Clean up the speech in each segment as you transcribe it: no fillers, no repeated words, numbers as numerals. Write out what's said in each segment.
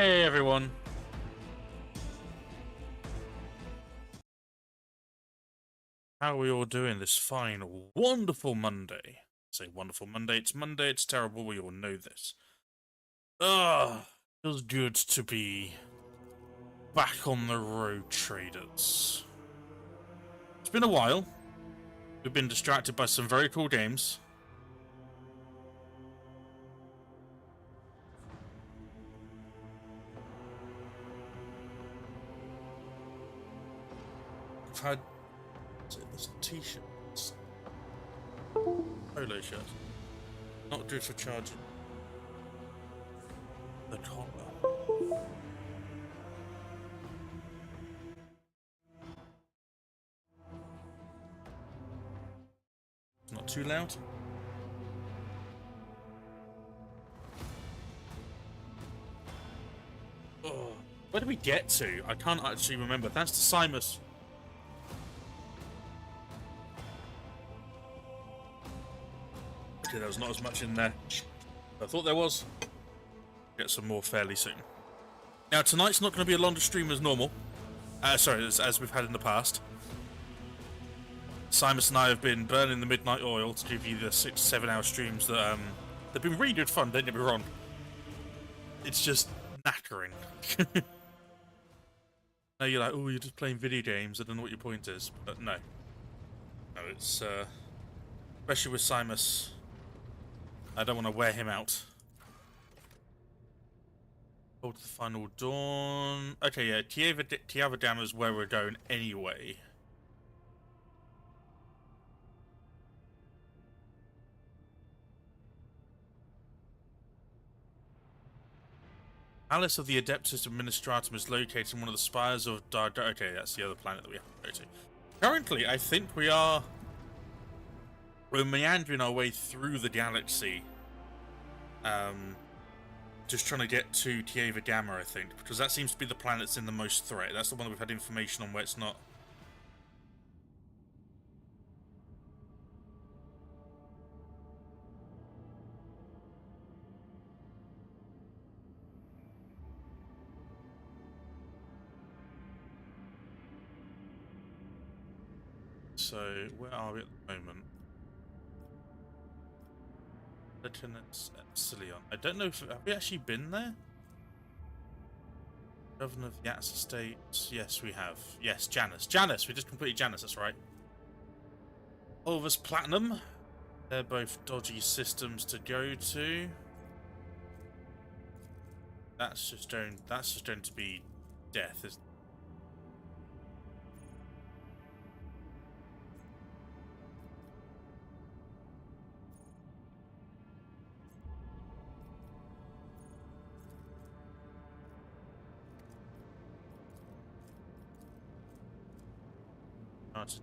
Hey everyone. How are we all doing this fine, wonderful Monday? I say wonderful Monday, it's terrible, we all know this. Feels good to be back on the road, traders. It's been a while. We've been distracted by some very cool games. We've had t-shirts, polo shirts, not good for charging. The collar. It's not too loud. Oh, where did we get to? I can't actually remember. Thanks to Simus. Okay, there was not as much in there. I thought there was. Get some more fairly soon. Now, tonight's not going to be a longer stream as normal. Sorry, as we've had in the past. Simus and I have been burning the midnight oil to give you the 6-7 hour streams that, they've been really good fun, don't get me wrong. It's just knackering. Now you're like, oh, you're just playing video games, I don't know what your point is. But no. No, it's, especially with Simus, I don't want to wear him out. Hold the final dawn. Okay, yeah, Tiava is where we're going anyway. Palace of the Adeptus Administratum is located in one of the spires of Okay, that's the other planet that we have to go to. Currently, I think we're meandering our way through the galaxy. Just trying to get to Tiava Gamma, I think, because that seems to be the planet that's in the most threat. That's the one that we've had information on where it's not. So, where are we at the moment? Lieutenant Epsilon. I don't know if... Have we actually been there? Governor of the Yats Estate. Yes, we have. Yes, Janus. Janus! We just completed Janus, that's right. Ulvus Platinum. They're both dodgy systems to go to. That's just going to be death, isn't it?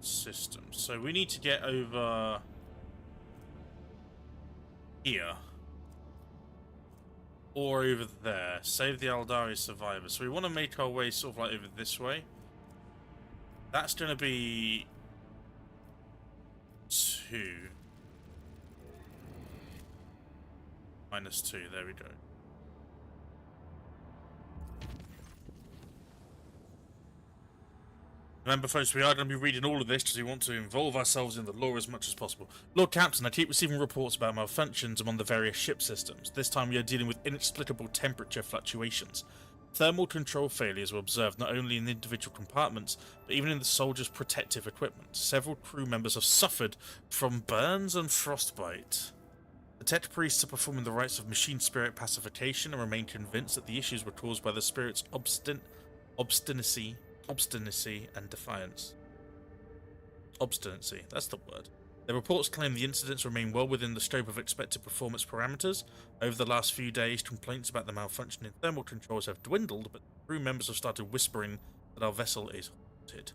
Systems. So we need to get over here or over there. Save the Aldari survivors. So we want to make our way sort of like over this way. That's going to be 2 minus 2. There we go. Remember, folks, we are going to be reading all of this because we want to involve ourselves in the lore as much as possible. Lord Captain, I keep receiving reports about malfunctions among the various ship systems. This time we are dealing with inexplicable temperature fluctuations. Thermal control failures were observed not only in the individual compartments, but even in the soldiers' protective equipment. Several crew members have suffered from burns and frostbite. The tech priests are performing the rites of machine spirit pacification and remain convinced that the issues were caused by the spirit's obstinacy and defiance. Obstinacy, that's the word. The reports claim the incidents remain well within the scope of expected performance parameters. Over the last few days, complaints about the malfunction in thermal controls have dwindled, but crew members have started whispering that our vessel is haunted.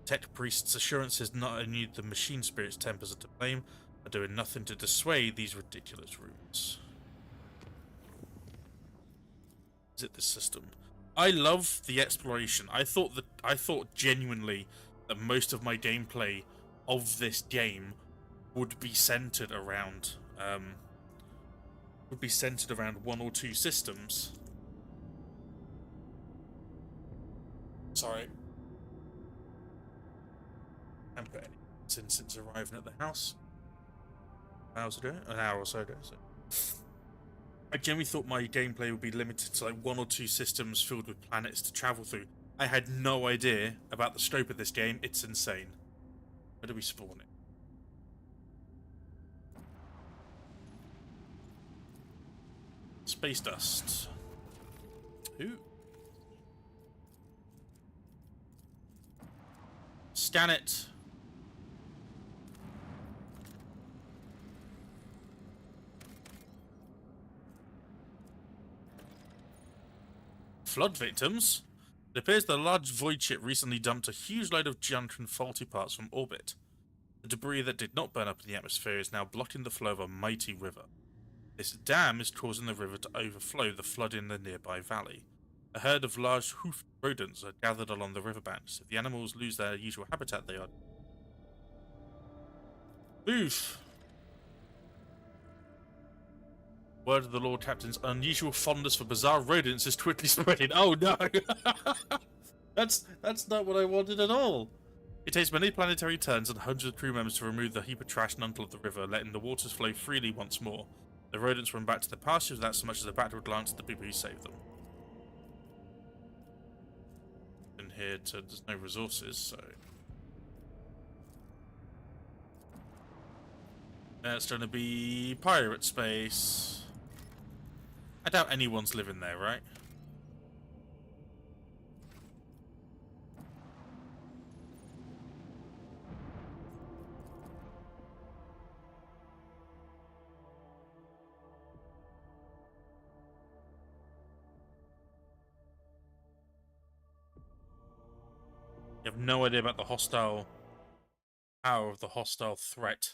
Tech Priest's assurances not only the machine spirit's tempers are to blame, are doing nothing to dissuade these ridiculous rumors. Is it this system? I love the exploration. I thought genuinely that most of my gameplay of this game would be centered around 1 or 2 systems. Sorry. I haven't put any since arriving at the house. Hours ago? An hour or so ago. So. I generally thought my gameplay would be limited to like 1 or 2 systems filled with planets to travel through. I had no idea about the scope of this game. It's insane. Where do we spawn it? Space dust. Ooh. Scan it. Flood victims? It appears the large void ship recently dumped a huge load of junk and faulty parts from orbit. The debris that did not burn up in the atmosphere is now blocking the flow of a mighty river. This dam is causing the river to overflow, the flooding the nearby valley. A herd of large hoofed rodents are gathered along the riverbanks. If the animals lose their usual habitat, they are... Oof! Word of the Lord Captain's unusual fondness for bizarre rodents is quickly spreading. Oh no! That's not what I wanted at all. It takes many planetary turns and hundreds of crew members to remove the heap of trash and until of the river, letting the waters flow freely once more. The rodents run back to the pastures without so much as a backward glance at the people who saved them. In here, there's no resources, so... It's going to be pirate space. I doubt anyone's living there, right? You have no idea about the hostile power of the hostile threat.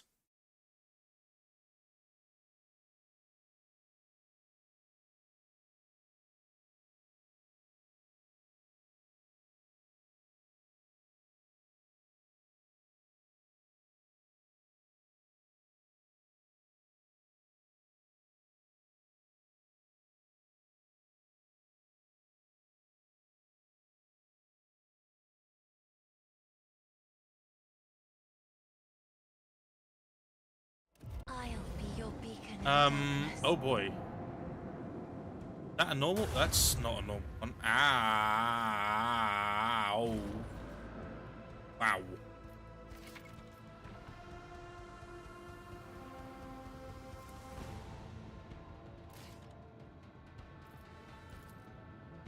I'll be your beacon. Oh boy. That a normal? That's not a normal one. Ow. Wow.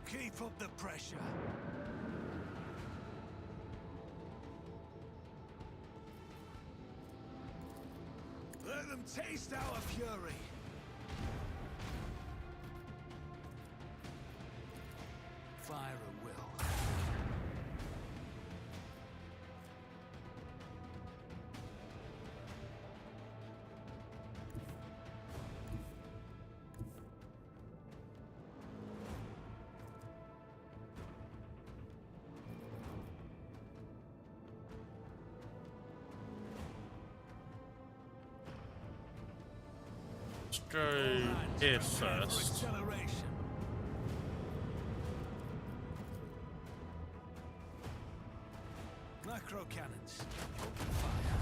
Keep up the pressure. Let them taste our fury. Fire at will. Let's go here first. Macro cannons. Open fire.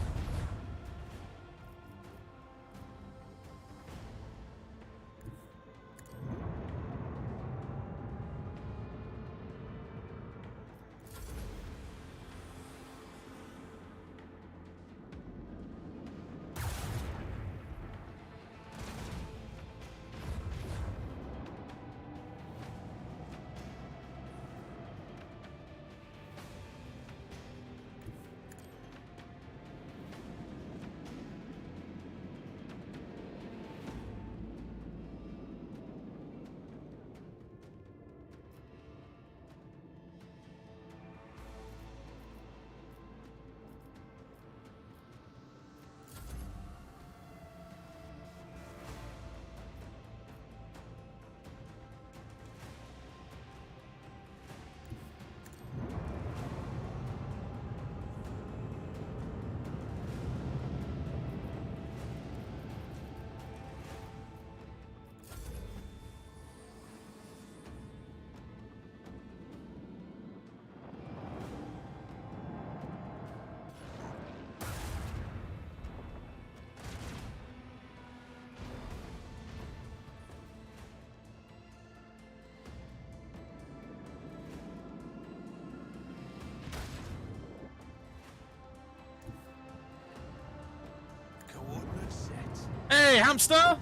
hamster!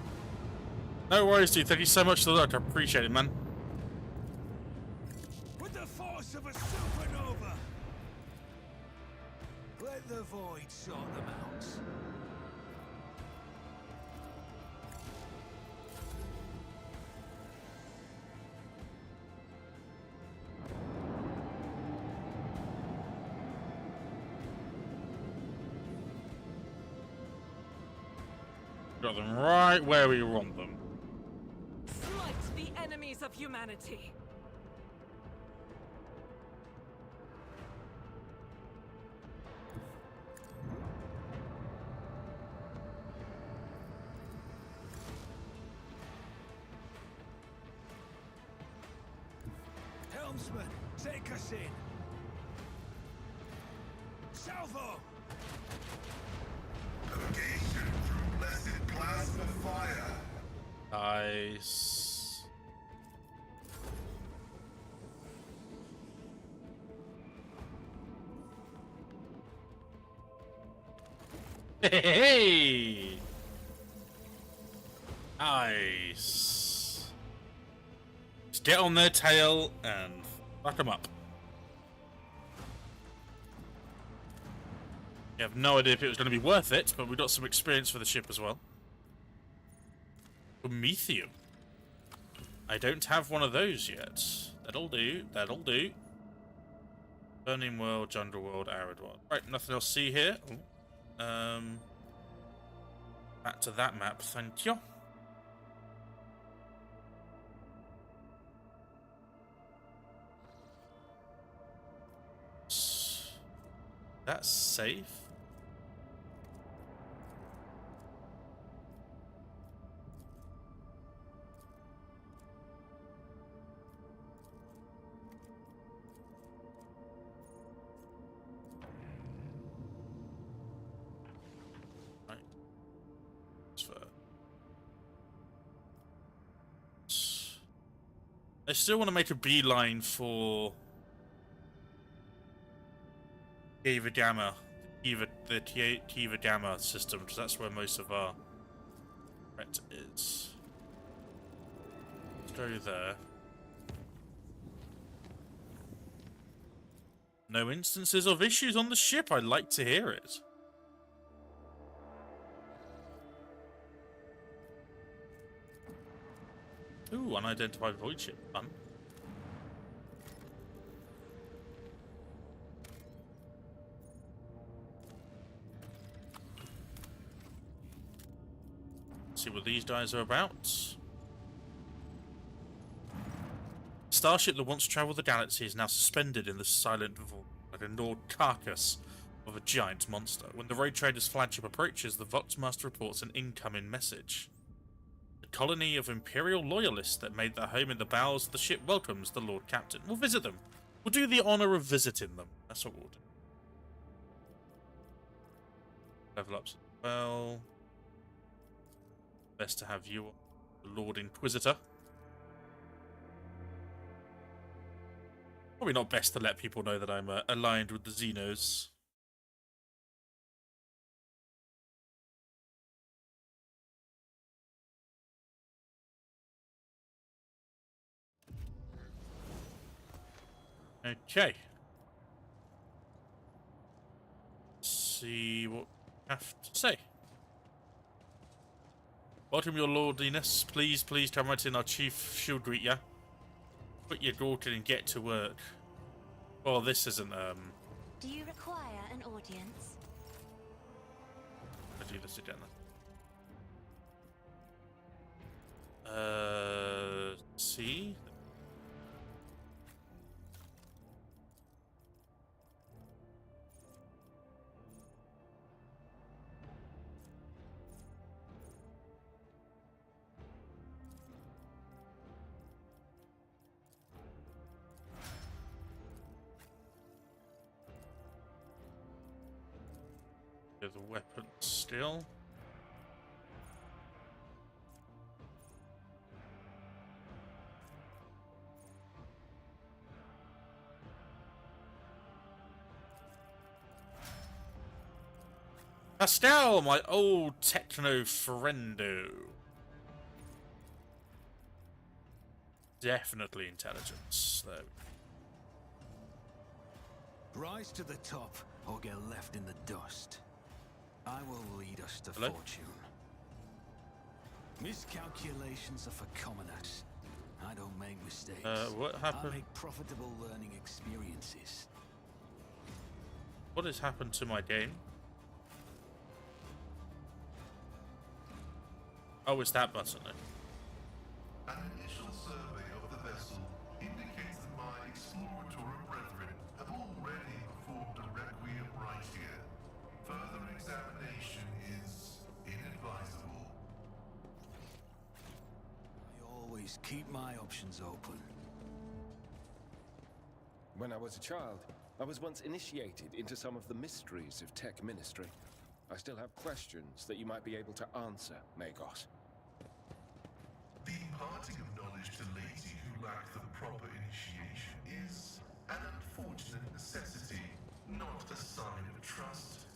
No worries, dude. Thank you so much for the look. I appreciate it, man. With the force of a supernova! Let the void sort them out. Got them right where we want them. Slight the enemies of humanity. Helmsman, take us in. Salvo! Navigation through blessed plasma fire. Nice. Hey! Nice. Just get on their tail and fuck them up. You have no idea if it was going to be worth it, but we got some experience for the ship as well. Prometheum. I don't have one of those yet. That'll do. That'll do. Burning World, Jungle World, Arid World. Right, nothing else to see here. Ooh. Back to that map, thank you. That's safe. Right. I still want to make a beeline for Kiva Gamma, the Kiva Gamma system, because that's where most of our threat is. Let's go there. No instances of issues on the ship. I'd like to hear it. Ooh, unidentified void ship. Fun. See what these guys are about. Starship that once traveled the galaxy is now suspended in the silent vault, like a gnawed carcass of a giant monster. When the Road Trader's flagship approaches, the Voxmaster reports an incoming message. The colony of Imperial loyalists that made their home in the bowels of the ship welcomes the Lord Captain. We'll visit them. We'll do the honor of visiting them. That's what we'll do. Level ups as well. Best to have you on the Lord Inquisitor. Probably not best to let people know that I'm aligned with the Xenos. Okay. Let's see what we have to say. Welcome, your lordliness. Please come right in. Our chief shield greet ya. Put your gawk in and get to work. Well, this isn't, Do you require an audience? I'll do this again. See? There's a weapon still. Pascal, my old techno friendo. Definitely intelligence, though. Rise to the top, or get left in the dust. I will lead us to Hello? fortune. Miscalculations are for commoners. I don't make mistakes. What I happened? make profitable learning experiences. What has happened to my game? Oh, it's that button. An initial survey of the vessel indicates that my exploratory brethren have already performed a requiem right here. Further examination is inadvisable. I always keep my options open. When I was a child, I was once initiated into some of the mysteries of tech ministry. I still have questions that you might be able to answer, Magos. The imparting of knowledge to laity who lack the proper initiation is an unfortunate necessity, not a sign of trust.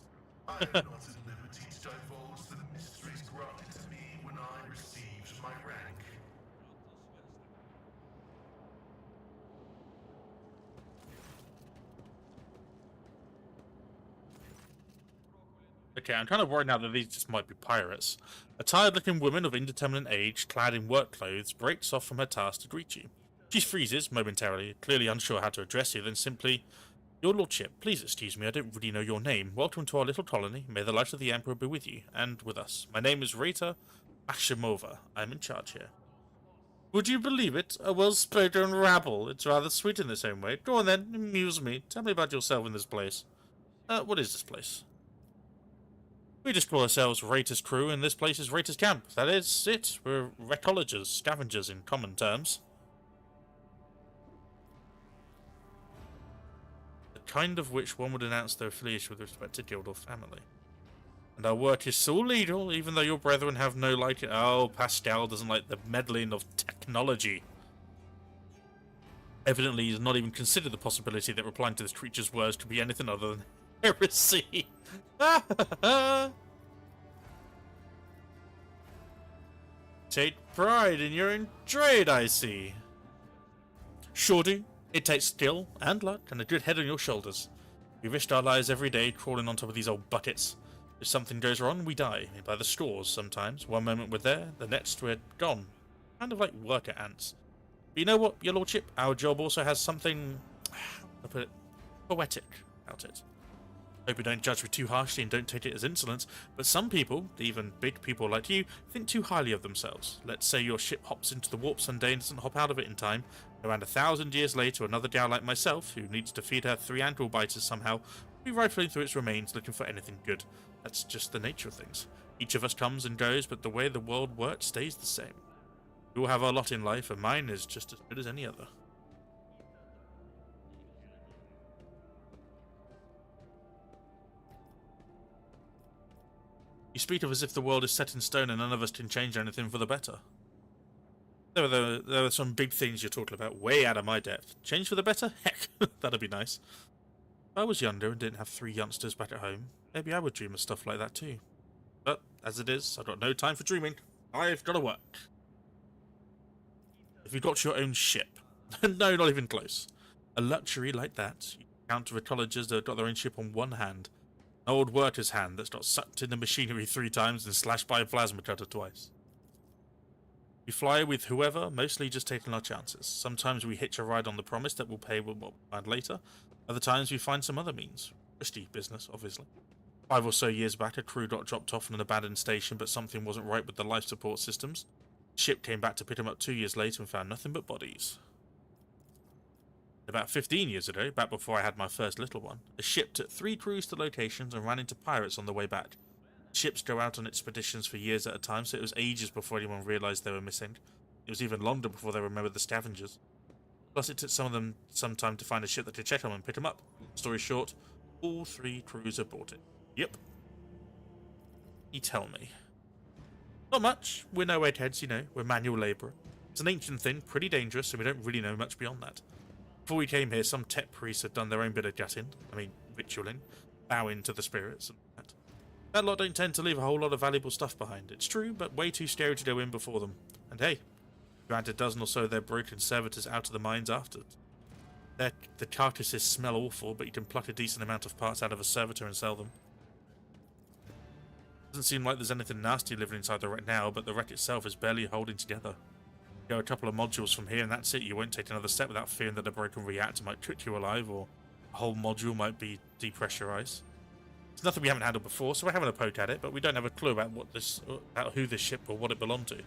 I am not at liberty to divulge the mysteries granted to me when I received my rank. Okay, I'm kind of worried now that these just might be pirates. A tired-looking woman of indeterminate age, clad in work clothes, breaks off from her task to greet you. She freezes momentarily, clearly unsure how to address you, then simply, "Your Lordship, please excuse me, I don't really know your name. Welcome to our little colony. May the light of the Emperor be with you, and with us. My name is Rita Ashimova. I'm in charge here." Would you believe it? A well-spoken rabble. It's rather sweet in its own way. Go on then, amuse me. Tell me about yourself in this place. What is this place? We just call ourselves Rita's crew, and this place is Rita's camp. That is it. We're recollegers, scavengers in common terms. The kind of which one would announce their affiliation with respect to guild or family. And our work is so legal, even though your brethren have no liking. Oh, Pascal doesn't like the meddling of technology. Evidently, he's not even considered the possibility that replying to this creature's words could be anything other than heresy. Take pride in your trade, I see. Sure do. It takes skill and luck and a good head on your shoulders. We risk our lives every day crawling on top of these old buckets. If something goes wrong, we die. By the scores sometimes. One moment we're there, the next we're gone. Kind of like worker ants. But you know what, your lordship? Our job also has something, I'll put it, poetic about it. Hope you don't judge me too harshly and don't take it as insolence, but some people, even big people like you, think too highly of themselves. Let's say your ship hops into the warp someday and doesn't hop out of it in time. Around 1,000 years later, another gal like myself, who needs to feed her 3 ankle biters somehow, will be rifling through its remains looking for anything good. That's just the nature of things. Each of us comes and goes, but the way the world works stays the same. We all have our lot in life, and mine is just as good as any other. You speak of as if the world is set in stone and none of us can change anything for the better. There are some big things you're talking about, way out of my depth. Change for the better? Heck, that'd be nice. If I was younger and didn't have 3 youngsters back at home, maybe I would dream of stuff like that too. But, as it is, I've got no time for dreaming. I've got to work. If you've got your own ship, no, not even close. A luxury like that, you count to collegers that have got their own ship on one hand. An old worker's hand that's got sucked in the machinery 3 times and slashed by a plasma cutter twice. We fly with whoever, mostly just taking our chances. Sometimes we hitch a ride on the promise that we'll pay with what we find later. Other times we find some other means. Risky business, obviously. 5 or so years back, a crew got dropped off in an abandoned station, but something wasn't right with the life support systems. The ship came back to pick them up 2 years later and found nothing but bodies. About 15 years ago, back before I had my first little one, a ship took 3 crews to locations and ran into pirates on the way back. Ships go out on expeditions for years at a time, so it was ages before anyone realised they were missing. It was even longer before they remembered the scavengers. Plus, it took some of them some time to find a ship that could check on them and pick them up. Story short, all 3 crews aborted. Yep. You tell me. Not much. We're no eggheads, you know. We're manual labourer. It's an ancient thing, pretty dangerous, and we don't really know much beyond that. Before we came here, some tech priests had done their own bit of gutting. I mean, ritualing. Bowing to the spirits and that. That lot don't tend to leave a whole lot of valuable stuff behind. It's true, but way too scary to go in before them. And hey, you add a dozen or so of their broken servitors out of the mines after. The carcasses smell awful, but you can pluck a decent amount of parts out of a servitor and sell them. Doesn't seem like there's anything nasty living inside the wreck now, but the wreck itself is barely holding together. Go a couple of modules from here and that's it. You won't take another step without fearing that a broken reactor might trick you alive, or a whole module might be depressurized. It's nothing we haven't handled before, so we're having a poke at it, but we don't have a clue about about who this ship or what it belonged to.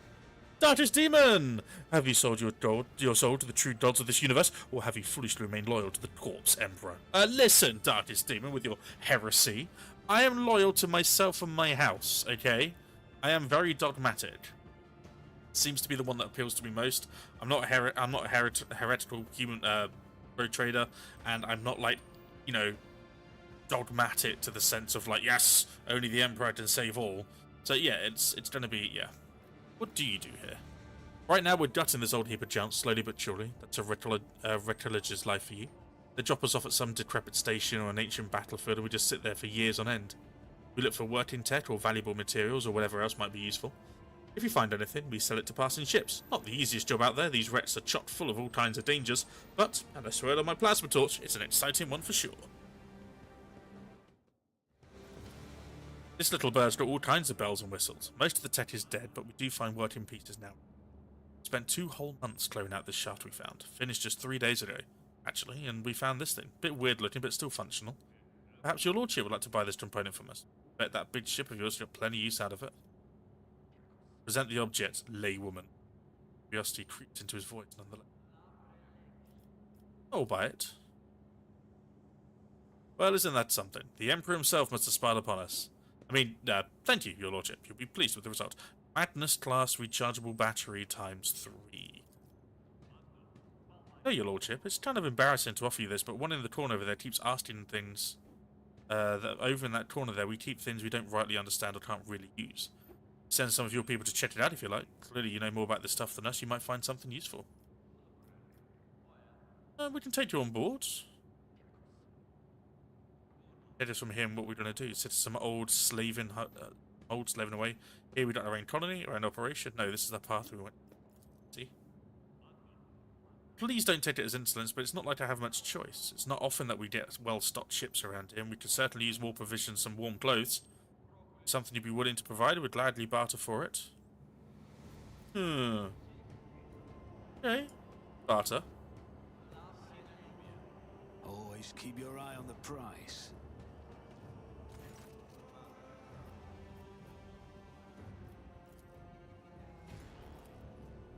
Darkest Demon! Have you sold your soul to the true gods of this universe, or have you foolishly remained loyal to the Corpse Emperor? Listen, Darkest Demon, with your heresy. I am loyal to myself and my house, okay? I am very dogmatic. Seems to be the one that appeals to me most. I'm not a heretical human road trader, and I'm not like, you know, dogmatic to the sense of like, yes, only the Emperor can save all. So yeah, it's gonna be, yeah. What do you do here? Right now we're gutting this old heap of junk, slowly but surely. That's a Recolage's life for you. They drop us off at some decrepit station or an ancient battlefield and we just sit there for years on end. We look for working tech or valuable materials or whatever else might be useful. If you find anything, we sell it to passing ships. Not the easiest job out there, these wrecks are chock full of all kinds of dangers, but, and I swear on my plasma torch, it's an exciting one for sure. This little bird's got all kinds of bells and whistles. Most of the tech is dead, but we do find working pieces now. Spent 2 whole months clearing out this shaft we found. Finished just 3 days ago, actually, and we found this thing. Bit weird looking, but still functional. Perhaps your lordship would like to buy this component from us. Bet that big ship of yours got plenty use out of it. Present the object, laywoman. Curiosity creeped into his voice nonetheless. I'll buy it. Well, isn't that something? The Emperor himself must have spied upon us. I mean, thank you, your lordship. You'll be pleased with the result. Magnus class rechargeable battery ×3. No, your lordship. It's kind of embarrassing to offer you this, but one in the corner over there keeps asking things. Over in that corner there, we keep things we don't rightly understand or can't really use. Send some of your people to check it out if you like. Clearly you know more about this stuff than us. You might find something useful. We can take you on board. Get us from here and what we're going to do. Set some old slaving away. Here we got our own colony or an operation. No, this is the path we went. See? Please don't take it as insolence, but it's not like I have much choice. It's not often that we get well-stocked ships around here, and we could certainly use more provisions, some warm clothes. Something you'd be willing to provide, I would gladly barter for it. Okay. Barter. Always keep your eye on the price.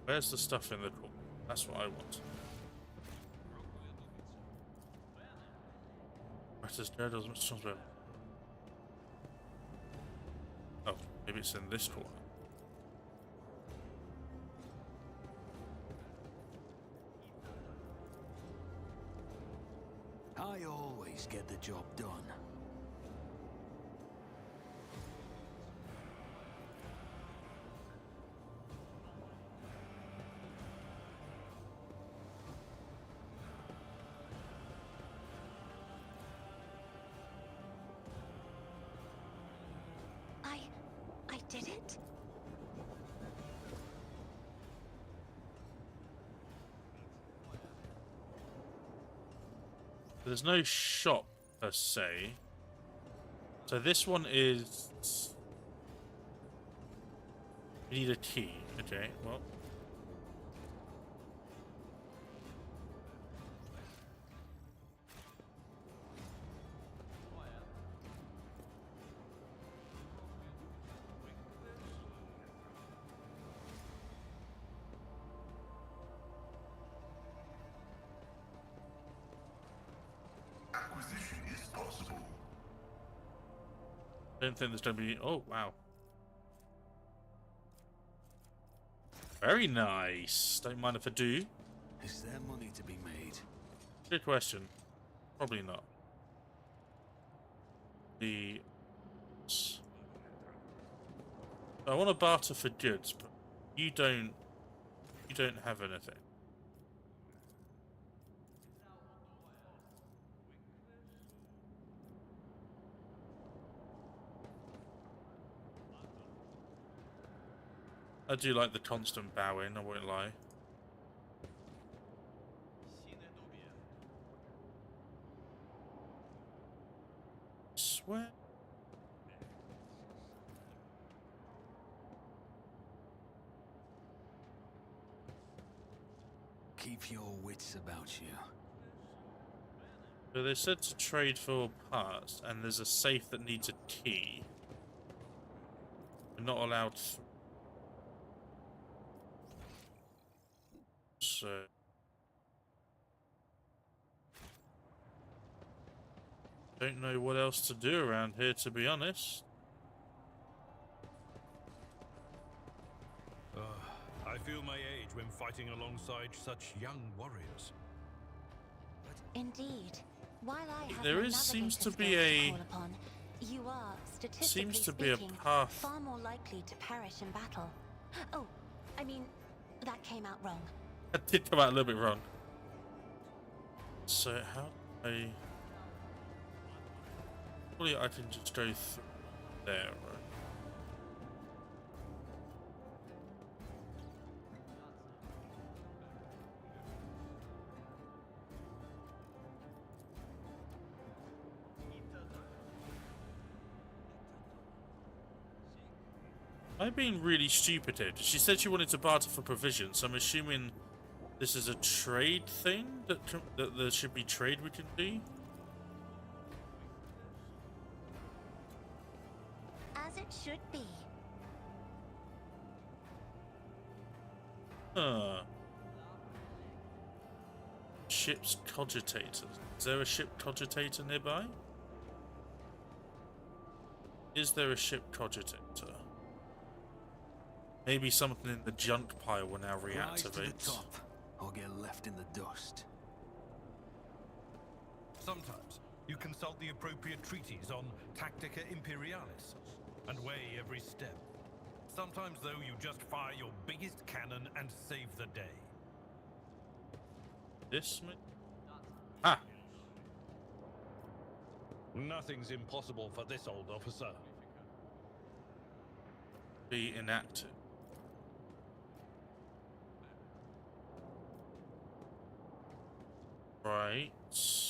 Where's the stuff in the corner? That's what I want. Oh, maybe it's in this corner. I always get the job done. I did it? There's no shop per se. So this one is... We need a key. Okay, well... Acquisition is possible. Don't think there's going to be... Oh, wow. Very nice. Don't mind if I do. Is there money to be made? Good question. Probably not. I want to barter for goods, but you don't have anything. I do like the constant bowing, I won't lie. Swear. Keep your wits about you. So they said to trade for parts, and there's a safe that needs a key. We're not allowed. So. Don't know what else to do around here, to be honest. I feel my age when fighting alongside such young warriors. Indeed. While I have There no is seems to navigator be skills a call upon, you are, statistically seems to be a speaking, path. far more likely to perish in battle. Oh, I mean, that came out wrong. That did come out a little bit wrong. So how do I? Probably I can just go through there, right? I'm being really stupid here. She said she wanted to barter for provisions, so I'm assuming this is a trade thing that there should be trade we can do. As it should be. Huh. Ship's cogitator. Is there a ship cogitator nearby? Is there a ship cogitator? Maybe something in the junk pile will now Rise to the reactivate. top, or get left in the dust. Sometimes you consult the appropriate treatise on Tactica Imperialis and weigh every step. Sometimes, though, you just fire your biggest cannon and save the day. This one? Ah! Nothing's impossible for this old officer. Be inactive. Right. So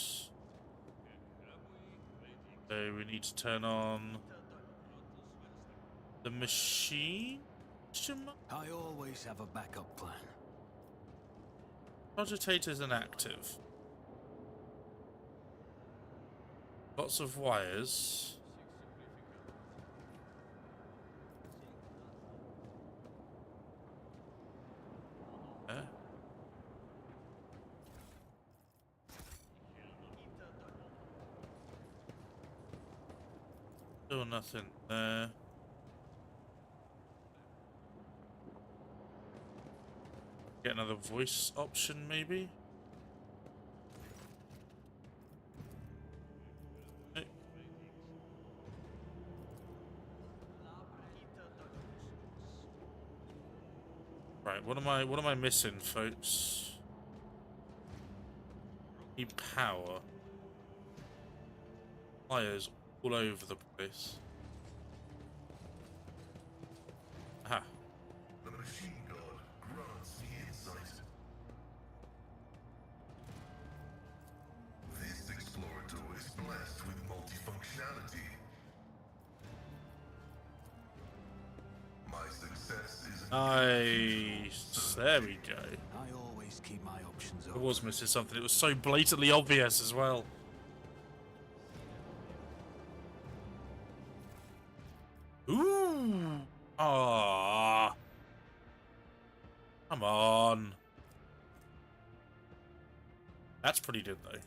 we need to turn on the machine. I always have a backup plan. Cogitator's inactive. Lots of wires. Yeah. Still nothing there. Get another voice option, maybe? Nope. Right, what am I missing, folks? Need power. Wires all over the place. Aha. The machine god grants me insight. This explorator is blessed with multifunctionality. My success is Nice. There we go. I always keep my options I open. was missing something. It was so blatantly obvious as well. Ooh. Ah. Come on. That's pretty good, though.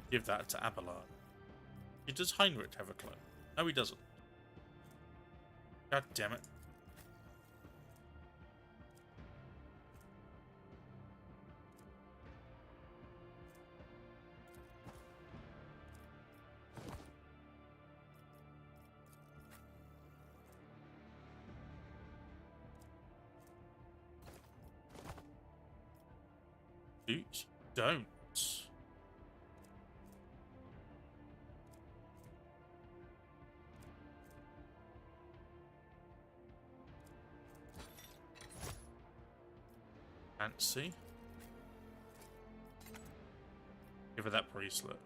Give that to Abelard. Does Heinrich have a clone? No, he doesn't. God damn it. Dude, don't. Fancy. Give her that bracelet.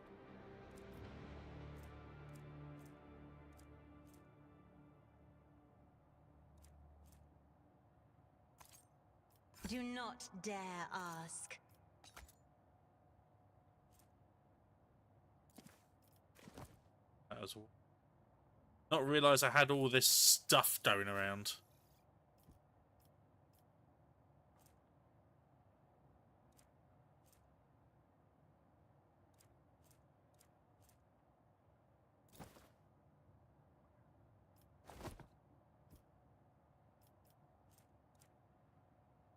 Do not dare ask. That was all. Not realise I had all this stuff going around.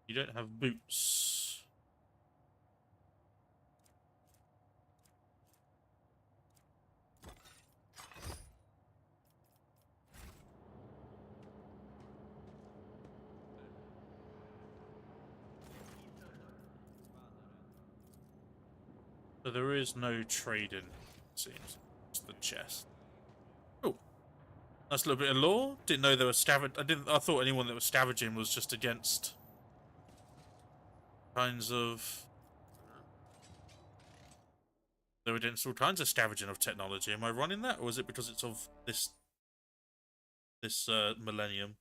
You don't have boots. So there is no trading, it seems. It's the chest. Oh. Nice little bit of lore. Didn't know there was I thought anyone that was scavenging was just against kinds of... They were against all kinds of scavenging of technology. Am I running that, or is it because it's of this millennium?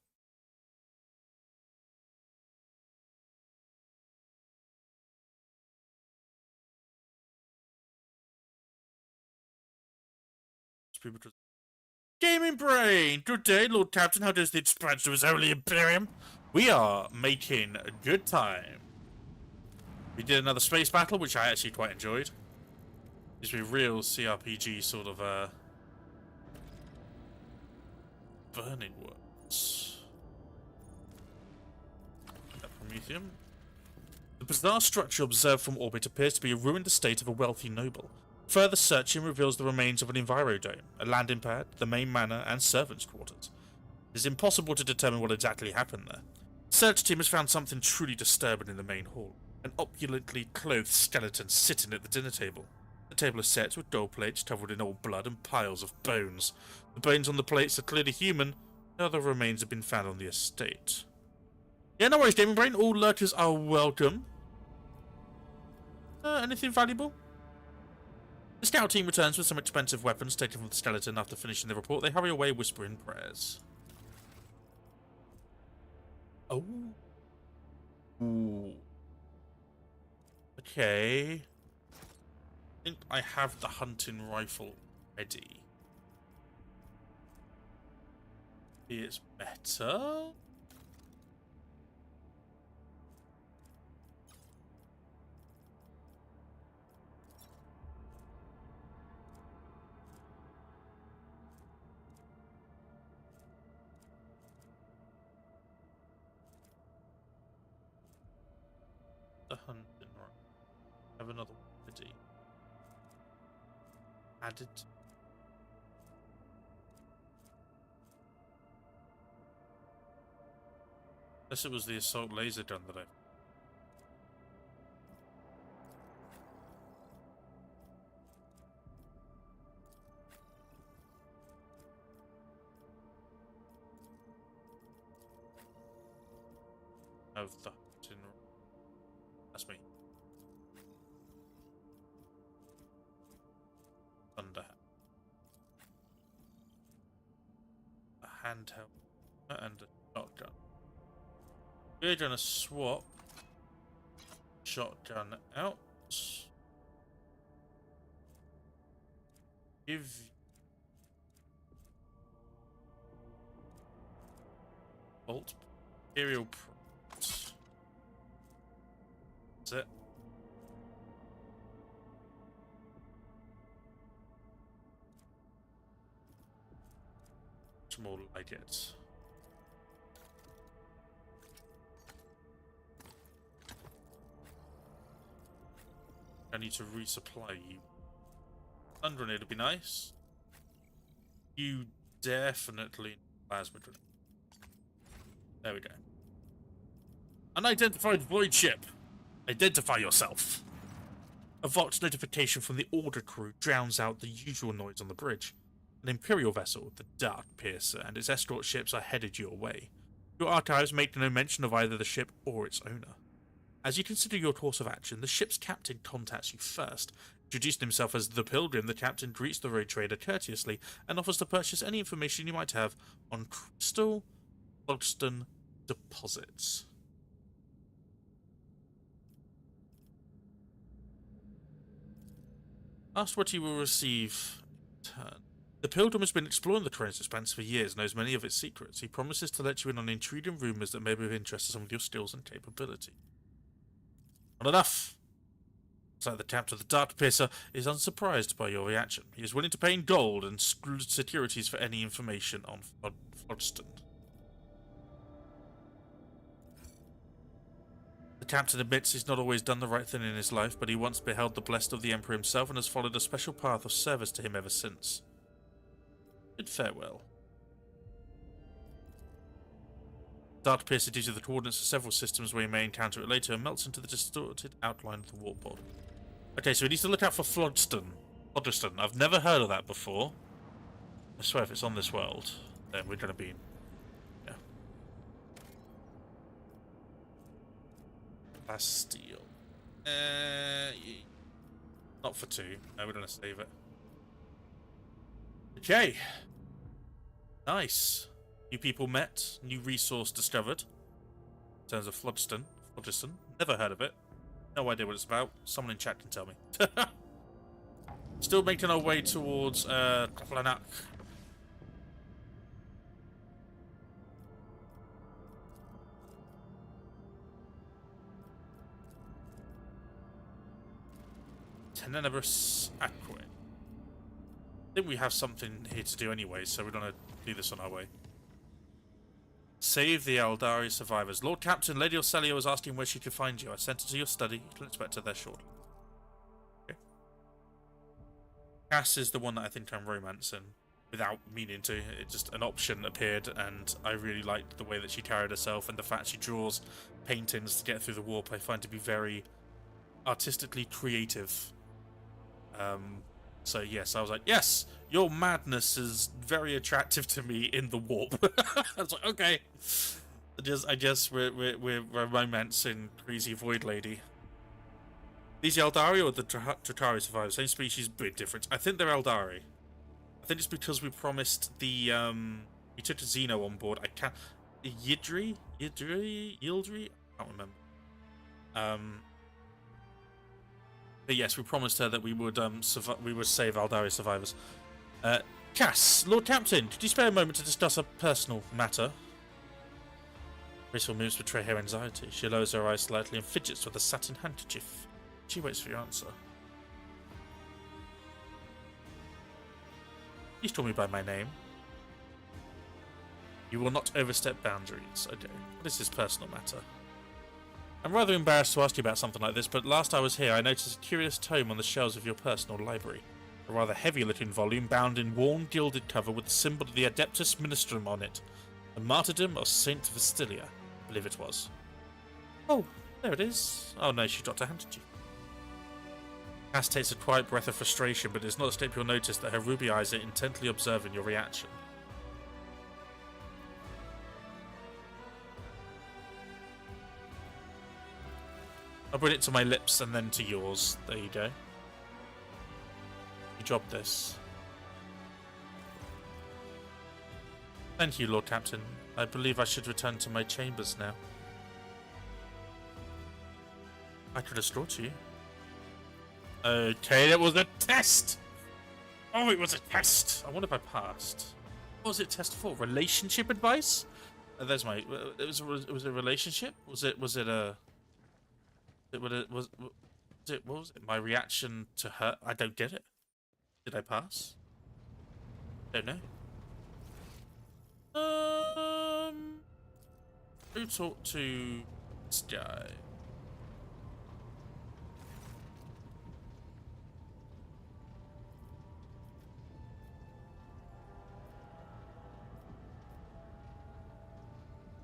Gaming Brain! Good day, Lord Captain. How does the expansion of his holy Imperium? We are making a good time. We did another space battle, which I actually quite enjoyed. Used to be real CRPG sort of burning works. That Prometheum. The bizarre structure observed from orbit appears to be a ruined estate of a wealthy noble. Further searching reveals the remains of an envirodome, a landing pad, the main manor, and servants' quarters. It is impossible to determine what exactly happened there. The search team has found something truly disturbing in the main hall. An opulently clothed skeleton sitting at the dinner table. The table is set with gold plates covered in old blood and piles of bones. The bones on the plates are clearly human. No other remains have been found on the estate. Yeah, no worries, Gaming Brain. All lurkers are welcome. Anything valuable? The scout team returns with some expensive weapons taken from the skeleton after finishing the report. They hurry away whispering prayers. Oh. Ooh. Okay. I think I have the hunting rifle ready. It's better. The hunting rifle. Have another one ready. Added. Unless it was the assault laser gun that I... Of the hunting rifle. That's me. Thunder. A handheld and a shotgun. We're gonna swap shotgun out. Give bolt Imperial Prot. That's it. Much more like it. I need to resupply you. Stun grenade would be nice. You definitely need plasma grenade. There we go. Unidentified void ship. Identify yourself. A Vox notification from the Order crew drowns out the usual noise on the bridge. An Imperial vessel, the Dark Piercer, and its escort ships are headed your way. Your archives make no mention of either the ship or its owner. As you consider your course of action, the ship's captain contacts you first. Introducing himself as the Pilgrim, the captain greets the road trader courteously and offers to purchase any information you might have on crystal Logston deposits. Ask what you will receive in turn. The Pilgrim has been exploring the Terran's expanse for years and knows many of its secrets. He promises to let you in on intriguing rumours that may be of interest to some of your skills and capability. Not enough! So the captain of the Dark Piercer is unsurprised by your reaction. He is willing to pay in gold and securities for any information on Flodston. The captain admits he's not always done the right thing in his life, but he once beheld the blessed of the Emperor himself and has followed a special path of service to him ever since. Bid farewell. Dark Piercer gives you the coordinates of several systems where you may encounter it later and melts into the distorted outline of the warp pod. Okay, so we need to look out for Flodston. I've never heard of that before. I swear if it's on this world, then we're going to be... yeah. Bastille. Not for 2. No, we're going to save it. Okay. Nice. New people met. New resource discovered. In terms of Flodston. Never heard of it. No idea what it's about. Someone in chat can tell me. Still making our way towards Klanak. Tenebrous Aqua. I think we have something here to do anyway, so we're going to do this on our way. Save the Eldari survivors. Lord Captain, Lady Orselio was asking where she could find you. I sent her to your study. You'll expect her there shortly. Okay. Cass is the one that I think I'm romancing without meaning to. It just an option appeared, and I really liked the way that she carried herself and the fact she draws paintings to get through the warp. I find to be very artistically creative. So yes, I was like, yes, your madness is very attractive to me in the warp. I was like, okay. I guess we're romancing crazy void lady. These Eldari or the Drakari survivors? Same species, big difference. I think they're Eldari. I think it's because we promised the we took a Xeno on board. I can't Yildri? I can't remember. But yes, we promised her that we would save Eldari survivors. Cass, Lord Captain, could you spare a moment to discuss a personal matter? Graceful moves betray her anxiety. She lowers her eyes slightly and fidgets with a satin handkerchief. She waits for your answer. Please call me by my name. You will not overstep boundaries. Okay. What is this personal matter? I'm rather embarrassed to ask you about something like this, but last I was here I noticed a curious tome on the shelves of your personal library. A rather heavy-looking volume bound in worn, gilded cover with the symbol of the Adeptus Ministrum on it. The Martyrdom of Saint Vastilia, I believe it was. Oh, there it is. Oh no, she dropped her hand to you. Cass takes a quiet breath of frustration, but it does not escape your notice that her ruby eyes are intently observing your reaction. I'll bring it to my lips and then to yours. There you go. You dropped this. Thank you, Lord Captain. I believe I should return to my chambers now. I could escort to you. Okay, that was a test! Oh, it was a test! I wonder if I passed. What was it test for? Relationship advice? There's my... was it a relationship? Was it a... what was it? My reaction to her? I don't get it. Did I pass? Don't know. Who talked to this guy?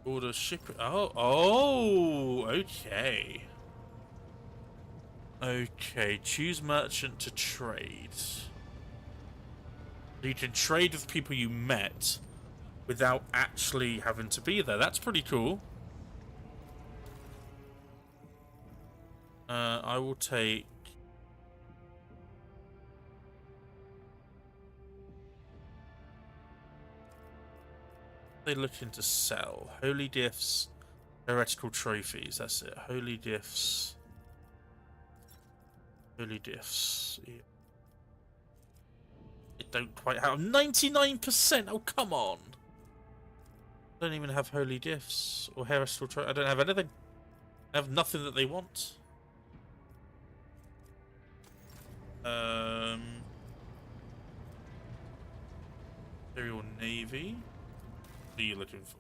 Order ship. Oh, okay. Okay, choose merchant to trade. You can trade with people you met without actually having to be there. That's pretty cool. I will take... They're looking to sell. Holy gifts, heretical trophies. That's it. Holy gifts. Holy gifts. Yeah. It don't quite have 99%. Oh, come on. I don't even have holy gifts or heretical trophies. I don't have anything. I have nothing that they want. Imperial Navy. What are you looking for?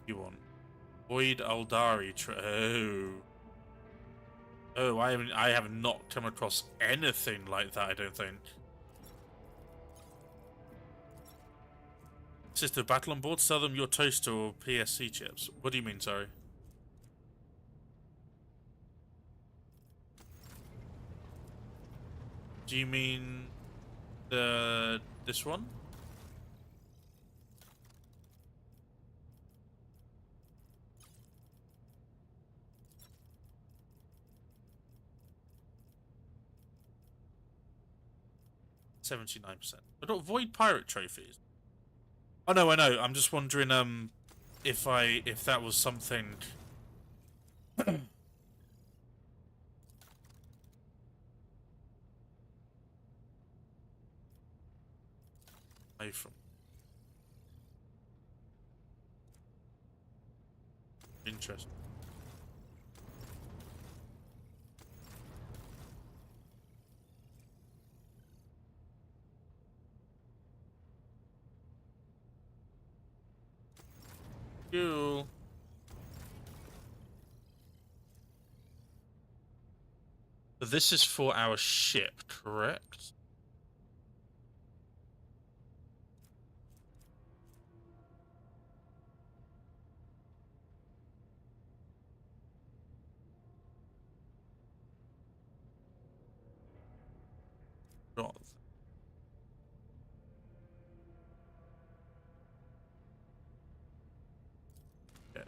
You want Void Aldari? Oh, I have not come across anything like that. I don't think. Sister battle on board. Sell them your toaster or PSC chips. What do you mean? Sorry. Do you mean this one? $79%. I got void pirate trophies. Oh no, I know. I'm just wondering if that was something from interesting. Cool. So this is for our ship, correct? Got that. Yeah.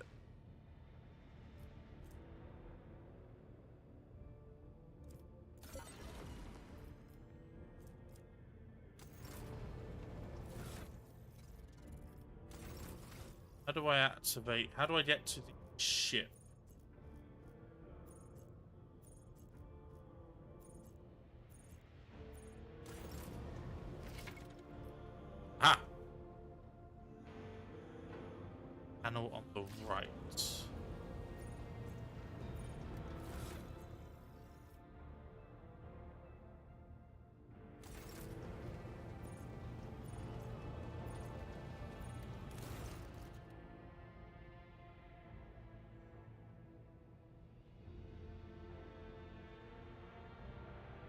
How do I activate? How do I get to the ship? Ah! Panel on the right.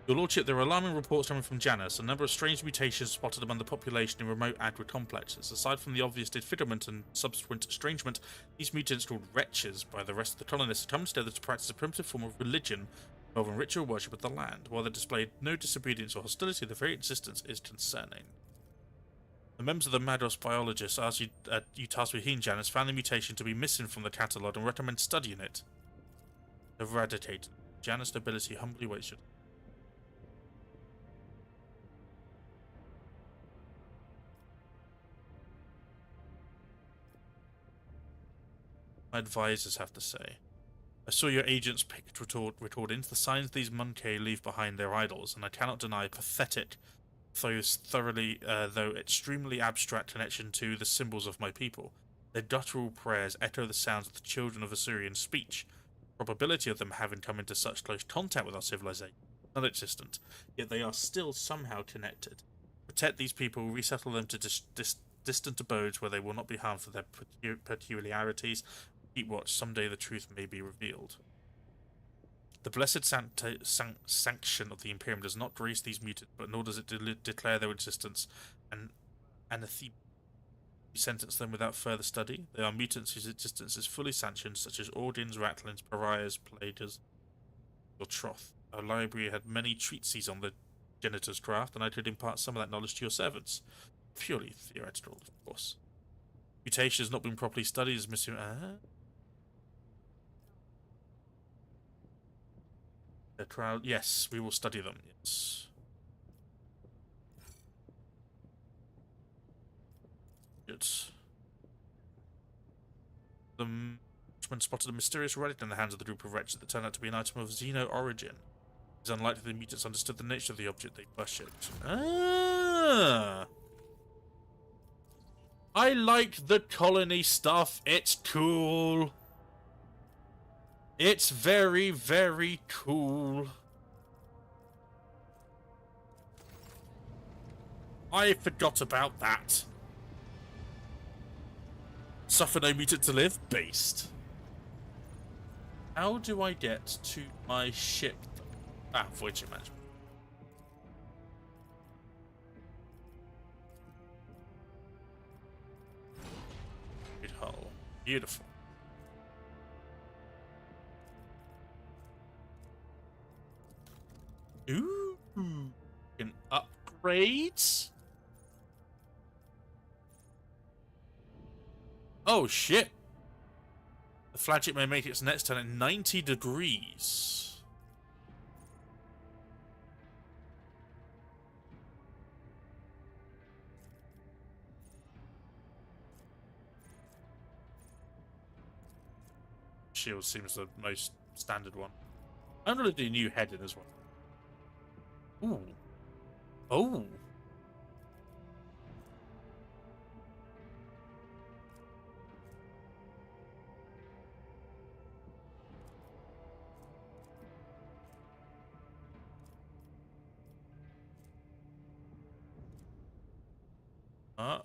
Your Lordship, there are alarming reports coming from Janus. A number of strange mutations spotted among the population in remote agri-complexes. Aside from the obvious disfigurement and subsequent estrangement, these mutants, called wretches by the rest of the colonists, come together to practice a primitive form of religion involving ritual worship of the land. While they displayed no disobedience or hostility, their very existence is concerning. The members of the Madros biologists asked you tasked with healing Janus found the mutation to be missing from the catalogue and recommend studying it. Eradicate. Janus nobility humbly waits your... My advisors have to say. I saw your agents picked recordings, the signs these Munkei leave behind their idols, and I cannot deny pathetic, though extremely abstract connection to the symbols of my people. Their guttural prayers echo the sounds of the children of Assyrian speech. The probability of them having come into such close contact with our civilization is non-existent, yet they are still somehow connected. Protect these people, resettle them to distant abodes where they will not be harmed for their peculiarities. Keep watch, someday the truth may be revealed. The blessed sanction of the Imperium does not grace these mutants, but nor does it declare their existence, and anathema sentence them without further study. They are mutants whose existence is fully sanctioned, such as Ordians, Ratlins, Pariahs, Plaguers, or Troth. Our library had many treatises on the Genitor's craft, and I could impart some of that knowledge to your servants. Purely theoretical, of course. Mutation has not been properly studied as missing. The crowd. Yes, we will study them. Yes. Good. The Watchman spotted a mysterious relic in the hands of the group of wretches that turned out to be an item of Xeno origin. It's unlikely the mutants understood the nature of the object they worshipped. Ah! I like the colony stuff. It's cool. It's very, very cool. I forgot about that. Suffer no mutant to live? Based. How do I get to my ship? Ah, voyage management. Good hull. Beautiful. Ooh. Can upgrade. Oh shit. The flagship may make its next turn at 90 degrees. Shield seems the most standard one. I'm gonna do new heading as well. Ooh. Oh.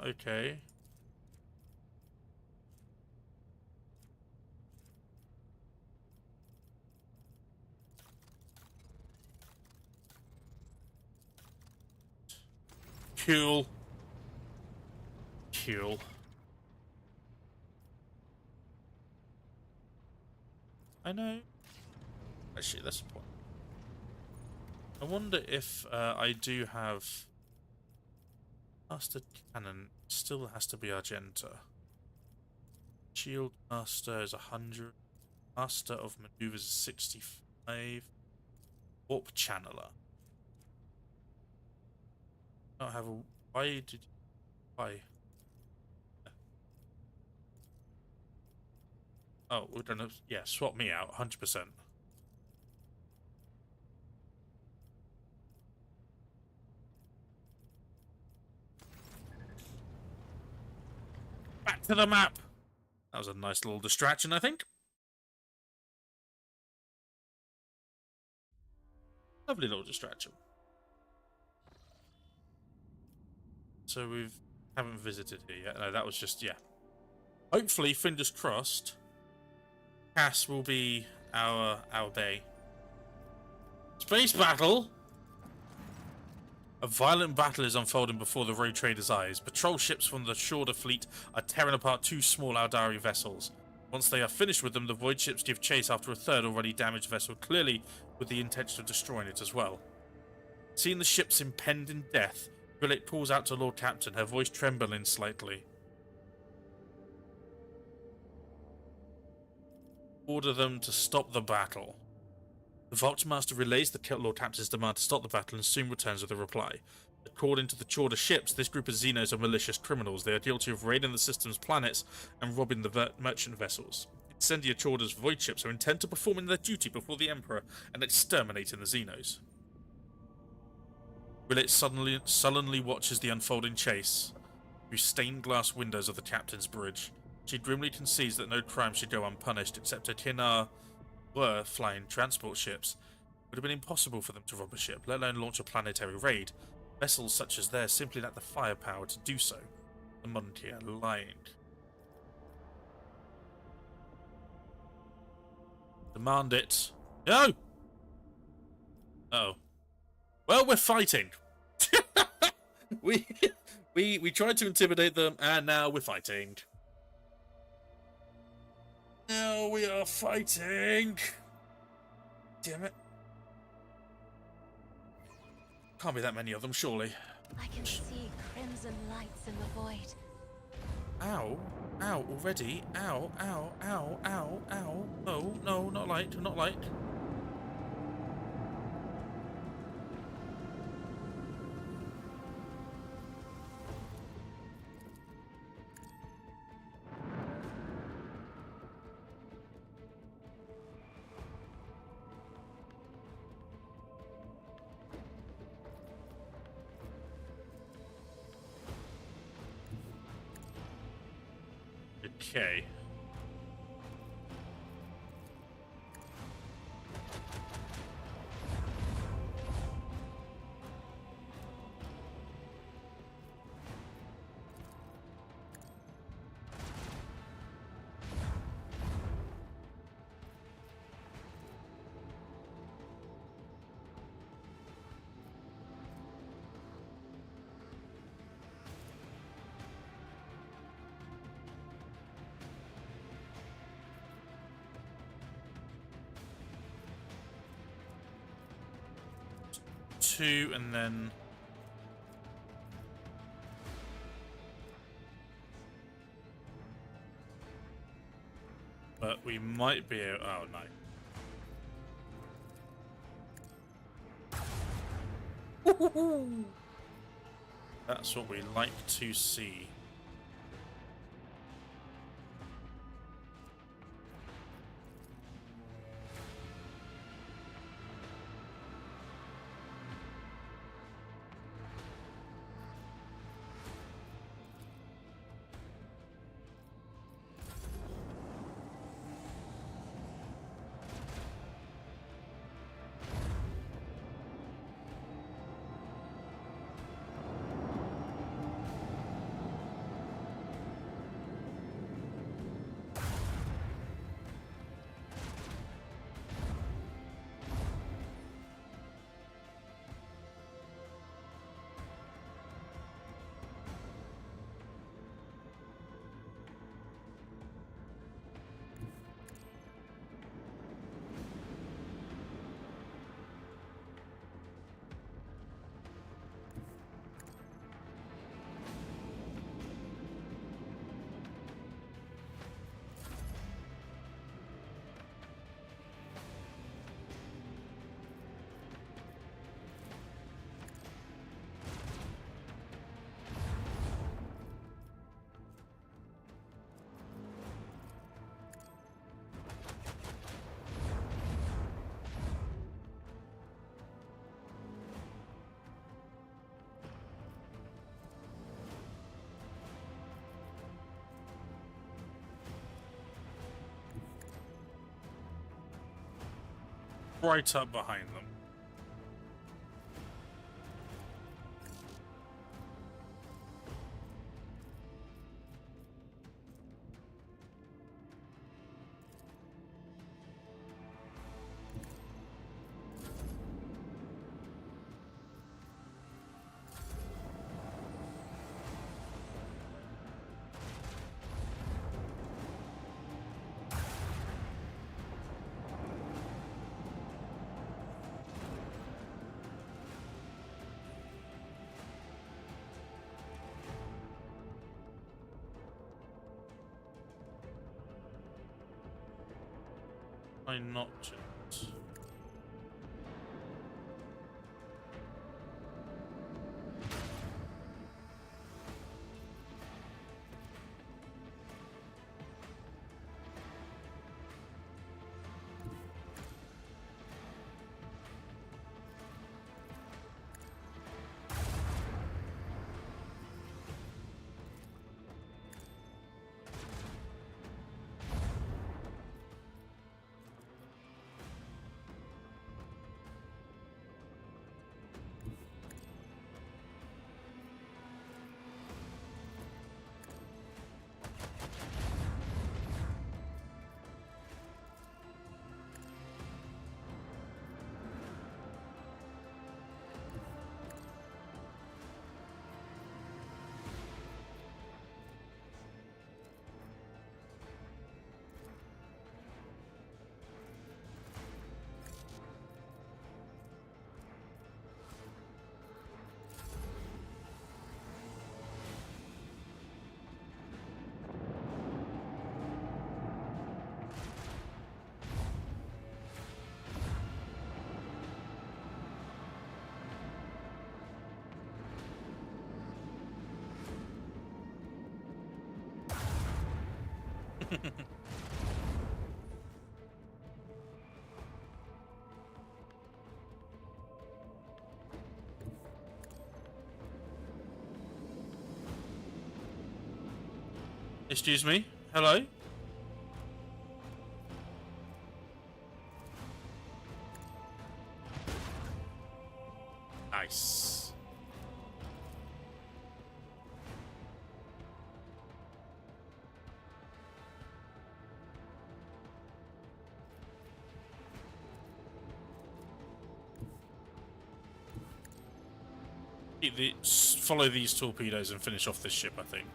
Okay. Cool. Cool. I know. Actually, that's the point. I wonder if I do have... Master Cannon still has to be Argenta. Shield Master is 100. Master of Maneuvers is 65. Warp Channeler. I don't have a... Why did you... Why? Oh, we're gonna... Yeah, swap me out, 100%. Back to the map! That was a nice little distraction, I think. Lovely little distraction. So we haven't visited here yet. No, that was just, yeah. Hopefully, fingers crossed, Cass will be our bay. Space battle! A violent battle is unfolding before the road traders' eyes. Patrol ships from the Shorter fleet are tearing apart two small Aldari vessels. Once they are finished with them, the void ships give chase after a third already damaged vessel, clearly with the intention of destroying it as well. Seeing the ship's impending death, Billet pulls out to Lord Captain, her voice trembling slightly. Order them to stop the battle. The Vault Master relays the Lord Captain's demand to stop the battle and soon returns with a reply. According to the Chorder ships, this group of Xenos are malicious criminals. They are guilty of raiding the system's planets and robbing the merchant vessels. Incendia Chorder's void ships are intent on performing their duty before the Emperor and exterminating the Xenos. Willet sullenly watches the unfolding chase through stained glass windows of the captain's bridge. She grimly concedes that no crime should go unpunished, except that Hinar were flying transport ships. It would have been impossible for them to rob a ship, let alone launch a planetary raid. Vessels such as theirs simply lack the firepower to do so. The monarchy are lying. Demand it. No! Oh. Well, we're fighting. we tried to intimidate them, and now we're fighting. Now we are fighting. Damn it. Can't be that many of them, surely. I can see crimson lights in the void. Ow. Ow, already. Ow, ow, ow, ow, ow. Oh, no, not light, not light. Okay. Two, and then... But we might be... Oh, no. That's what we like to see. Right up behind them. Why not just... Excuse me? Hello? Nice. Follow these torpedoes and finish off this ship, I think.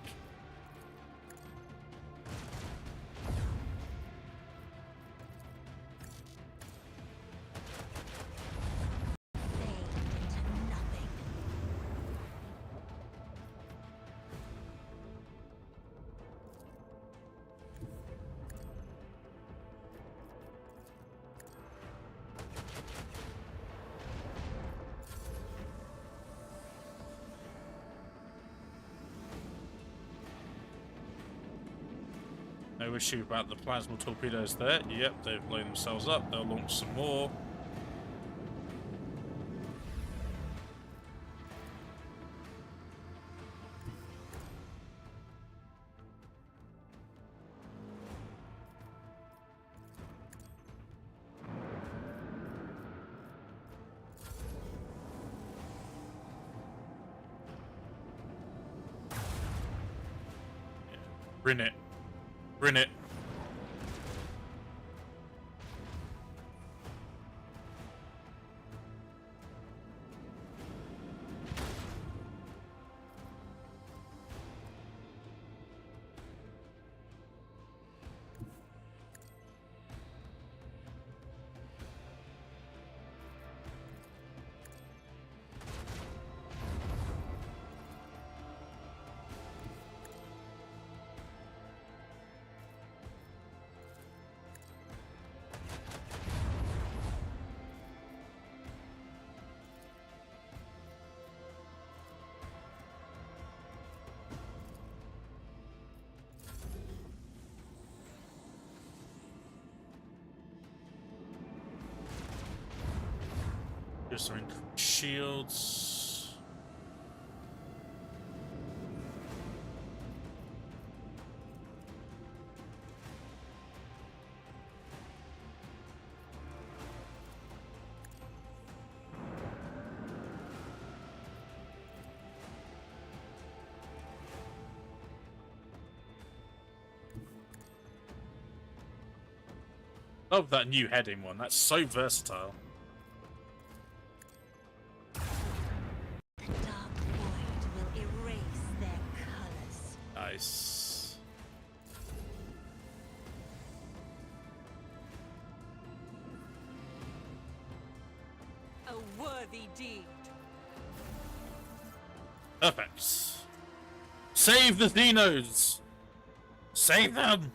No issue about the plasma torpedoes there. Yep, they've blown themselves up. They'll launch some more. Bring it. Bring it. Just some shields. Love that new heading one. That's so versatile. Nice. A worthy deed. Perfect. Save the Xenos! Save them!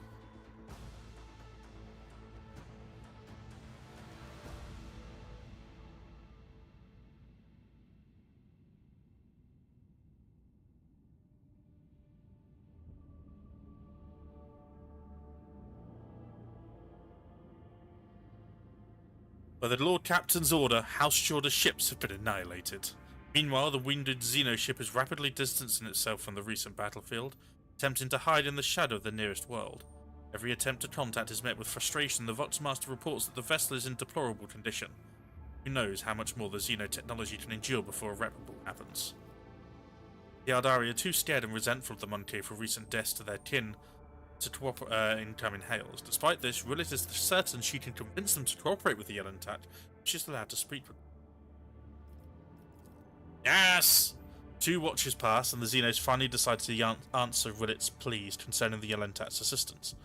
By the Lord Captain's order, House Shorter ships have been annihilated. Meanwhile, the wounded Xeno ship is rapidly distancing itself from the recent battlefield, attempting to hide in the shadow of the nearest world. Every attempt to contact is met with frustration. The Voxmaster reports that the vessel is in deplorable condition. Who knows how much more the Xeno technology can endure before irreparable happens. The Ardari are too scared and resentful of the Monte for recent deaths to their kin to incoming hails. Despite this, Rillet is certain she can convince them to cooperate with the Yellentat if she's allowed to speak with them. Yes! 2 watches pass, and the Xenos finally decide to answer Rillet's pleas concerning the Yellentat's assistance.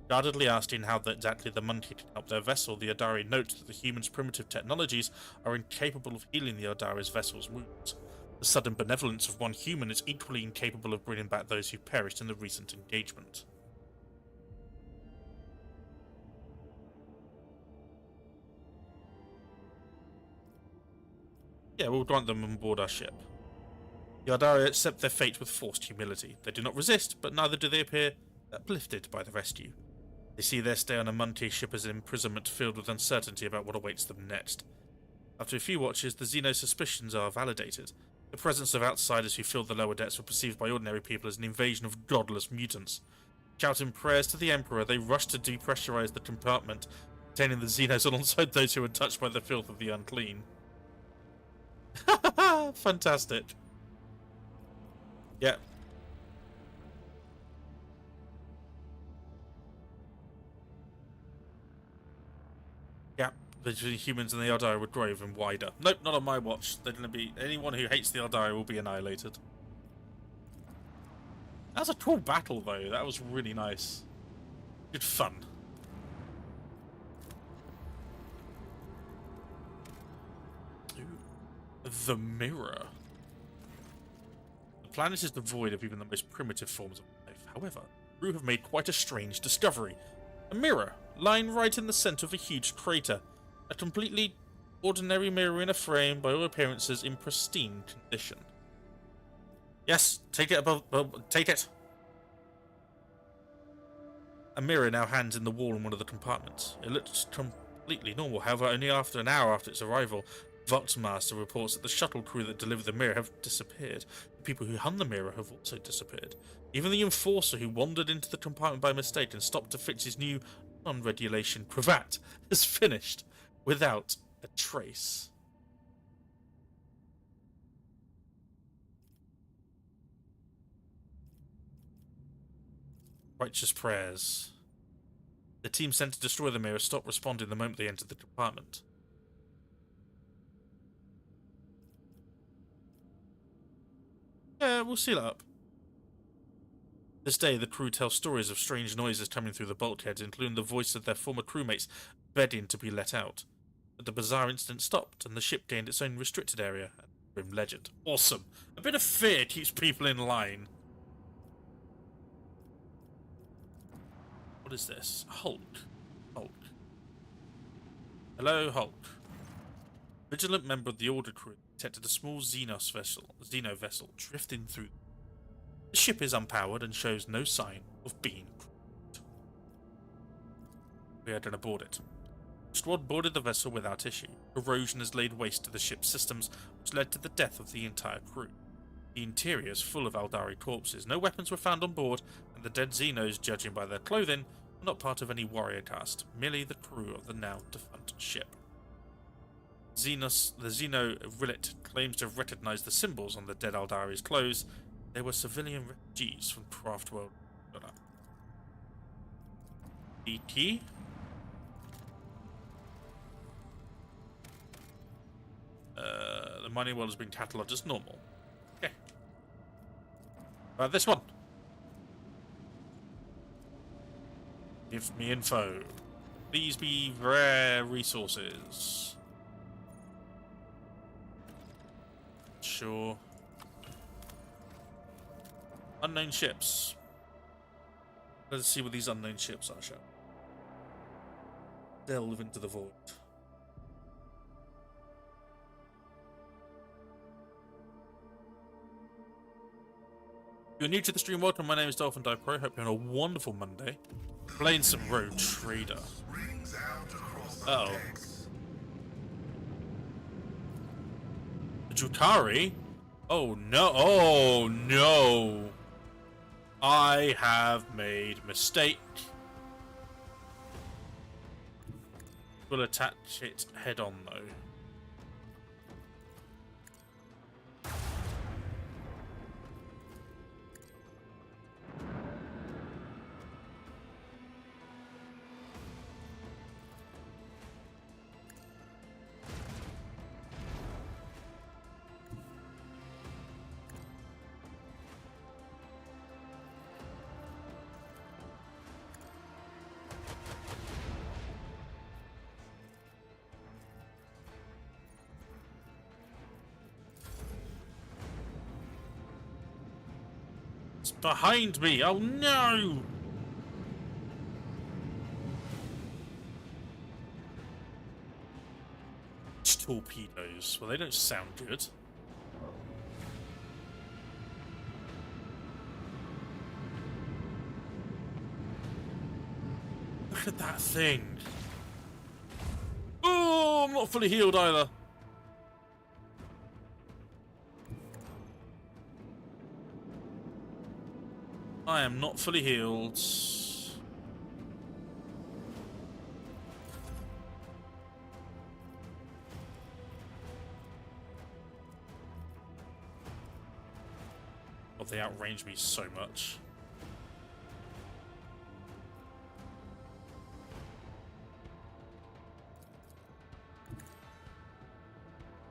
Guardedly asking how exactly the Monte can help their vessel, the Ardari note that the humans' primitive technologies are incapable of healing the Ardari's vessel's wounds. The sudden benevolence of one human is equally incapable of bringing back those who perished in the recent engagement. Yeah, we'll grant them on board our ship. The Ardari accept their fate with forced humility. They do not resist, but neither do they appear uplifted by the rescue. They see their stay on a Munty ship as an imprisonment filled with uncertainty about what awaits them next. After a few watches, the Xeno's suspicions are validated. The presence of outsiders who filled the lower decks were perceived by ordinary people as an invasion of godless mutants. Shouting prayers to the Emperor, they rushed to depressurize the compartment, containing the Xenos alongside those who were touched by the filth of the unclean. Fantastic. Yeah. Yeah, between humans and the Eldari would grow even wider. Nope, not on my watch. They're gonna be anyone who hates the Eldari will be annihilated. That was a cool battle though. That was really nice. Good fun. Ooh. The mirror. The planet is devoid of even the most primitive forms of life. However, crew have made quite a strange discovery. A mirror, lying right in the center of a huge crater. A completely ordinary mirror in a frame, by all appearances in pristine condition. Yes, take it take it. A mirror now hangs in the wall in one of the compartments. It looks completely normal, however, only after an hour after its arrival, Voxmaster reports that the shuttle crew that delivered the mirror have disappeared. The people who hung the mirror have also disappeared. Even the enforcer who wandered into the compartment by mistake and stopped to fix his new non-regulation cravat has vanished without a trace. Righteous prayers. The team sent to destroy the mirror stopped responding the moment they entered the compartment. Yeah, we'll seal it up. This day, the crew tell stories of strange noises coming through the bulkheads, including the voice of their former crewmates begging to be let out. But the bizarre incident stopped, and the ship gained its own restricted area. Grim legend. Awesome. A bit of fear keeps people in line. What is this? Hulk. Hulk. Hello, Hulk. Vigilant member of the Order crew detected a small Xeno vessel drifting through. The ship is unpowered and shows no sign of being crewed. We had to aboard it. The squad boarded the vessel without issue. Erosion has laid waste to the ship's systems, which led to the death of the entire crew. The interior is full of Eldari corpses. No weapons were found on board, and the dead Xenos, judging by their clothing, were not part of any warrior caste, merely the crew of the now defunct ship. The Xeno Rillet claims to have recognized the symbols on the dead Eldari's clothes. They were civilian refugees from Craftworld. The key? The mining world has been catalogued as normal. Okay. This one. Give me info. These be rare resources. Sure. Unknown ships. Let's see what these unknown ships are, shall we? Delve into the void. If you're new to the stream, welcome. My name is Dolphin Dive Pro. Hope you're on a wonderful Monday. Playing some Road Trader. Uh oh. Jukari? Oh no. Oh no. I have made mistake. We'll attach it head on though. Behind me! Oh no! Torpedoes. Well, they don't sound good. Look at that thing. Oh, I'm not fully healed either. I am not fully healed. Oh, they outrange me so much.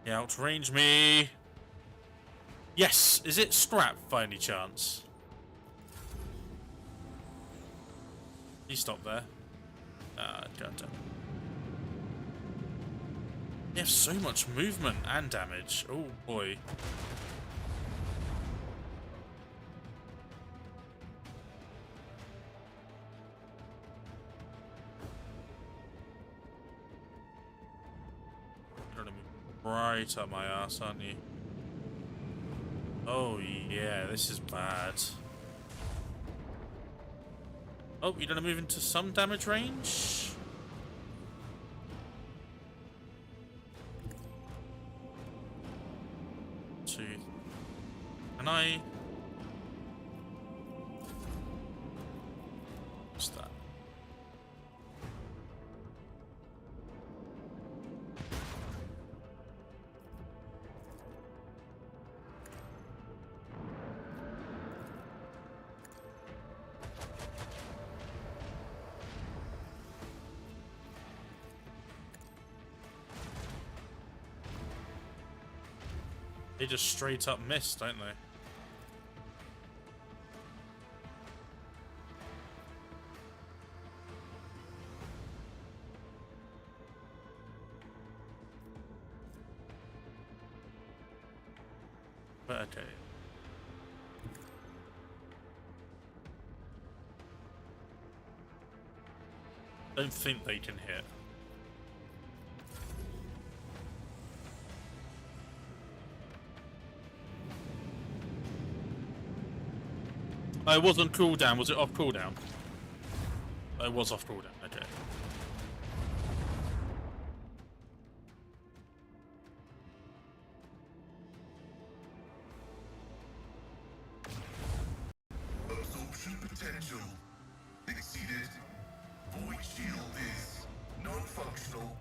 They outrange me. Yes! Is it scrap by any chance? You stop there. God. They have so much movement and damage. Oh boy. You're gonna be right up my ass, aren't you? Oh yeah, this is bad. Oh, you're gonna move into some damage range? Two. Can I? What's that? They just straight up miss, don't they? But okay. Don't think they can hit. Oh, it was on cooldown. Was it off cooldown? Oh, it was off cooldown. Okay. Absorption potential exceeded. Void shield is non-functional.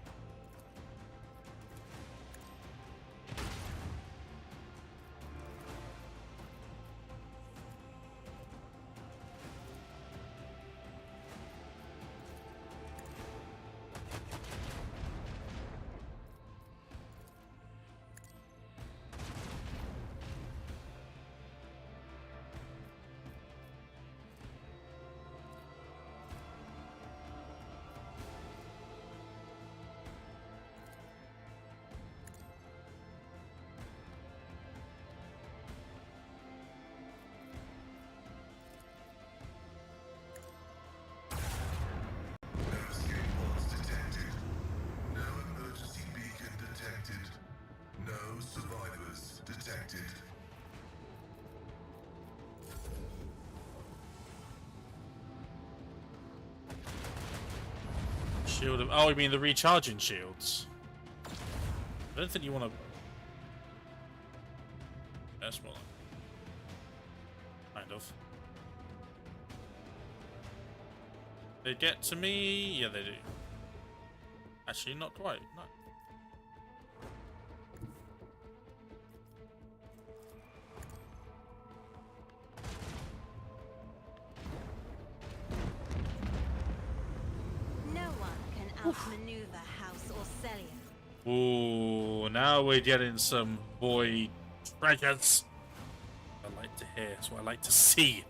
Shield of. Oh, you mean the recharging shields? I don't think you want to. That's more like. Kind of. They get to me? Yeah, they do. Actually, not quite. No. Outmaneuver House Orcelia. Ooh, now we're getting some void treasures. I like to hear. That's what I like to see.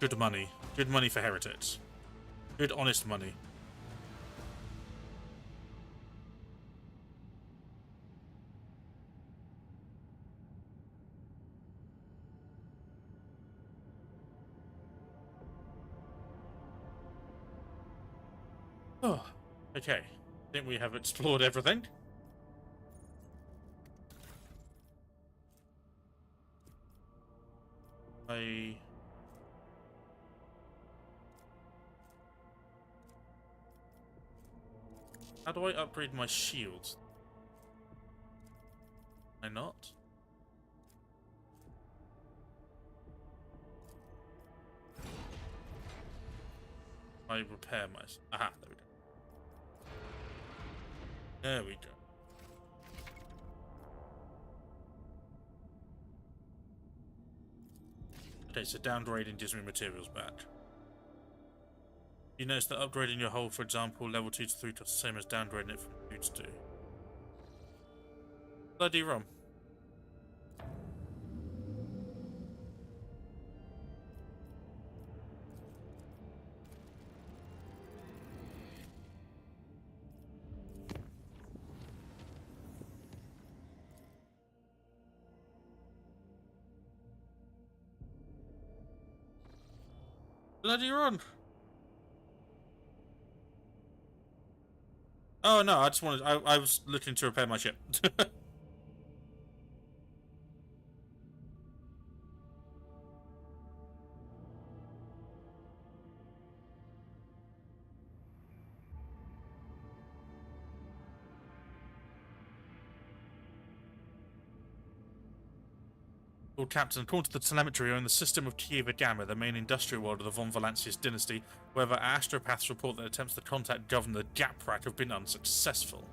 Good money. Good money for Heritage. Good, honest money. Oh, okay. I think we have explored everything. How do I upgrade my shields? Can I not? I repair my... Aha, there we go. There we go. Okay, so downgrading gives me materials back. You notice that upgrading your hull, for example, level 2 to 3 is the same as downgrading it from 2 to 2. Bloody rum. Bloody run! Oh no, I just wanted. I was looking to repair my ship. Lord Captain, according to the telemetry, we're in the system of Kieva Gamma, the main industrial world of the von Valancius dynasty. However, astropaths report that attempts to contact Governor Japrak have been unsuccessful.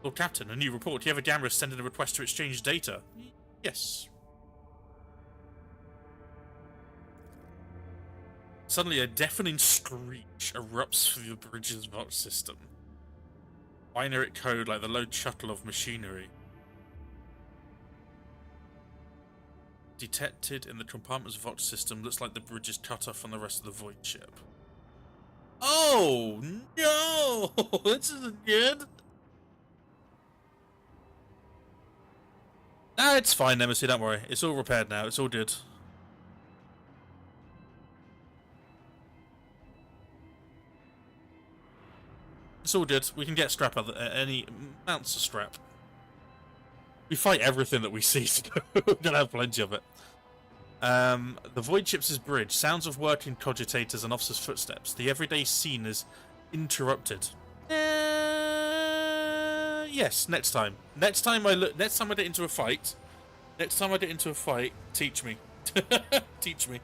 Lord Captain, a new report. Kieva Gamma has sent in a request to exchange data. Yes. Suddenly, a deafening screech erupts through the bridge's vault system. Binary code like the low shuttle of machinery. Detected in the compartment's vault system. Looks like the bridge is cut off from the rest of the void ship. Oh no! This isn't good. Ah, it's fine, Nemesis. Don't worry. It's all repaired now. It's all good. It's all good. We can get scrap at any amounts of scrap. We fight everything that we see, so we're gonna have plenty of it. The void ship's bridge. Sounds of working cogitators and officers' footsteps. The everyday scene is interrupted. Yes, next time. Next time I get into a fight. Next time I get into a fight, teach me. Teach me.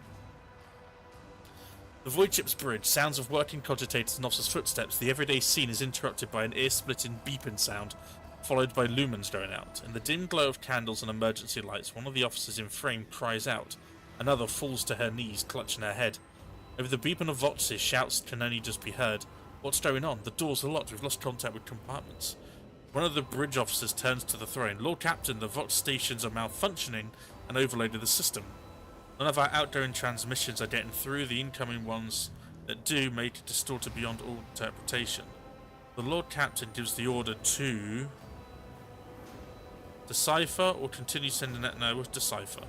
The void ship's bridge. Sounds of working cogitators and officers' footsteps. The everyday scene is interrupted by an ear-splitting beeping sound, followed by lumens going out. In the dim glow of candles and emergency lights, one of the officers in frame cries out. Another falls to her knees, clutching her head. Over the beeping of voices, shouts can only just be heard. What's going on? The doors are locked. We've lost contact with compartments. One of the bridge officers turns to the throne. Lord Captain, the Vox stations are malfunctioning and overloaded the system. None of our outgoing transmissions are getting through. The incoming ones that do make it distorted beyond all interpretation. The Lord Captain gives the order to decipher or continue sending that. No, with decipher.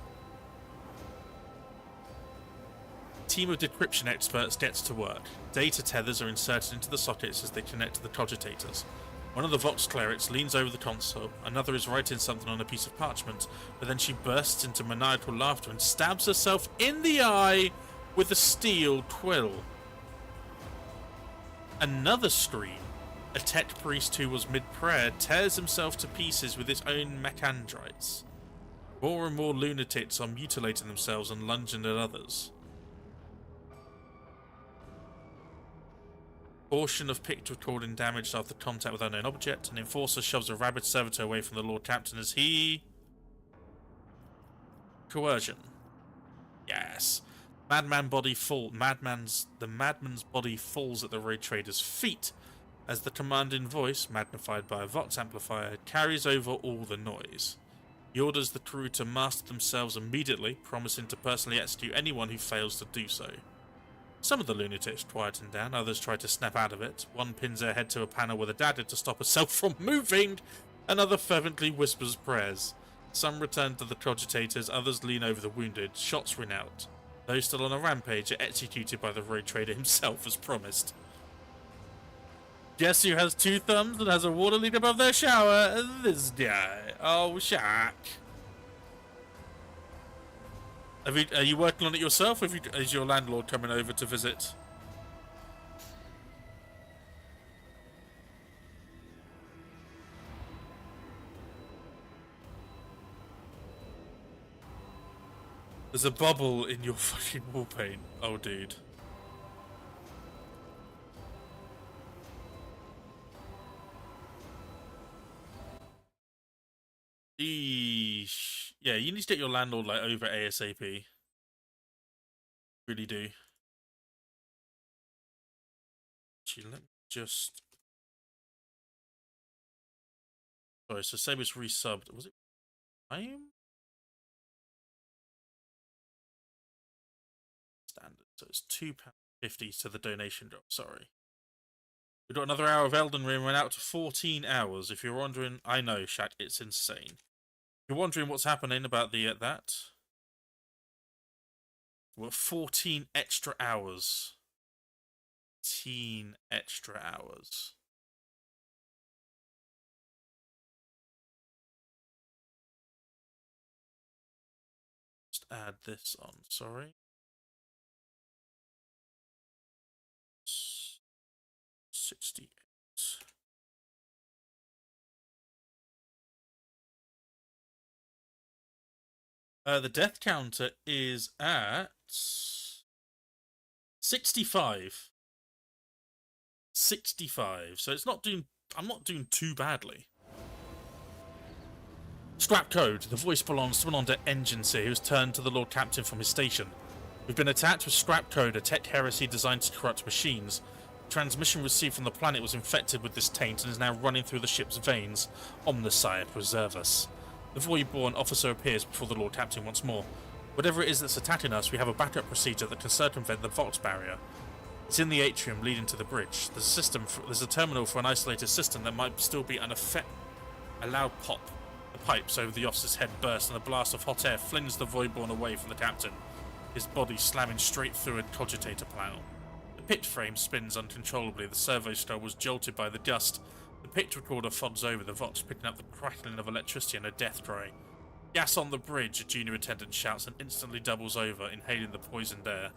Team of decryption experts gets to work. Data tethers are inserted into the sockets as they connect to the cogitators. One of the Vox clerics leans over the console. Another is writing something on a piece of parchment, but then she bursts into maniacal laughter and stabs herself in the eye with a steel quill. Another scream. A tech priest who was mid-prayer tears himself to pieces with his own mechandrites. More and more lunatics are mutilating themselves and lunging at others. Portion of picture recording damaged after contact with unknown object. An enforcer shoves a rabid servitor away from the Lord Captain as he... Coercion. Yes. The madman's body falls at the raid trader's feet as the commanding voice, magnified by a Vox amplifier, carries over all the noise. He orders the crew to master themselves immediately, promising to personally execute anyone who fails to do so. Some of the lunatics quieten down, others try to snap out of it. One pins her head to a panel with a dagger to stop herself from moving. Another fervently whispers prayers. Some return to the cogitators, others lean over the wounded. Shots ring out. Those still on a rampage are executed by the raid trader himself as promised. Guess who has two thumbs and has a water leak above their shower? This guy. Oh, Shaq. Are you working on it yourself, or is your landlord coming over to visit? There's a bubble in your fucking wall paint. Oh, dude. Eesh. Yeah, you need to get your landlord like over ASAP. Really do. Actually, let me just. Sorry, so say it's resubbed. Was it time? Standard. So it's £2.50 to the donation drop. Sorry. We've got another hour of Elden Ring. Went out to 14 hours. If you're wondering, I know, Shaq, it's insane. If you're wondering what's happening about the that. We're 14 extra hours. 14 extra hours. Just add this on, sorry. 68. The death counter is at 65. 65. So it's not doing. I'm not doing too badly. Scrap code. The voice belongs to an on-deck engineer who has turned to the Lord Captain from his station. We've been attacked with scrap code, a tech heresy designed to corrupt machines. The transmission received from the planet was infected with this taint and is now running through the ship's veins. Omnissiah, preserve us. The Voidborn officer appears before the Lord Captain once more. Whatever it is that's attacking us, we have a backup procedure that can circumvent the Vox barrier. It's in the atrium leading to the bridge. There's a terminal for an isolated system that might still be a loud pop. The pipes over the officer's head burst and a blast of hot air flings the Voidborn away from the captain, his body slamming straight through a cogitator panel. The pit frame spins uncontrollably. The servo skull was jolted by the dust. The pit recorder fodds over the Vox, picking up the crackling of electricity and a death cry. Gas on the bridge, a junior attendant shouts and instantly doubles over, inhaling the poisoned air.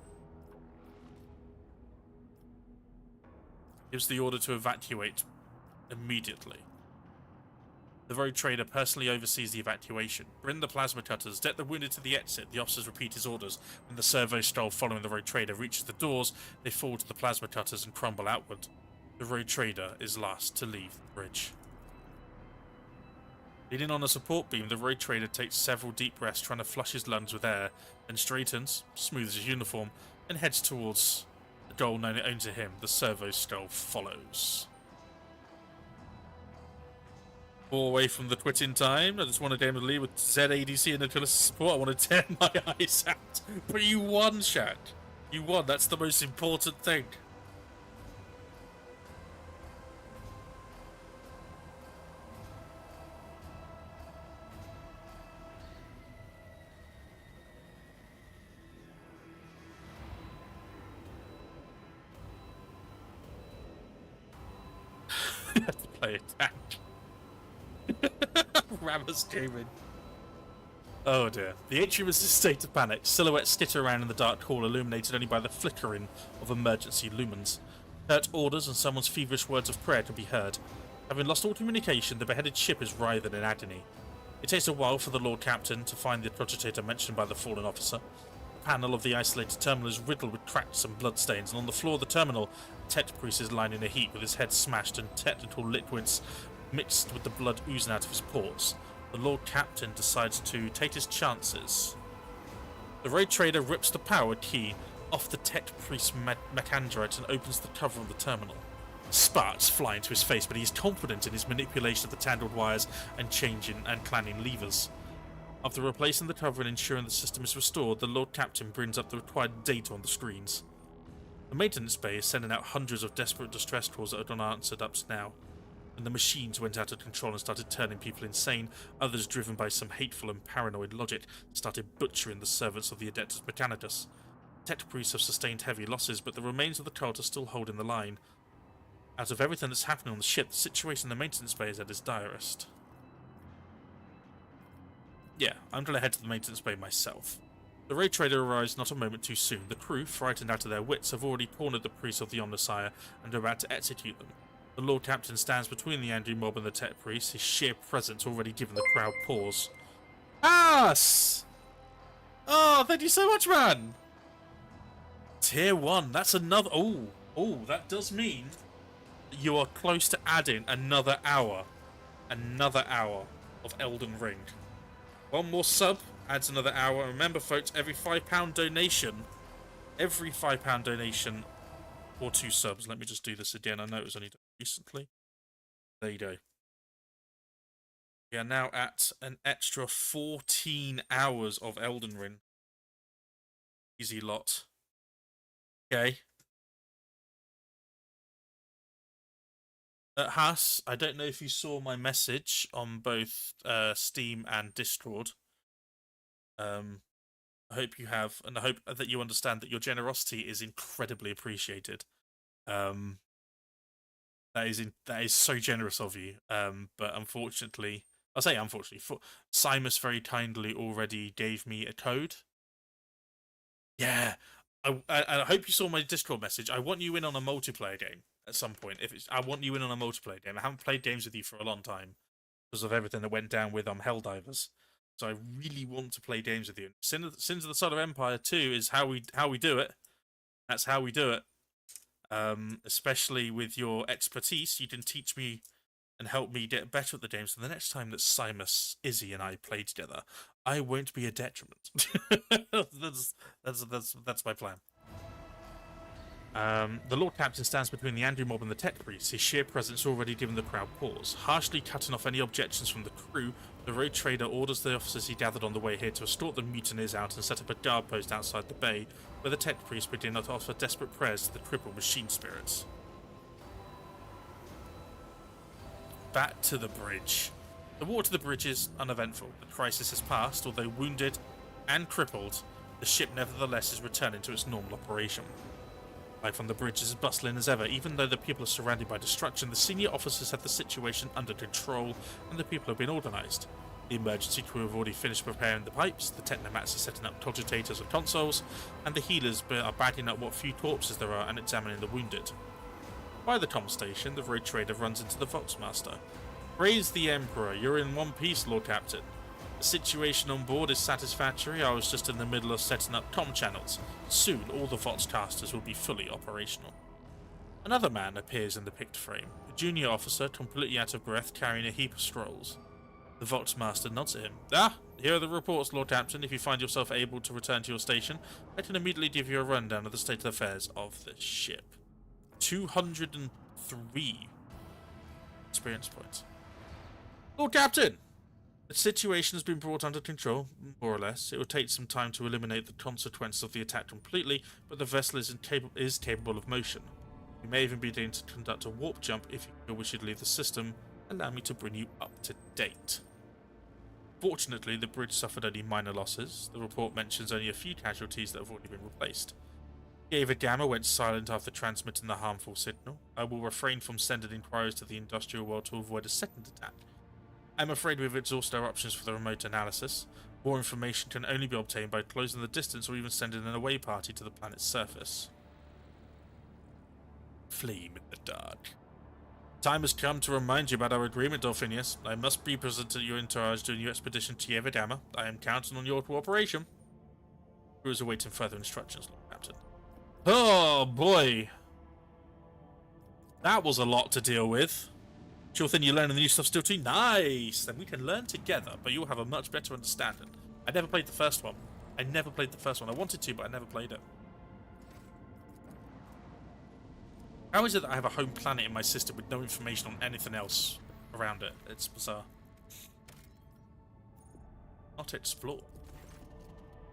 Gives the order to evacuate immediately. The road trader personally oversees the evacuation. Bring the plasma cutters, get the wounded to the exit. The officers repeat his orders. When the servo skull following the road trader reaches the doors, they fall to the plasma cutters and crumble outward. The road trader is last to leave the bridge. Leaning on a support beam, the road trader takes several deep breaths, trying to flush his lungs with air, then straightens, smooths his uniform, and heads towards the goal known only to him. The servo skull follows. More away from the quitting time. I just want to game the lead with ZADC and Nicholas support. I want to tear my eyes out. But you won, Shaq. You won. That's the most important thing. You have to play attack. Rammer's gaming. Oh dear. The atrium is in a state of panic. Silhouettes skitter around in the dark hall, illuminated only by the flickering of emergency lumens. Curt orders and someone's feverish words of prayer can be heard. Having lost all communication, the beheaded ship is writhing in agony. It takes a while for the Lord Captain to find the cogitator mentioned by the fallen officer. The panel of the isolated terminal is riddled with cracks and bloodstains, and on the floor of the terminal, a tech priest is lying in a heap with his head smashed and technical liquids mixed with the blood oozing out of his pores. The Lord Captain decides to take his chances. The road trader rips the power key off the tech priest's mechandrite and opens the cover of the terminal. Sparks fly into his face, but he is confident in his manipulation of the tangled wires and changing and planning levers. After replacing the cover and ensuring the system is restored, the Lord Captain brings up the required data on the screens. The maintenance bay is sending out hundreds of desperate distress calls that are unanswered up to now. And the machines went out of control and started turning people insane. Others, driven by some hateful and paranoid logic, started butchering the servants of the Adeptus Mechanicus. Tech priests have sustained heavy losses, but the remains of the cult are still holding the line. Out of everything that's happening on the ship, the situation in the maintenance bay is at its direst. Yeah, I'm going to head to the maintenance bay myself. The raid trader arrives not a moment too soon. The crew, frightened out of their wits, have already cornered the priests of the Omnissiah and are about to execute them. The Lord Captain stands between the angry mob and the tech priest, his sheer presence already giving the crowd pause. Us! Oh, thank you so much, man. Tier 1. That's another... Oh, that does mean you are close to adding another hour. Another hour of Elden Ring. One more sub adds another hour. And remember, folks, every £5 donation... Every £5 donation or 2 subs. Let me just do this again. I know it was only done recently. There you go. We are now at an extra 14 hours of Elden Ring. Easy lot. Okay. Haas, I don't know if you saw my message on both Steam and Discord. I hope you have, and I hope that you understand that your generosity is incredibly appreciated. That is so generous of you. But unfortunately, I'll say unfortunately, Simus very kindly already gave me a code. Yeah, I hope you saw my Discord message. I want you in on a multiplayer game at some point. I want you in on a multiplayer game. I haven't played games with you for a long time because of everything that went down with Helldivers. So I really want to play games with you. Sins of the Son of Empire 2 is how we do it. That's how we do it. Especially with your expertise, you can teach me and help me get better at the game. So the next time that Simus, Izzy, and I play together, I won't be a detriment. that's my plan. The Lord Captain stands between the Andrew mob and the tech priest, his sheer presence already giving the crowd pause. Harshly cutting off any objections from the crew, the road trader orders the officers he gathered on the way here to escort the mutineers out and set up a guard post outside the bay, where the tech priest begin to offer desperate prayers to the crippled machine spirits. Back to the bridge. The walk to the bridge is uneventful. The crisis has passed, although wounded and crippled, the ship nevertheless is returning to its normal operation. Life on the bridge is as bustling as ever. Even though the people are surrounded by destruction, the senior officers have the situation under control and the people have been organised. The emergency crew have already finished preparing the pipes, the technomats are setting up cogitators and consoles, and the healers are bagging up what few corpses there are and examining the wounded. By the comm station, the road trader runs into the Volksmaster. Praise the Emperor, you're in one piece, Lord Captain. The situation on board is satisfactory. I was just in the middle of setting up comm channels. Soon, all the Volkscasters will be fully operational. Another man appears in the picked frame, a junior officer completely out of breath carrying a heap of scrolls. The Volksmaster nods at him. Ah, here are the reports, Lord Captain. If you find yourself able to return to your station, I can immediately give you a rundown of the state of affairs of the ship. 203 experience points. Lord Captain! The situation has been brought under control, more or less. It will take some time to eliminate the consequences of the attack completely, but the vessel is capable of motion. You may even be able to conduct a warp jump if you feel we should leave the system. Allow me to bring you up to date. Fortunately, the bridge suffered only minor losses. The report mentions only a few casualties that have already been replaced. Ava Gamma went silent after transmitting the harmful signal. I will refrain from sending inquiries to the industrial world to avoid a second attack. I'm afraid we've exhausted our options for the remote analysis. More information can only be obtained by closing the distance or even sending an away party to the planet's surface. Flame in the dark. Time has come to remind you about our agreement, Dolphinius. I must be present at your entourage during your expedition to Eva Gamma. I am counting on your cooperation. Crew is awaiting further instructions, Lord Captain. Oh boy. That was a lot to deal with. Sure thing you're learning the new stuff still too? Nice! Then we can learn together, but you'll have a much better understanding. I never played the first one. I wanted to, but I never played it. How is it that I have a home planet in my system with no information on anything else around it? It's bizarre. Not explore.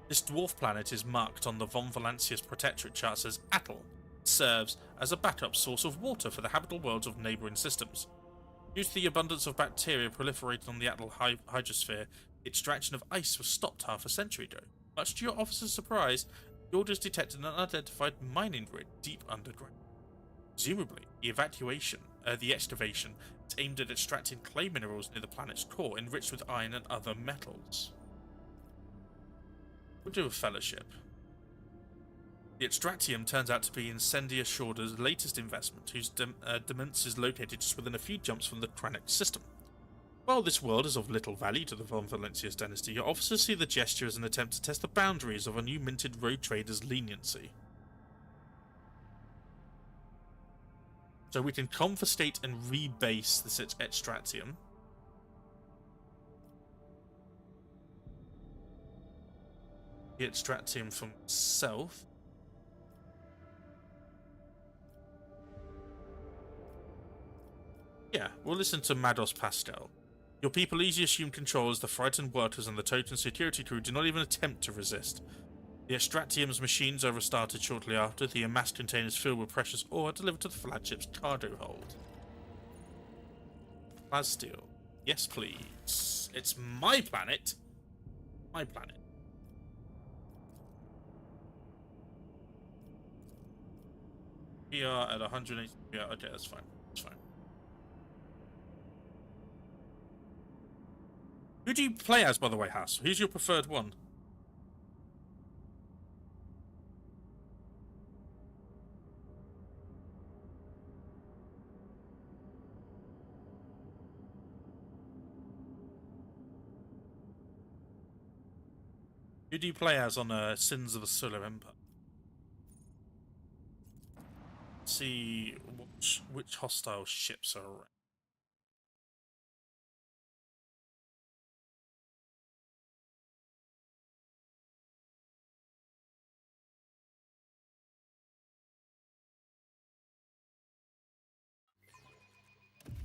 This dwarf planet is marked on the Von Valancius Protectorate charts as Atoll. It serves as a backup source of water for the habitable worlds of neighbouring systems. Due to the abundance of bacteria proliferating on the Atoll hydrosphere, the extraction of ice was stopped half a century ago. Much to your officer's surprise, the orders detected an unidentified mining grid deep underground. Presumably, the excavation is aimed at extracting clay minerals near the planet's core, enriched with iron and other metals. We'll do a fellowship. The Extractium turns out to be Incendia Shorter's latest investment, whose demence is located just within a few jumps from the Kranich system. While this world is of little value to the Von Valencius dynasty, your officers see the gesture as an attempt to test the boundaries of a new minted road trader's leniency. So we can confiscate and rebase this extractium. The extractium from south. Yeah, we'll listen to Mados Pastel. Your people easily assume control as the frightened workers and the Toten security crew do not even attempt to resist. The extractium's machines are restarted shortly after. The amassed containers filled with precious ore are delivered to the flagship's cargo hold. Plassteel. Yes, please. It's my planet. My planet. We are at 180. Yeah, okay, that's fine. That's fine. Who do you play as, by the way, Haas? Who's your preferred one? Who do you play as on Sins of the Solar Empire? Let's see which hostile ships are around.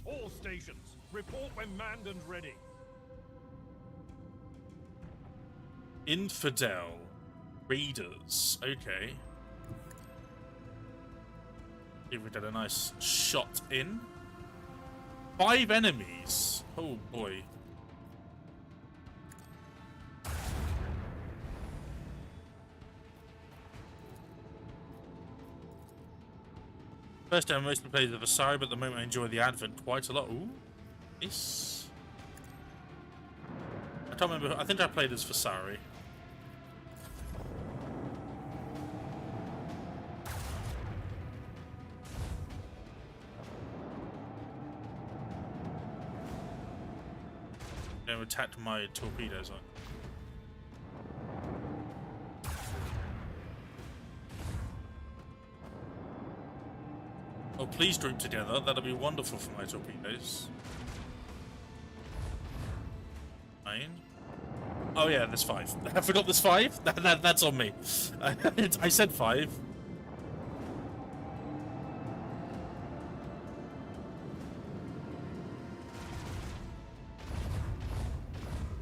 All stations, report when manned and ready. Infidel. Raiders. Okay. Here we get a nice shot in. 5 enemies. Oh boy. First time I mostly played the Vasari, but at the moment I enjoy the Advent quite a lot. Ooh. This. I can't remember. I think I played as Vasari. They attacked my torpedoes on. Oh, please group together. That'll be wonderful for my torpedoes. 9. Oh yeah, there's 5. I forgot there's 5. That's on me. I said 5.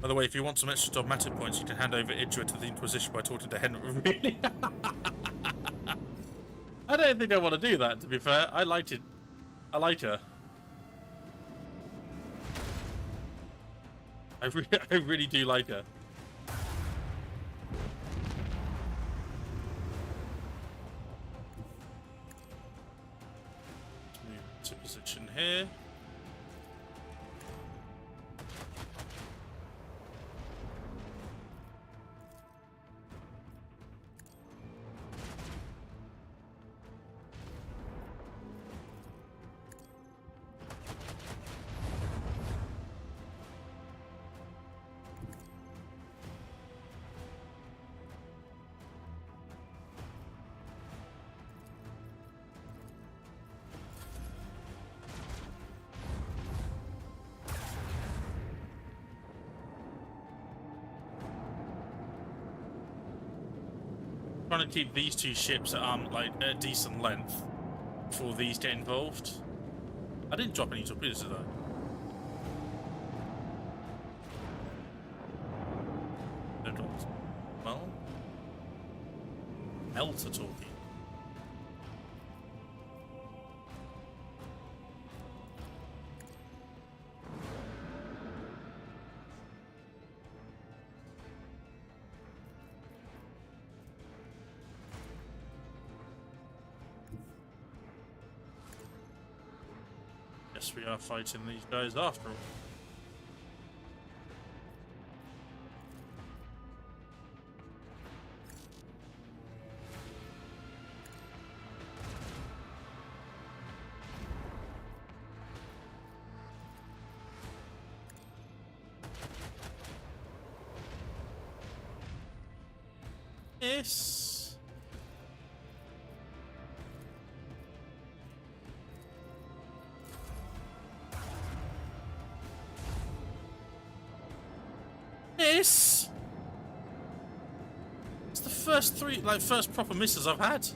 By the way, if you want some extra dogmatic points, you can hand over Idra to the Inquisition by talking to Henry. Really? I don't think I want to do that, to be fair. I liked it. I like her. I really do like her. Let's move to position here. Trying to keep these 2 ships at like a decent length before these get involved. I didn't drop any torpedoes, did I? No drops. Well, melt a torpedo. Yes, we are fighting these guys after all. Miss. Miss. It's the first three, like, first proper misses I've had.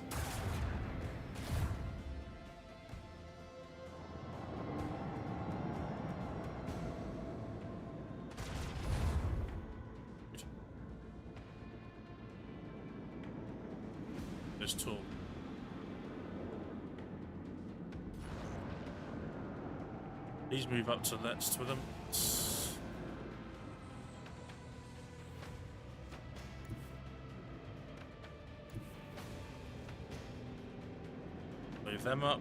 This tool. Please move up to the next with them. Move them up.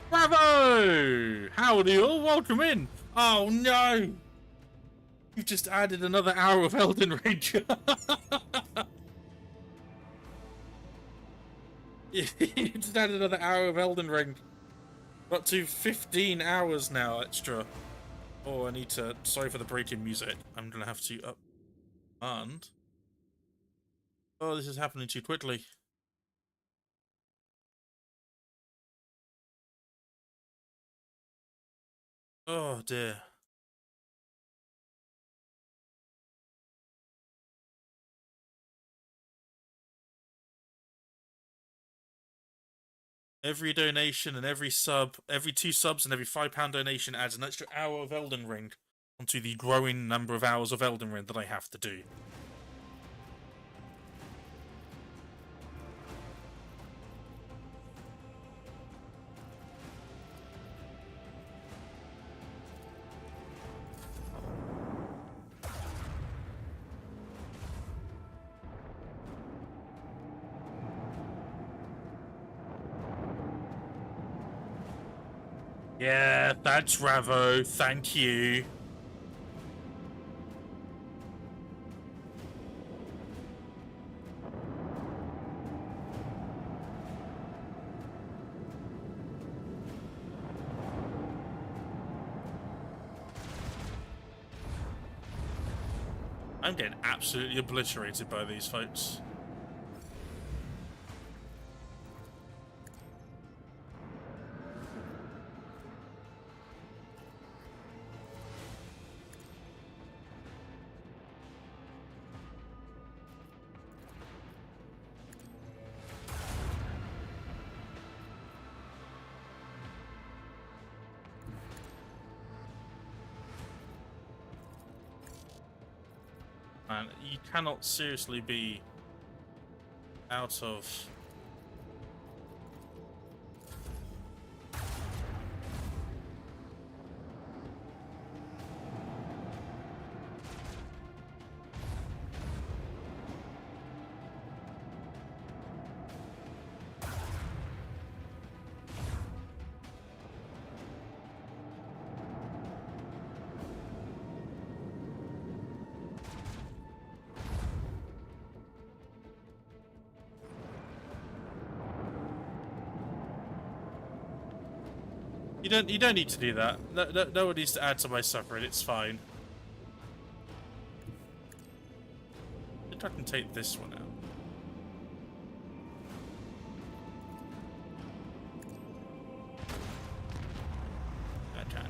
Bravo! Howdy all, welcome in. Oh no! You've just added another hour of Elden Ring. You just added another hour of Elden Ring. We're up to 15 hours now extra. Oh, I need to... Sorry for the break-in music. I'm gonna have to up... And... Oh, this is happening too quickly. Oh dear. Every donation and every sub, every 2 subs and every £5 donation adds an extra hour of Elden Ring onto the growing number of hours of Elden Ring that I have to do. Yeah, that's Ravo. Thank you. I'm getting absolutely obliterated by these folks. Man, you cannot seriously be out of... You don't need to do that. No one needs to add to my suffering. It's fine. I think I can take this one out. I can't.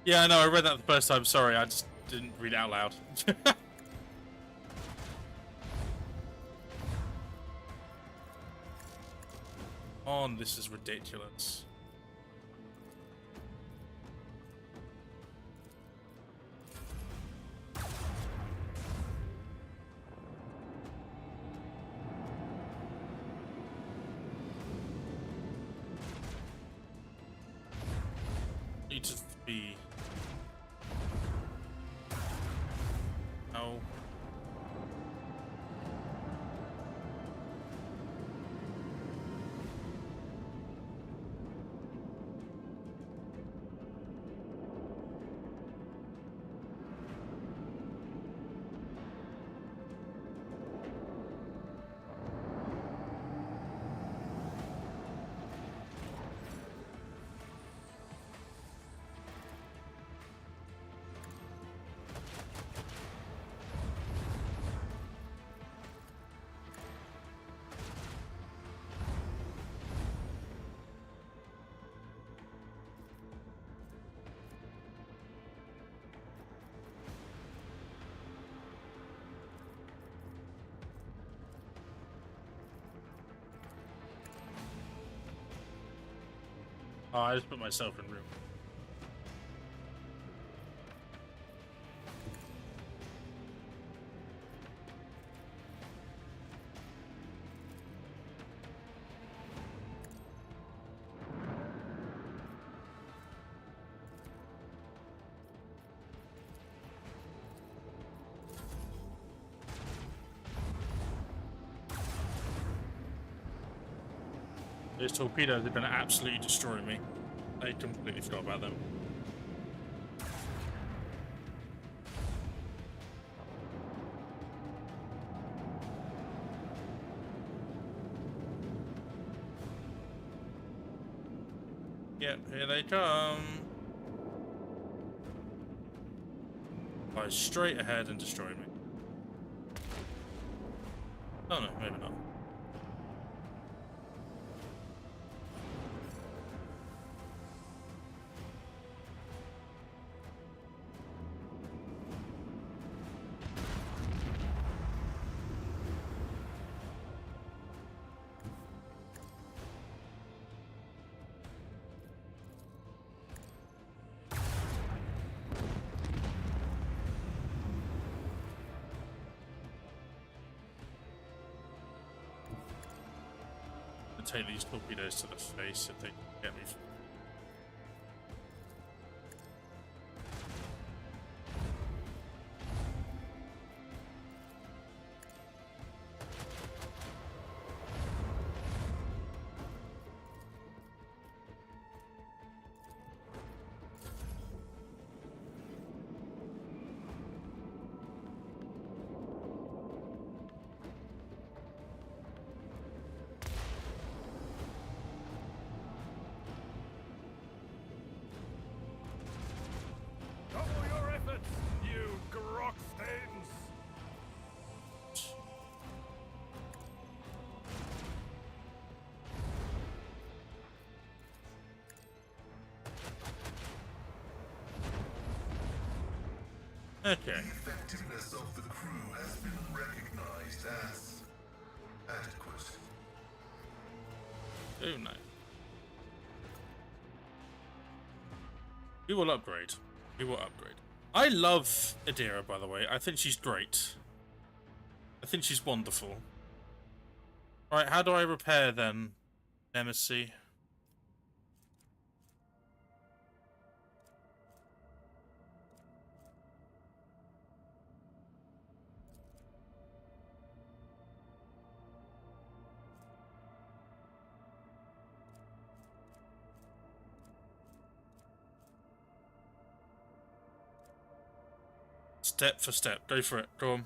Yeah, I know, I read that the first time, sorry, I just didn't read it out loud. This is ridiculous. Need to be... Oh. Oh, I just put myself in room. Those torpedoes are going to absolutely destroy me. I completely forgot about them. Yep, here they come. Fly straight ahead and destroy me. Oh no, maybe not. Take these torpedoes to the face if they can get me. Okay. The effectiveness of the crew has been recognized as adequate. Oh no. We will upgrade. We will upgrade. I love Adira, by the way. I think she's great. I think she's wonderful. Alright, how do I repair then, Nemesis? Step for step. Go for it. Go on.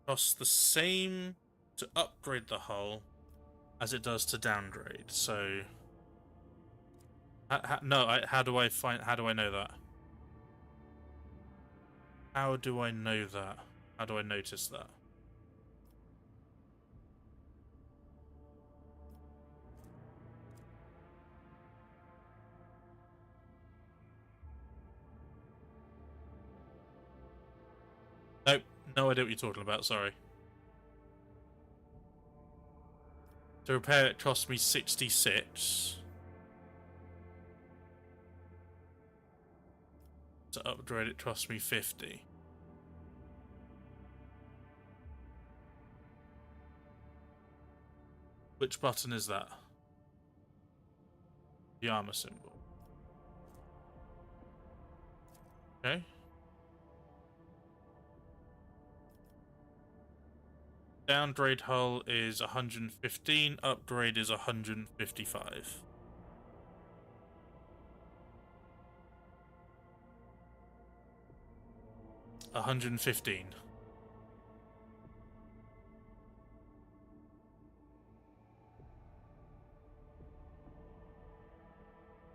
Costs the same to upgrade the hull as it does to downgrade. So, how do I find? How do I know that? How do I know that? How do I notice that? Nope, no idea what you're talking about. Sorry. To repair it cost me 66. To upgrade it cost me 50. Which button is that? The armor symbol. Okay. Downgrade hull is 115, upgrade is 155. $115.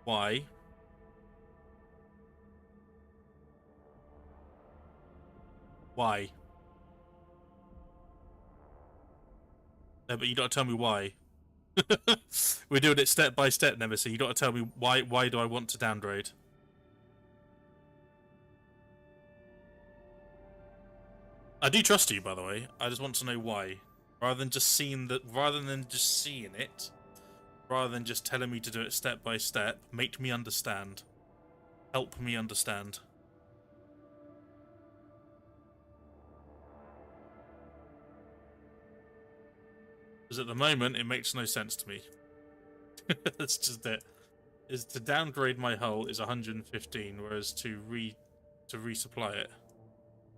Why? Why? No, but you gotta tell me why. We're doing it step by step, Nemesis. You gotta tell me why. Why do I want to downgrade? I do trust you, by the way. I just want to know why, rather than just seeing it, rather than just telling me to do it step by step. Make me understand. Help me understand. Because at the moment, it makes no sense to me. That's just it. Is to downgrade my hull is 115, whereas to resupply it.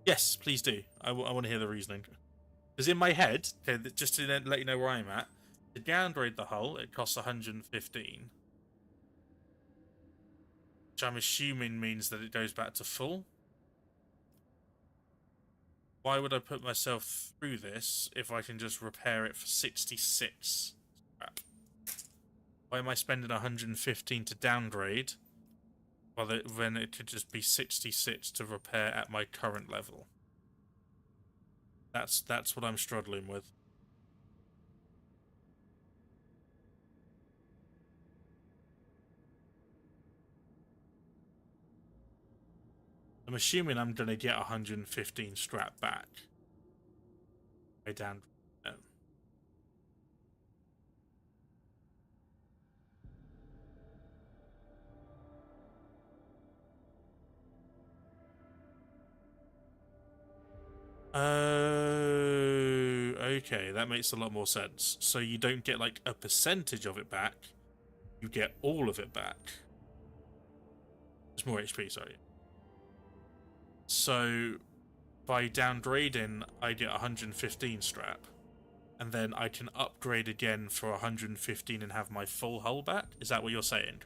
Yes, please do. I want to hear the reasoning. Because in my head, okay, just to let you know where I'm at, to downgrade the hull, it costs 115. Which I'm assuming means that it goes back to full. Why would I put myself through this if I can just repair it for 66? Crap. Why am I spending 115 to downgrade when it could just be 66 to repair at my current level? That's what I'm struggling with. I'm assuming I'm going to get 115 scrap back. I down. Oh, okay, that makes a lot more sense. So you don't get like a percentage of it back, you get all of it back. It's more HP, sorry. So by downgrading, I get 115 scrap, and then I can upgrade again for 115 and have my full hull back? Is that what you're saying?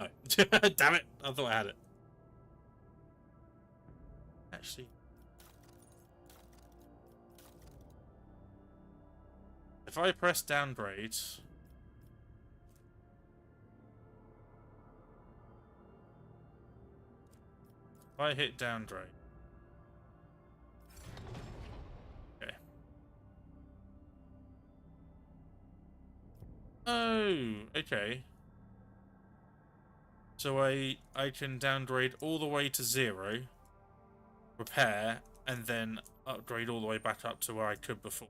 No. Damn it! I thought I had it. Actually, if I press downgrade, if I hit downgrade, okay. Oh, okay. So I can downgrade all the way to 0, repair, and then upgrade all the way back up to where I could before.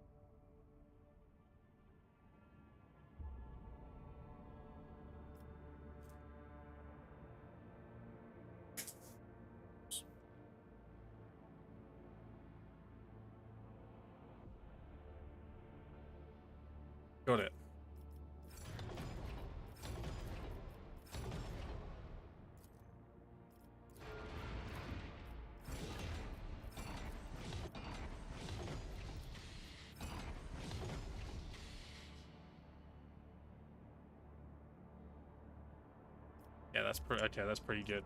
Got it. Yeah, that's pretty. Okay, that's pretty good.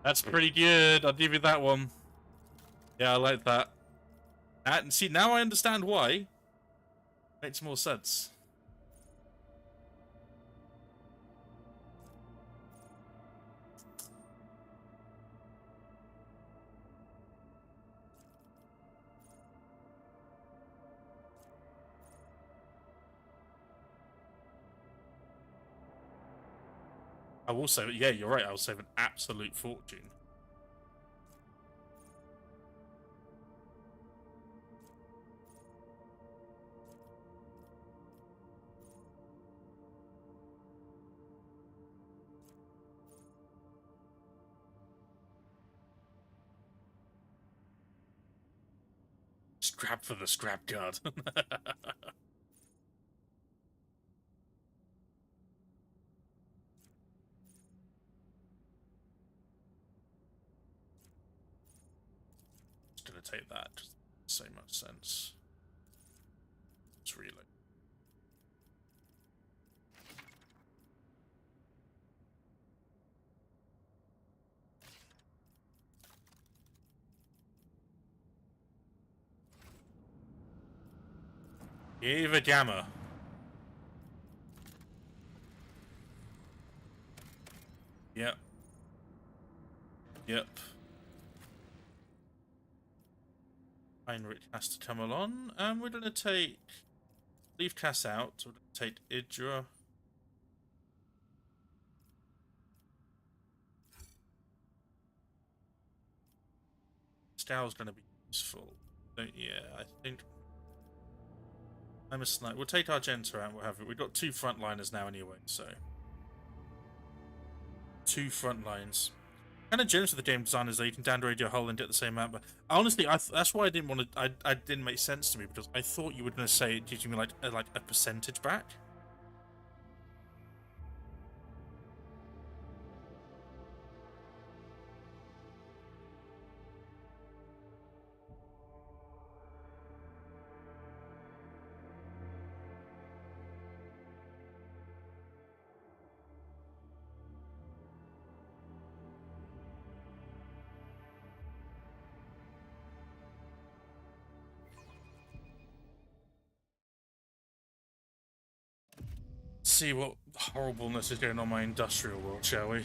That's pretty good. I'll give you that one. Yeah, I like that. And see, now I understand why. Makes more sense. I will save it. Yeah, you're right. I'll save an absolute fortune. Scrap for the scrap card. Just gonna take that. Just so much sense. It's really. Eva Gamma. Yep. Yep. Heinrich has to come along. We're gonna take... Leave Cass out. We're gonna take Idra. Stow's gonna be useful. Yeah, I think... I'm a snipe. We'll take Argenta out, we'll have it. We've got 2 frontliners now anyway, so... 2 front lines. Kind of generous with the game designers though, you can downgrade your hull and get the same amount, but honestly, that's why I didn't want to... I didn't make sense to me, because I thought you were going to say it gives me like a percentage back. See what horribleness is going on in my industrial world, shall we?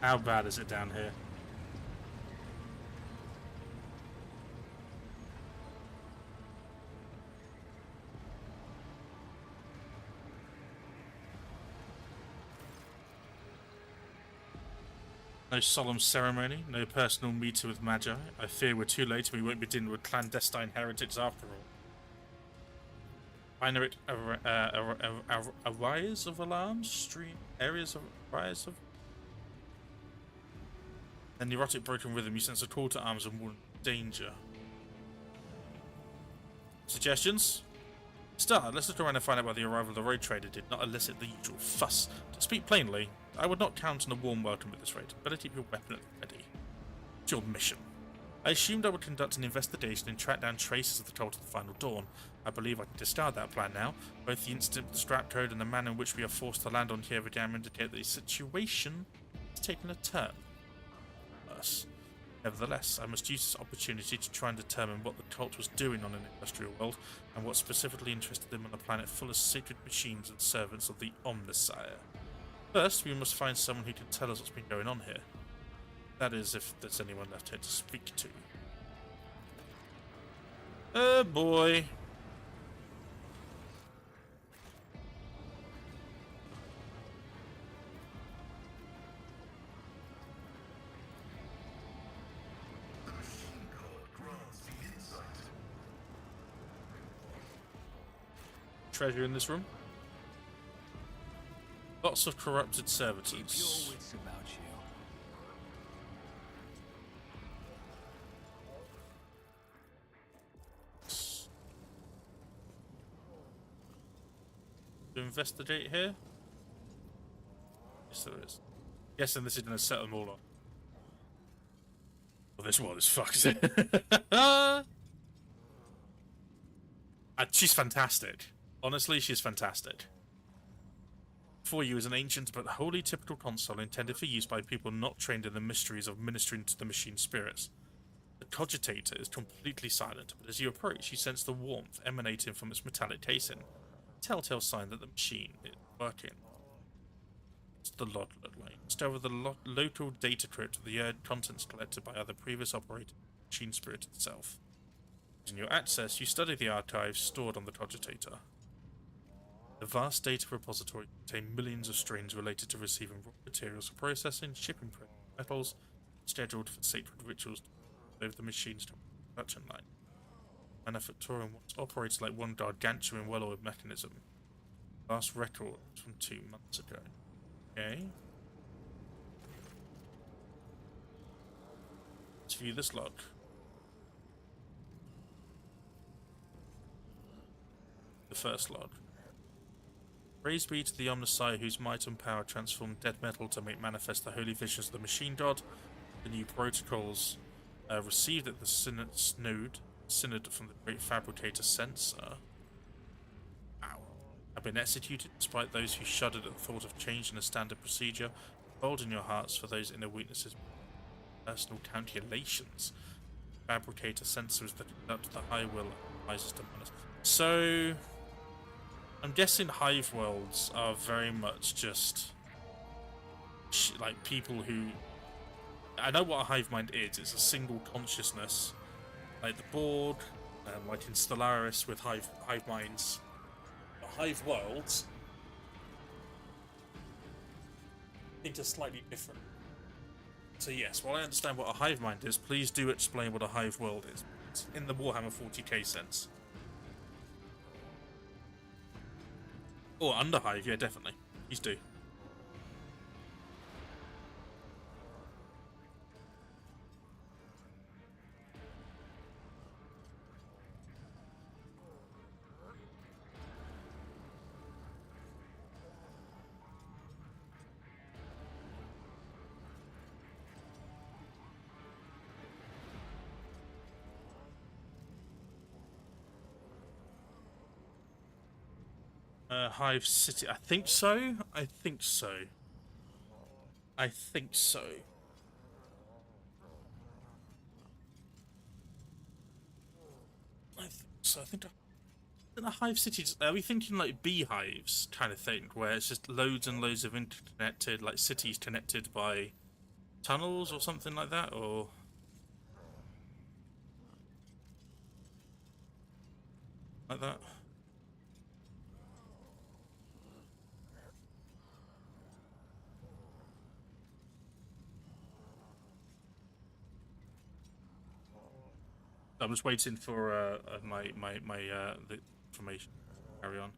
How bad is it down here? No solemn ceremony, no personal meeting with Magi. I fear we're too late and we won't be dealing with clandestine heretics after all. Heinrich, a rise of alarms? Stream areas of rise of... An erotic broken rhythm, you sense a call to arms and warn danger. Suggestions? Start, let's look around and find out why the arrival of the road trader did not elicit the usual fuss. To speak plainly, I would not count on a warm welcome at this rate. Better keep your weapon at the ready. It's your mission. I assumed I would conduct an investigation and track down traces of the cult of the Final Dawn. I believe I can discard that plan now. Both the incident with the scrap code and the manner in which we are forced to land on Kiev again indicate that the situation has taken a turn. Worse. Nevertheless, I must use this opportunity to try and determine what the cult was doing on an industrial world, and what specifically interested them on a planet full of sacred machines and servants of the Omnissiah. First, we must find someone who can tell us what's been going on here. That is, if there's anyone left here to speak to. Oh boy. The machine code grants the insight. Treasure in this room. Lots of corrupted servitors. Keep your wits about you. To investigate here? Yes, there is. Guessing this is going to set them all off. Well, this one is fucked. She's fantastic. Honestly, she's fantastic. For you is an ancient but wholly typical console intended for use by people not trained in the mysteries of ministering to the machine spirits. The cogitator is completely silent, but as you approach, you sense the warmth emanating from its metallic casing. Telltale sign that the machine is working. It's the Lodlet line. Discover the local data crypt of the contents collected by other previous operator machine spirit itself. In your access, you study the archives stored on the cogitator. The vast data repository contains millions of strings related to receiving raw materials for processing, shipping metals, scheduled for sacred rituals over the machine's production line. Manufacturing once operated like one gargantuan well-oiled mechanism. Last record from 2 months ago. Okay. Let's view this log. The first log. Praise be to the Omnissiah whose might and power transformed dead metal to make manifest the holy visions of the machine god. The new protocols received at the synod from the great fabricator Censor have been executed despite those who shuddered at the thought of changing a standard procedure. Hold in your hearts for those inner weaknesses, personal calculations. Fabricator Censor is the conduct of the high will rises to us. So I'm guessing hive worlds are very much just like people who... I know what a hive mind is. It's a single consciousness, like the Borg, like in Stellaris with hive minds. But hive worlds, I think, are slightly different. So yes, while I understand what a hive mind is, please do explain what a hive world is in the Warhammer 40k sense. Or Underhive, yeah, definitely. Please do. Hive City. I think so. I think so. I think so. I think so. I think the Hive Cities. Are we thinking like beehives kind of thing, where it's just loads and loads of interconnected, like cities connected by tunnels or something like that, or like that? I'm just waiting for my the information. Carry on.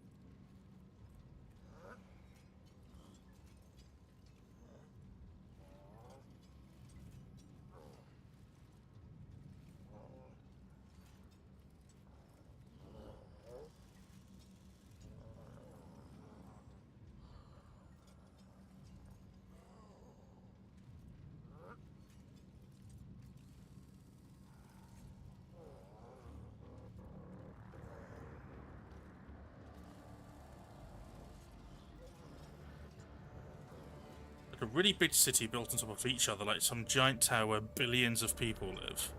A really big city built on top of each other, like some giant tower where billions of people live.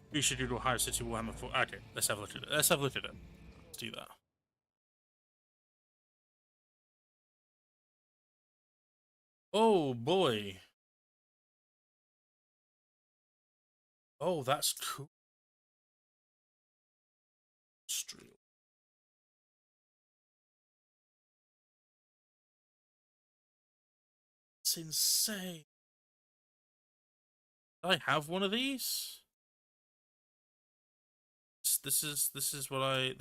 We should do Ohio City Warhammer 4. Okay, let's have a look at it. Let's have a look at it. Let's do that. Oh boy. Oh, that's cool. Industrial. It's insane. Do I have one of these? This is what I.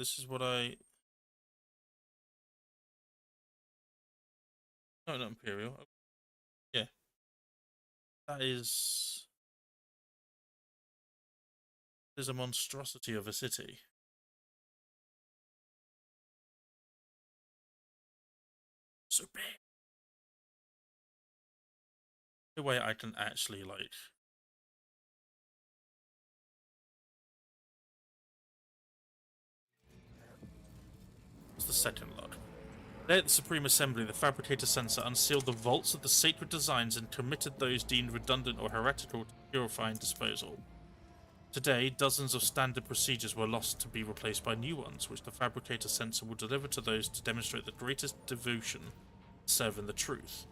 No, not Imperial. Yeah, that is. There's a monstrosity of a city. So big. The way I can actually, like... What's the second log? There at the Supreme Assembly, the Fabricator Censor unsealed the vaults of the sacred designs and committed those deemed redundant or heretical to purifying disposal. Today, dozens of standard procedures were lost to be replaced by new ones, which the Fabricator Censor will deliver to those to demonstrate the greatest devotion serving the truth.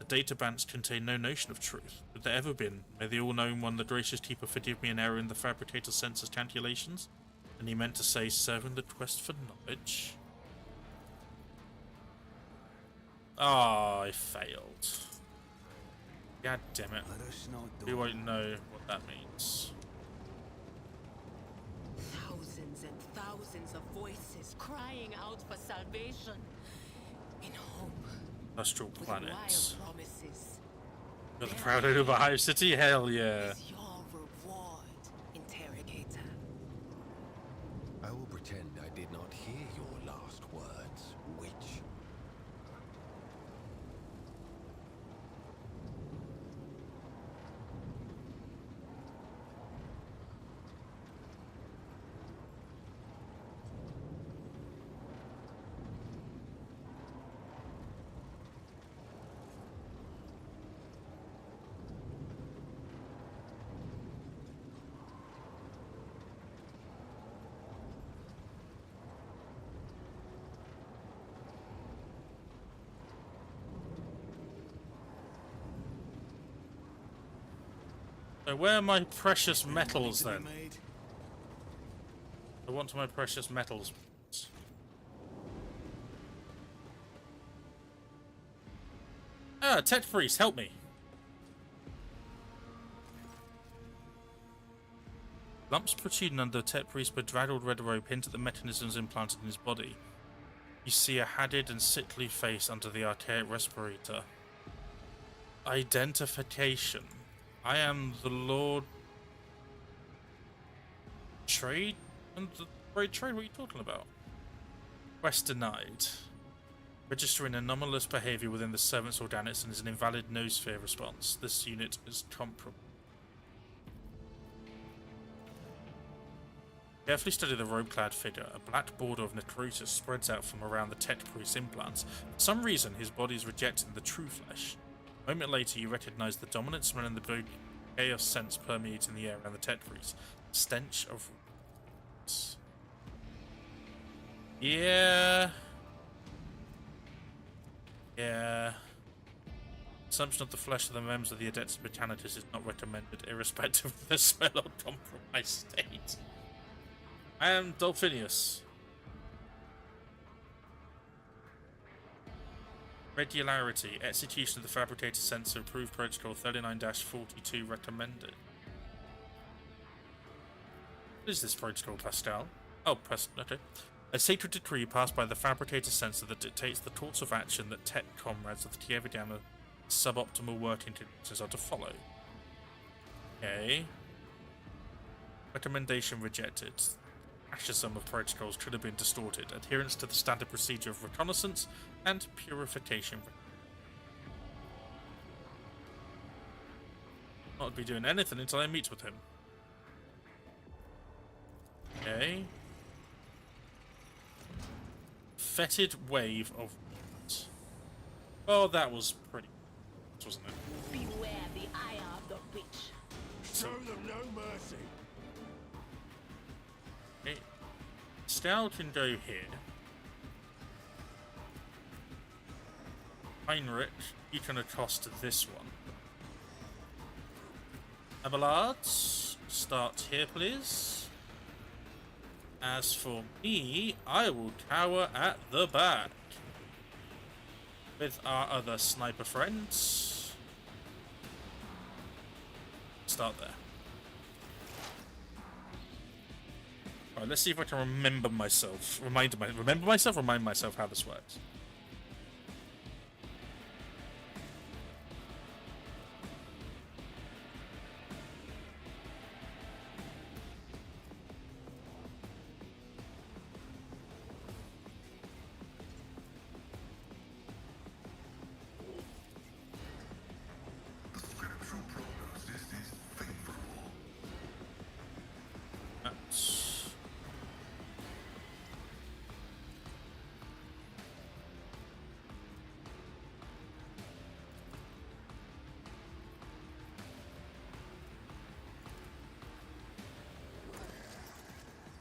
The data banks contain no notion of truth. Could there ever been? May the all-knowing one, the gracious keeper, forgive me an error in the Fabricator Censor's calculations? And he meant to say, serving the quest for knowledge? Ah, I failed. God damn it. Let us not do We won't know what that means. Thousands and thousands of voices crying out for salvation. In hope. Astral With planets. wild promises. You're the proud owner of a hive city? Hell yeah. Is your reward, interrogator. I will pretend I did not hear your last words, witch. So where are my precious metals to be then? made? I want my precious metals. Ah, Tech Priest, help me. Lumps protruding under Tech Priest's bedraggled red robe hint at the mechanisms implanted in his body. You see a haggard and sickly face under the archaic respirator. Identification. I am the Lord... Trade? And the Great Trade? What are you talking about? Quest denied. Registering anomalous behavior within the servant's organics and is an invalid noosphere response. This unit is comparable. Carefully study the robe-clad figure. A black border of necrosis spreads out from around the Tech Priest's implants. For some reason, his body is rejecting the true flesh. A moment later, you recognize the dominant smell and the bouquet of scents permeating the air around the Tech Priest. Stench of... Yeah... Consumption of the flesh of the members of the Adeptus Mechanicus is not recommended, irrespective of the smell or compromised state. I am Dolphinius. Regularity. Execution of the Fabricator Censor. Approved Protocol 39-42 recommended. What is this protocol, Pascal? Oh, okay. A sacred decree passed by the Fabricator Censor that dictates the course of action that tech comrades of the Tierra Gamma suboptimal working conditions are to follow. Okay. Recommendation rejected. Fascism of protocols could have been distorted. Adherence to the standard procedure of reconnaissance and purification. Not be doing anything until I meet with him. Okay. Fetid wave of... Oh, that was pretty... wasn't it? Beware the eye of the witch. Show them no mercy. Okay. Scout can go here. Heinrich, you can accost this one. Abelards, start here, please. As for me, I will cower at the back. With our other sniper friends. Start there. Alright, let's see if I can remember myself. Remind myself how this works.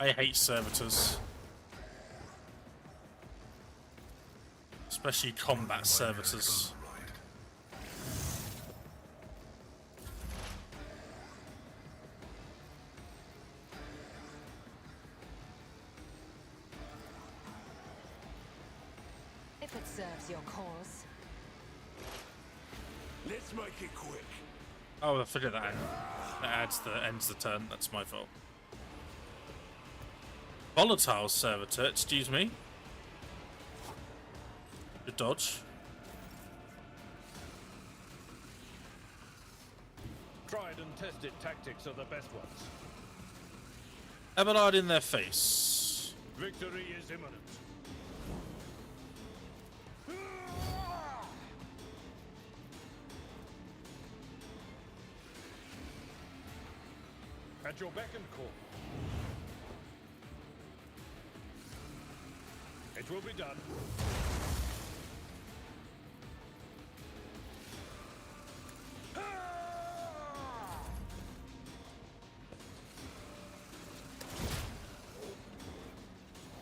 I hate servitors. Especially combat servitors. If it serves your cause. Let's make it quick. Oh, I forget that. That ends the turn. That's my fault. Volatile servitor, excuse me. Good dodge. Tried and tested tactics are the best ones. Abelard in their face. Victory is imminent. At your beck and call. It will be done.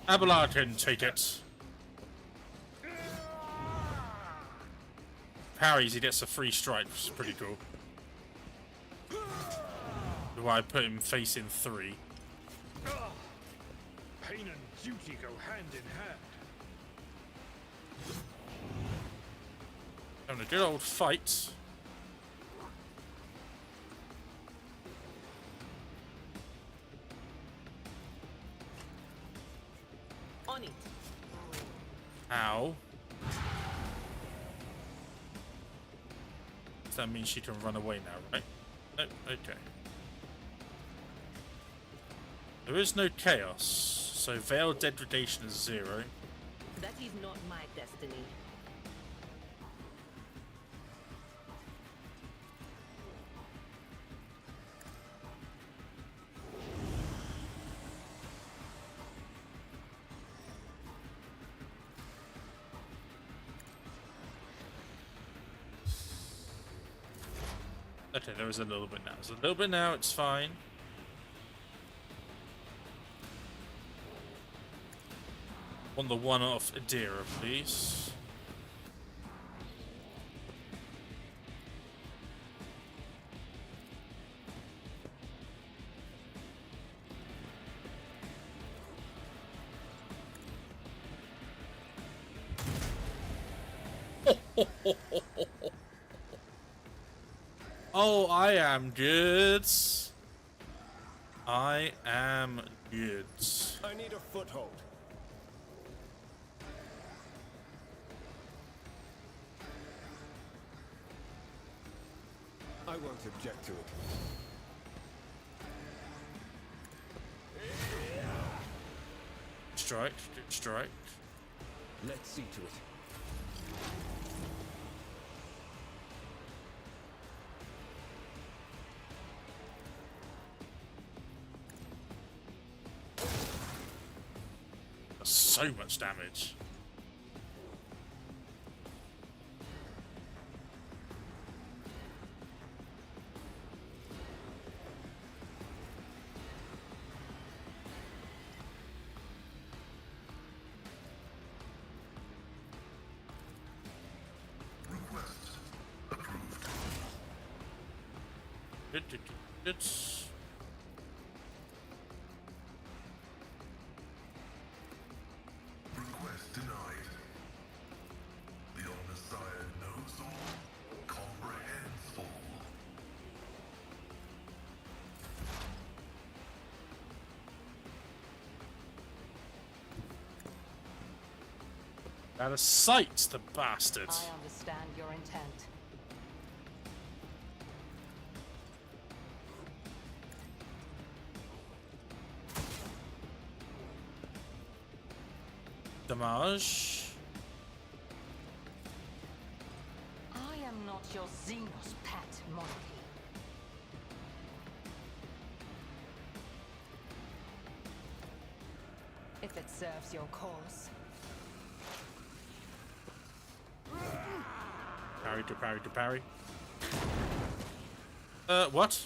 Abelard can take it. Parries, he gets a free strike, which is pretty cool. Do I put him facing 3? Pain and duty go hand in hand. Having a good old fight. On it. Ow. Does that mean she can run away now, right? No, okay. There is no chaos, so veiled degradation is 0. That is not my destiny. Okay, there is a little bit now. There's a little bit now, it's fine. Want the one-off Adira, please. Oh, I am good. I am good. I need a foothold. I won't object to it. Strike, strike. Let's see to it. That's so much damage. Request approved. Good. Request denied. The Omnissiah knows all, comprehends all. Out of sight, the bastard. I understand your intent. Damage. I am not your Xenos pet, Monarchy. If it serves your cause. Parry to parry. What?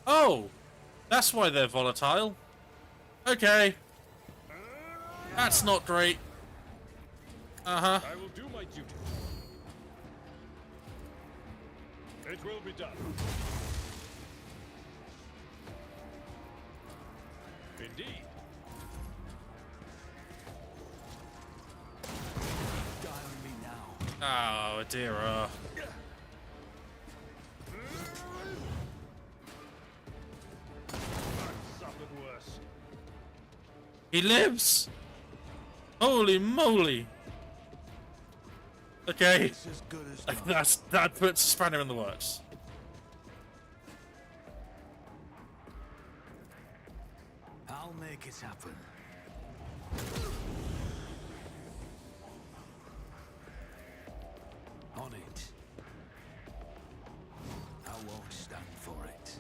Oh! That's why they're volatile. Okay. That's not great. Uh-huh. I will do my duty. It will be done. Indeed. Die on me now. Oh dear. I've suffered worse. He lives. Holy moly. Okay. It's as good as done. That puts a spanner in the works. I'll make it happen. On it. I won't stand for it.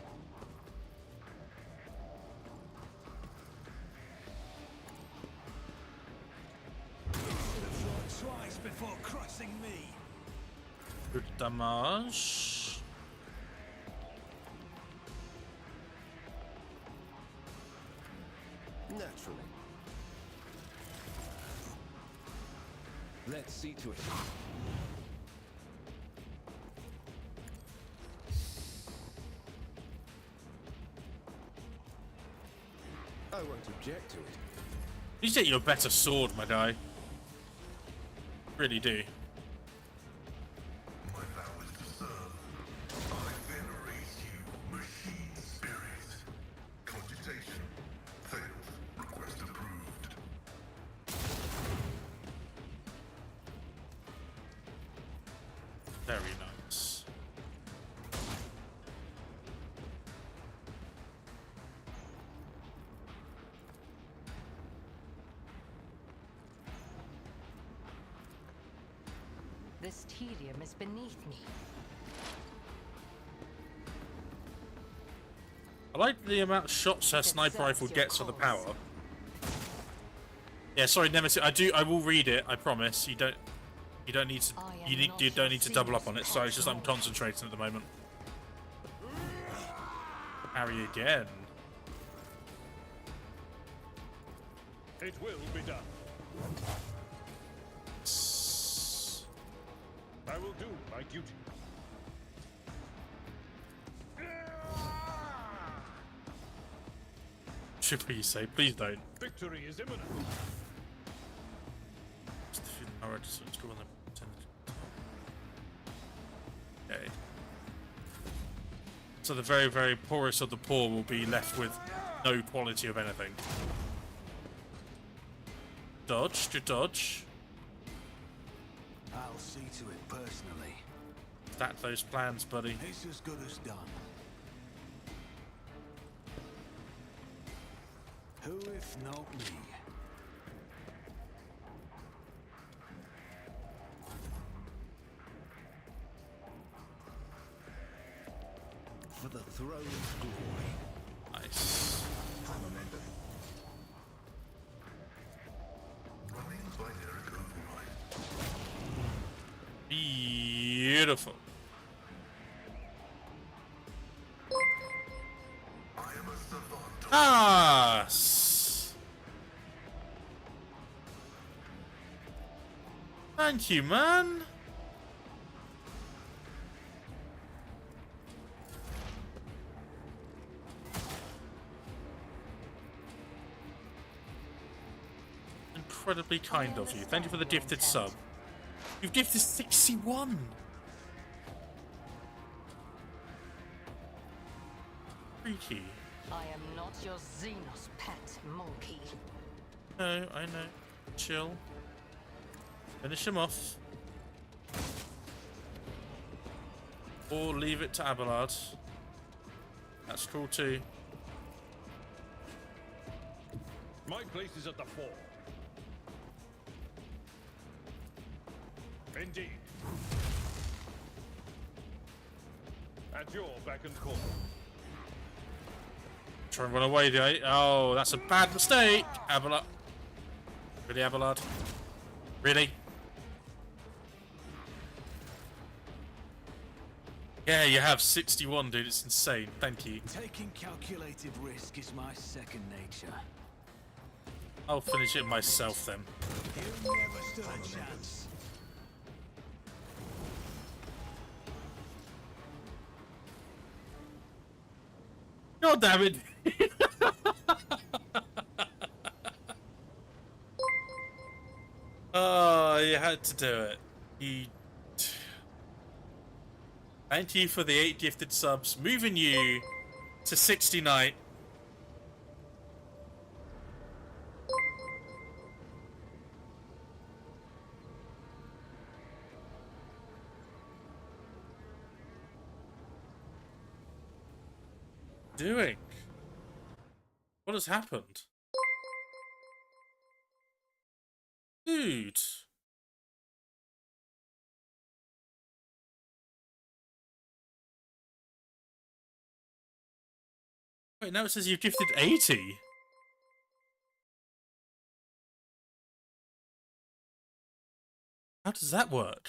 Thought twice before crossing me. Good damage. Naturally. Let's see to it. I won't object to it. You get you a better sword, my guy. Really do. My vow is to serve. I venerate you, machine spirit. Cogitation. Failed. Request approved. Very nice. This tedium is beneath me. I like the amount of shots her sniper rifle gets for the power. Yeah, sorry, Nemesis. I will read it. I promise. You don't need to. You don't need to double up on it. Sorry, it's just I'm concentrating at the moment. Harry again. It will be done. I will do my duty. Should we say? Please don't. Victory is imminent. Okay. So the very, very poorest of the poor will be left with no quality of anything. Dodge, to dodge. I'll see to it personally. Stack those plans, buddy. It's as good as done. Who if not me? For the throne of glory. Nice. Running binary override. Beautiful. I am a savant. Ah. Thank you, man. Incredibly kind of you. Thank you for the gifted sub. You've gifted 61. Freaky. I am not your Xenos pet monkey. No, I know. Chill. Finish him off. Or leave it to Abelard. That's cool too. My place is at the fore. Indeed. At your beck and call. Try and run away, do I? Oh, that's a bad mistake, Abelard. Really, Abelard? Really? Yeah, you have 61, dude. It's insane. Thank you. Taking calculated risk is my second nature. I'll finish it myself then. You never stood a chance. God damn it! Oh, you had to do it. You. Thank you for the 8 gifted subs, moving you to 69. Doing? What has happened? Dude. Wait, now it says you've gifted 80. How does that work?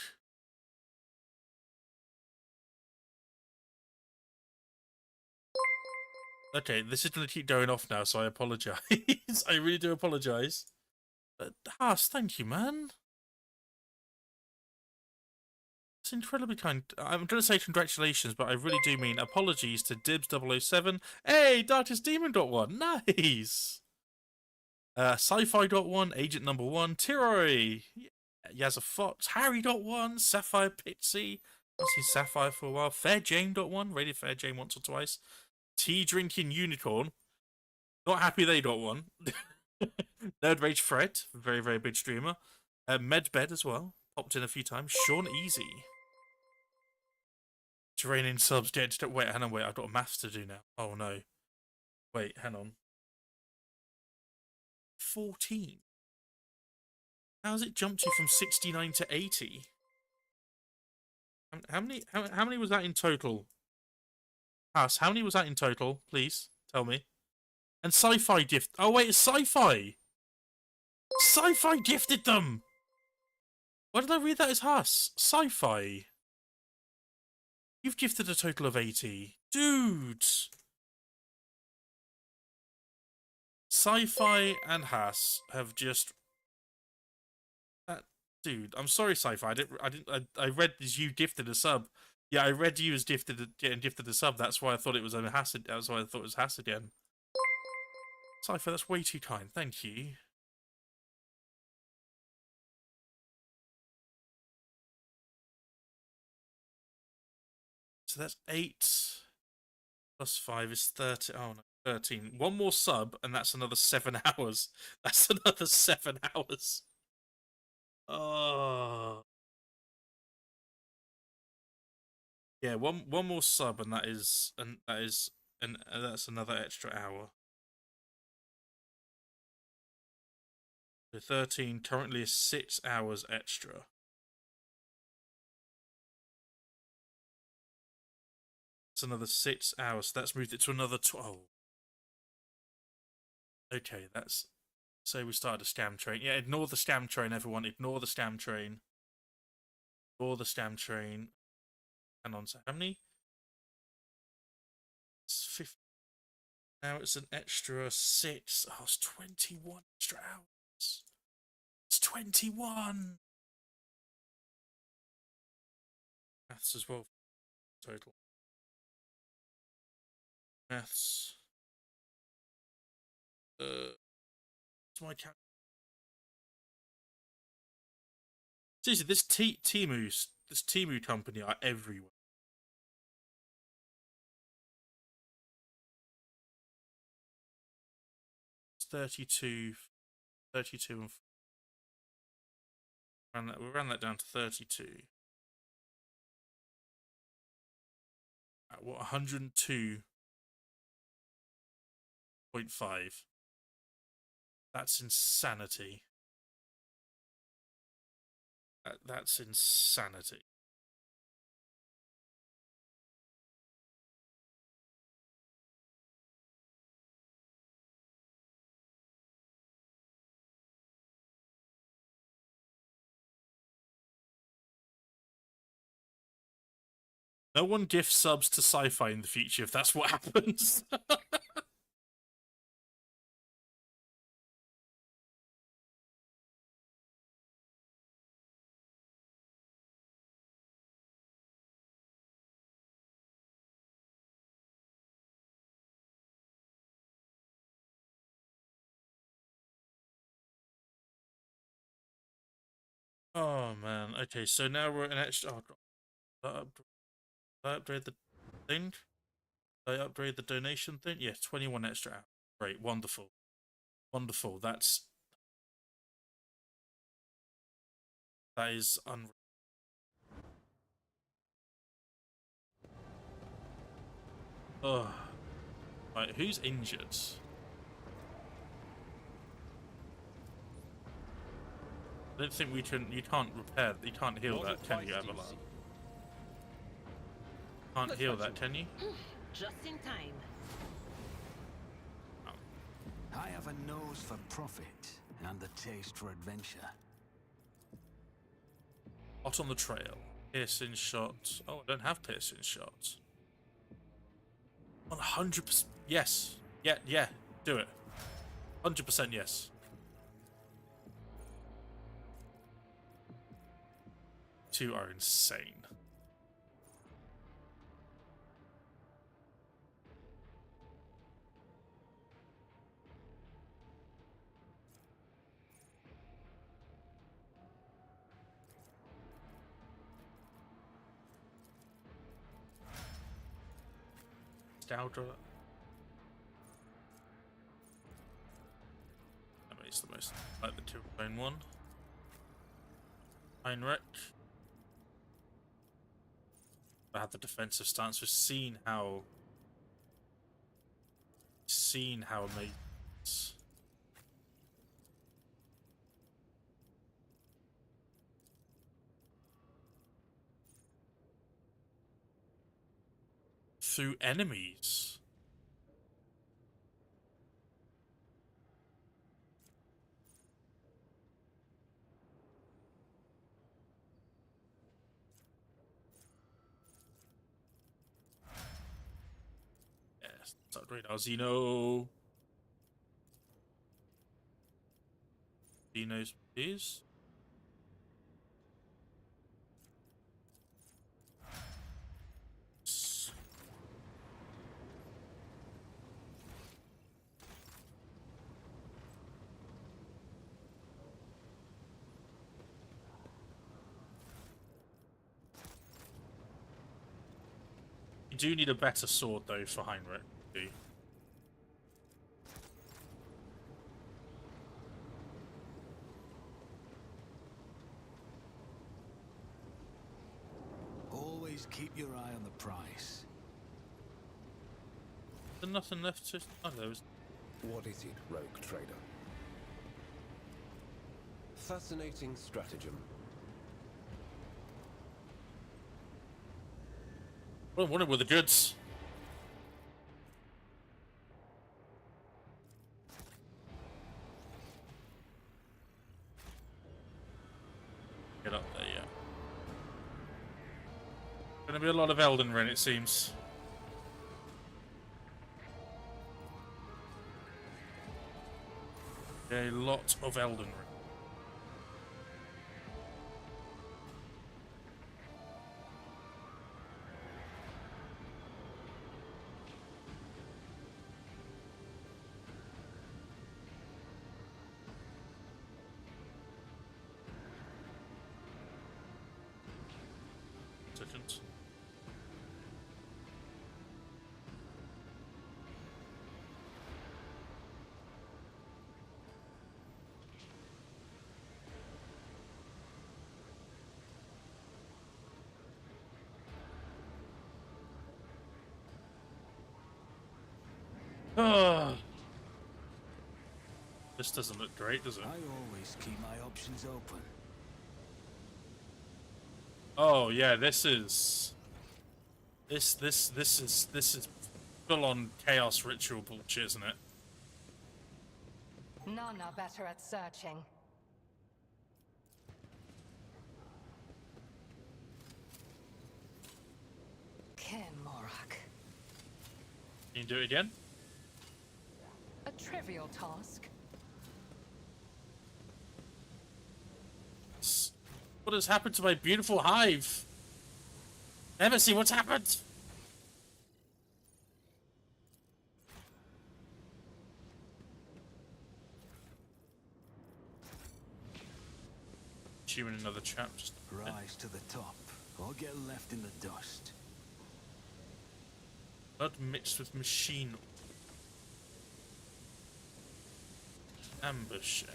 Okay, this is going to keep going off now, so I apologise. I really do apologise. But, Haas, thank you, man. It's incredibly kind. I'm going to say congratulations, but I really do mean apologies to Dibs007. Hey, DarkestDemon.1. Nice! Sci-Fi.1, Agent Number 1, Tiroi, Yazza Fox, Harry.1, Sapphire Pixie. I've seen Sapphire for a while. FairJane.1, rated FairJane once or twice. Tea Drinking Unicorn. Not happy they got one. Nerd Rage Fred, very, very big streamer. Medbed as well. Popped in a few times. Sean Easy. Draining subs. Wait, hang on, wait. I've got maths to do now. Oh, no. Wait, hang on. 14. How's it jumped you from 69 to 80? How many was that in total? Us, how many was that in total? Please, tell me. And Sci-Fi gift. Oh, wait, it's Sci-Fi! Sci-Fi gifted them! Why did I read that as Huss? Sci-Fi. You've gifted a total of 80. Dude! Sci-Fi and Haas have just. Dude, I'm sorry, Sci-Fi. I read as you gifted a sub. Yeah, I read you as gifted a sub. That's why I thought it was a Haas. That's why I thought it was Haas again. Sci-Fi, that's way too kind. Thank you. So that's 8 plus 5 is 30. Oh no. 13. One more sub, and that's another 7 hours. That's another 7 hours. Oh. Yeah, one more sub, and that's another extra hour. So 13 currently is 6 hours extra. It's another 6 hours. So that's moved it to another 12. Okay, that's. So we started a scam train. Yeah, ignore the scam train, everyone. Ignore the scam train. Ignore the scam train. Hang on, so how many? It's 50. Now it's an extra 6. Oh, it's 21 extra hours. It's 21. Maths as well. Total. Maths. What's my count? Seriously, this Temu company are everywhere. It's 32 and we'll round that down to 32. At what, 102.5? That's insanity. That's insanity. No one gift subs to Sci-Fi in the future if that's what happens. Oh man. Okay, so now we're at an extra. Oh, God. Did I upgrade the thing? Did I upgrade the donation thing? Yeah, 21 extra hours. Great, wonderful, wonderful. That is unreal. Oh, right. Who's injured? I don't think we can. You can't repair. You can't heal What that, can advice you, do Everlard? seek? Can't Let's heal have that, some- can you? Just in time. I have a nose for profit and the taste for adventure. Hot on the trail. Piercing shot. Oh, I don't have piercing shots. 100%. Yes. Yeah, yeah. Do it. 100% yes. Two are insane. Stouter. That makes the most like the two bone one. Heinrich. I had the defensive stance. We've seen how amazing. Through enemies. Yes, let's upgrade our Xeno. Xenos, please. You do need a better sword though for Heinrich. Do you? Always keep your eye on the price. There's nothing left to. Oh, there was. What is it, rogue trader? Fascinating stratagem. Well, I wanted with the goods. Get up there, yeah. Gonna be a lot of Elden Ring, it seems. A lot of Elden Ring. Seconds. This doesn't look great, does it? I always keep my options open. Oh yeah, this is full on chaos ritual bullshit, isn't it? None are better at searching. Morak. Can you do it again? A trivial task. What has happened to my beautiful hive? Never see what's happened. assuming another chap just... Rise to the top, or get left in the dust. Blood mixed with machine oil. Ambush, eh?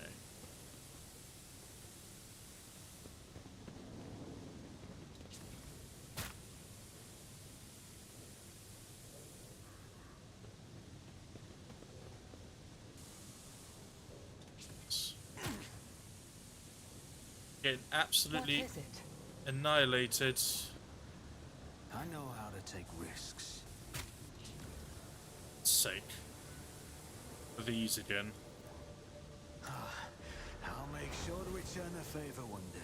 Getting absolutely What is it? annihilated. I know how to take risks. Sake. For these again. I'll make sure to return the favor one day.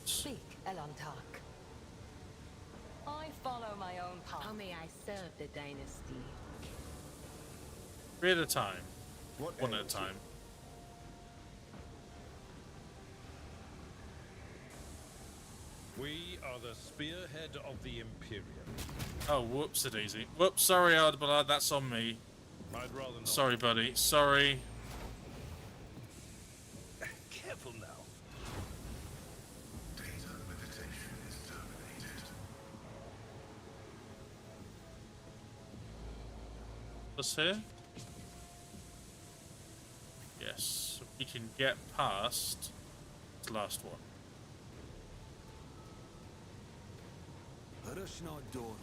Speak, Elantark. I follow my own path. How may I serve the dynasty? 3 at a time. What 1 at a ails you? time. We are the spearhead of the Imperium. Oh, whoops, a daisy. Whoops, sorry, Ardballad, that's on me. I'd rather not. Sorry, buddy. Sorry. Careful now. Data meditation is terminated. What's here? Yes, we can get past the last one. Let us not dawdle.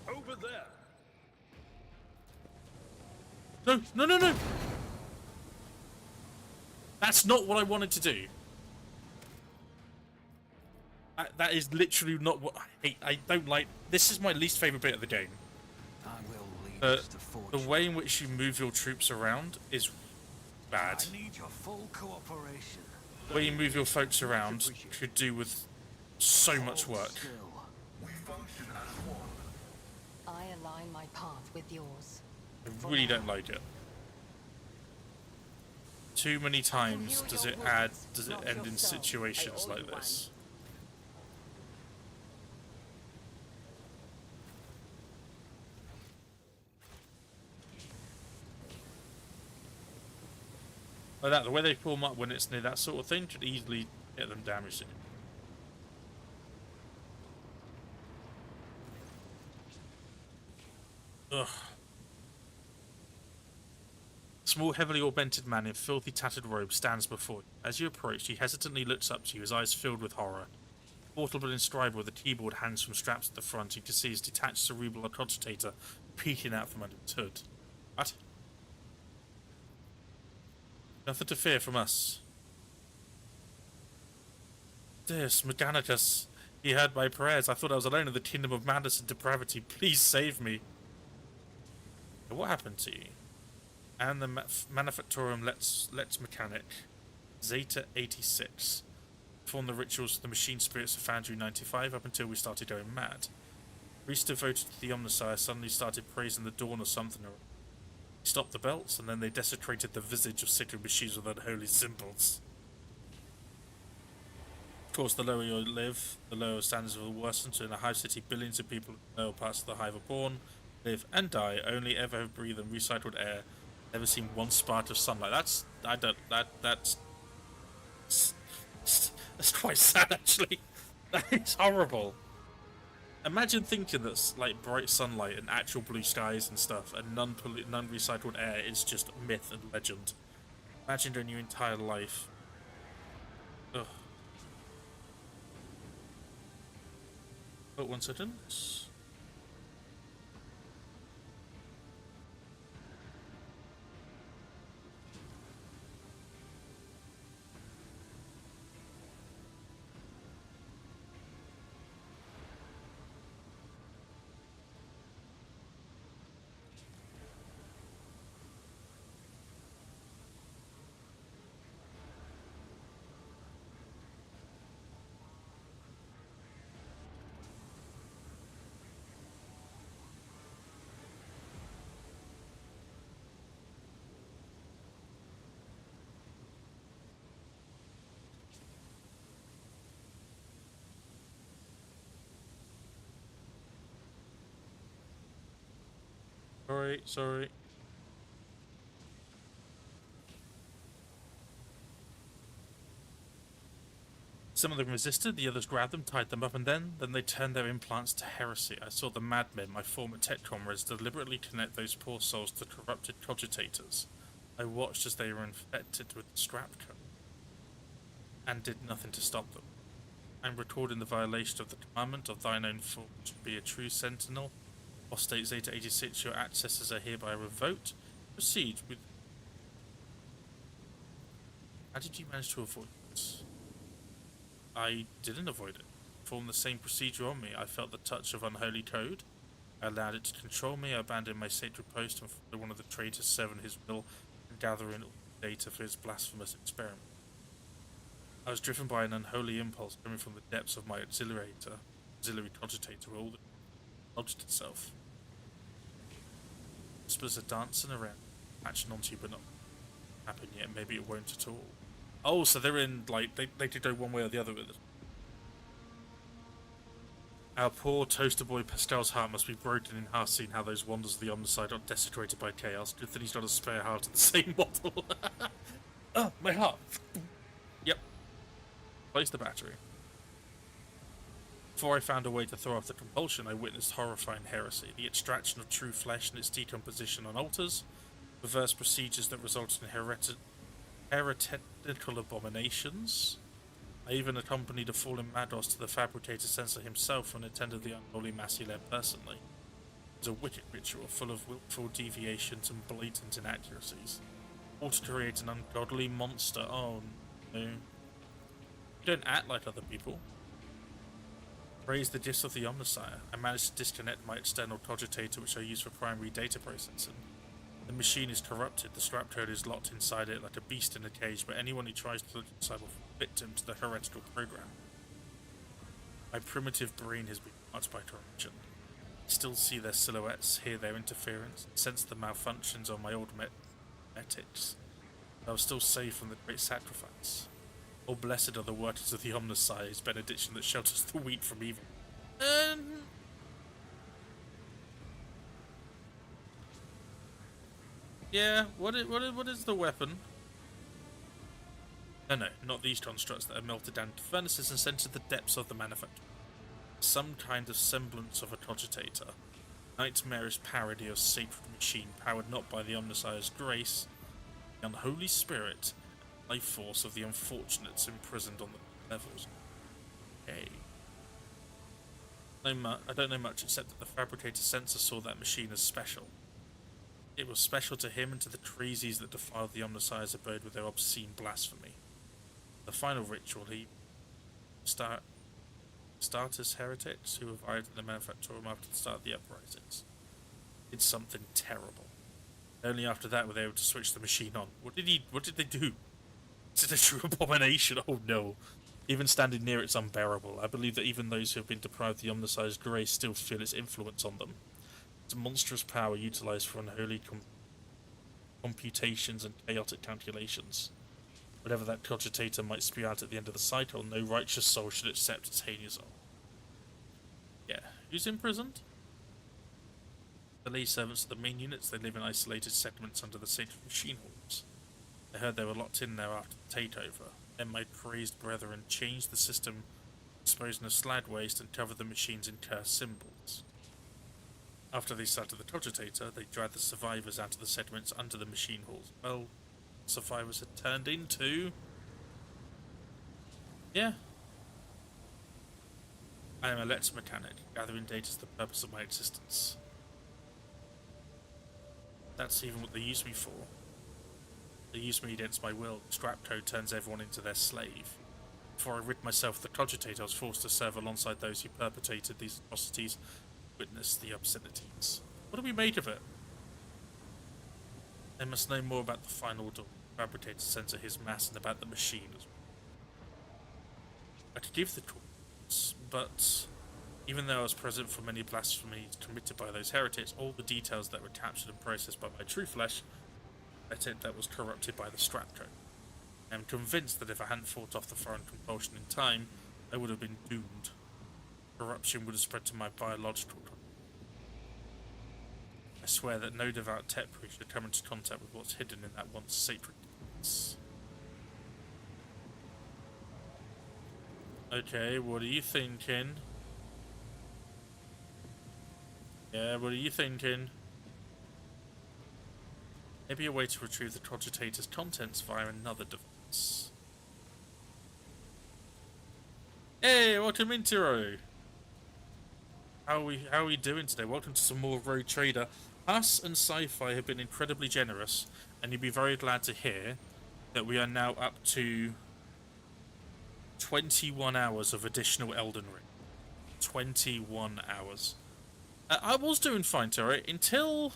Over there. No, no, no, no! That's not what I wanted to do. That is literally not what I hate. I don't like. This is my least favorite bit of the game. I will lead us to The fortune. way in which you move your troops around is bad. I need your full cooperation. The way you move your folks around could do with so much Hold work. still. We function as one. I align my path with yours. I really don't like it. Too many times does it end in situations like this. Like that, the way they pull them up when it's near that sort of thing should easily get them damaged. Ugh. A small, heavily augmented man in filthy, tattered robes stands before you. As you approach, he hesitantly looks up to you, his eyes filled with horror. Portable inscribed with a keyboard hangs from straps at the front. You can see his detached cerebral cogitator peeking out from under his hood. What? Nothing to fear from us. Deus Mechanicus, he heard my prayers. I thought I was alone in the kingdom of madness and depravity. Please save me. What happened to you? And the Manufactorum Let's Mechanic, Zeta 86. Performed the rituals of the machine spirits of Foundry 95 up until we started going mad. Priests devoted to the Omnissiah suddenly started praising the dawn or something. He stopped the belts, and then they desecrated the visage of sacred machines with unholy symbols. Of course, the lower you live, the lower standards will worsen. So in a hive city, billions of people in the lower parts of the hive are born, live and die, only ever have breathed in recycled air, never seen one spark of sunlight. That's quite sad, actually. That is horrible. Imagine thinking that like bright sunlight and actual blue skies and stuff, and none recycled air is just myth and legend. Imagine during your entire life. Ugh. But 1 second. Sorry. Some of them resisted, the others grabbed them, tied them up, and then they turned their implants to heresy. I saw the madmen, my former tech comrades, deliberately connect those poor souls to corrupted cogitators. I watched as they were infected with the strap code, and did nothing to stop them. I'm recording the violation of the commandment of thine own form to be a true sentinel. State Zeta 86, your accesses are hereby revoked. Proceed with... How did you manage to avoid this? I didn't avoid it. Performed the same procedure on me. I felt the touch of unholy code. I allowed it to control me. I abandoned my sacred post and followed one of the traitors serving his will and gathering all the data for his blasphemous experiment. I was driven by an unholy impulse coming from the depths of my auxiliary cogitator, where all that lodged itself. Whispers are dancing around, latching onto you, but not happen yet. Maybe it won't at all. Oh, so they're in, like, they could go one way or the other with it. Our poor toaster boy Pastel's heart must be broken in half, seeing how those wonders of the Omnicide are desecrated by chaos. Good that he's got a spare heart of the same model. Oh, my heart. Yep. Place the battery. Before I found a way to throw off the compulsion, I witnessed horrifying heresy, the extraction of true flesh and its decomposition on altars, reverse procedures that resulted in heretical abominations. I even accompanied a fallen Mados to the fabricator censor himself and attended the unholy mass he led personally. It was a wicked ritual full of willful deviations and blatant inaccuracies, all to create an ungodly monster. Oh no. You don't act like other people. Raise the gist of the Omnisire. I managed to disconnect my external cogitator, which I use for primary data processing. The machine is corrupted, the strap code is locked inside it like a beast in a cage, but anyone who tries to look inside will fall victim to the heretical program. My primitive brain has been marked by corruption. I still see their silhouettes, hear their interference, sense the malfunctions on my old metics. I was still saved from the great sacrifice. Oh, blessed are the workers of the Omnisire's benediction that shelters the wheat from evil. Yeah, what is the weapon? No, not these constructs that are melted down to furnaces and sent to the depths of the manufacture. Some kind of semblance of a cogitator. Nightmarish parody of sacred machine powered not by the Omnisire's grace, the unholy spirit, life force of the unfortunates imprisoned on the levels. Okay. I don't know much except that the fabricator sensor saw that machine as special. It was special to him and to the crazies that defiled the Omnisire's abode with their obscene blasphemy. The final ritual, he Startus heretics who arrived in the manufactorum after the start of the uprisings did something terrible. Only after that were they able to switch the machine on. What did they do? Is it a true abomination? Oh no. Even standing near it's unbearable. I believe that even those who have been deprived of the Omnisire's grace still feel its influence on them. It's a monstrous power utilised for unholy computations and chaotic calculations. Whatever that cogitator might spew out at the end of the cycle, no righteous soul should accept its heinous oath. Yeah, who's imprisoned? The lay servants of the main units. They live in isolated segments under the sacred machine halls. I heard they were locked in there after the takeover. Then my praised brethren changed the system, disposing of slag waste and covered the machines in cursed symbols. After they started the cogitator, they dragged the survivors out of the segments under the machine halls. Well, survivors had turned into... Yeah. I am a electromechanic, gathering data is the purpose of my existence. That's even what they use me for. They use me against my will. Strap code turns everyone into their slave. Before I rid myself of the cogitator, I was forced to serve alongside those who perpetrated these atrocities, witness the obscenities. What do we make of it? They must know more about the final door. Fabricator censor his mass and about the machine as well. I could give the course, but even though I was present for many blasphemies committed by those heretics, all the details that were captured and processed by my true flesh, that was corrupted by the strap code. I am convinced that if I hadn't fought off the foreign compulsion in time, I would have been doomed. Corruption would have spread to my biological. I swear that no devout tech priest should come into contact with what's hidden in that once sacred depths. Okay, what are you thinking? Yeah, what are you thinking? Maybe a way to retrieve the cogitator's contents via another device. Hey, welcome in, Tiro. How are we doing today? Welcome to some more Rogue Trader. Us and Sci-Fi have been incredibly generous, and you'll be very glad to hear that we are now up to 21 hours of additional Elden Ring. 21 hours. I was doing fine, Tiro, until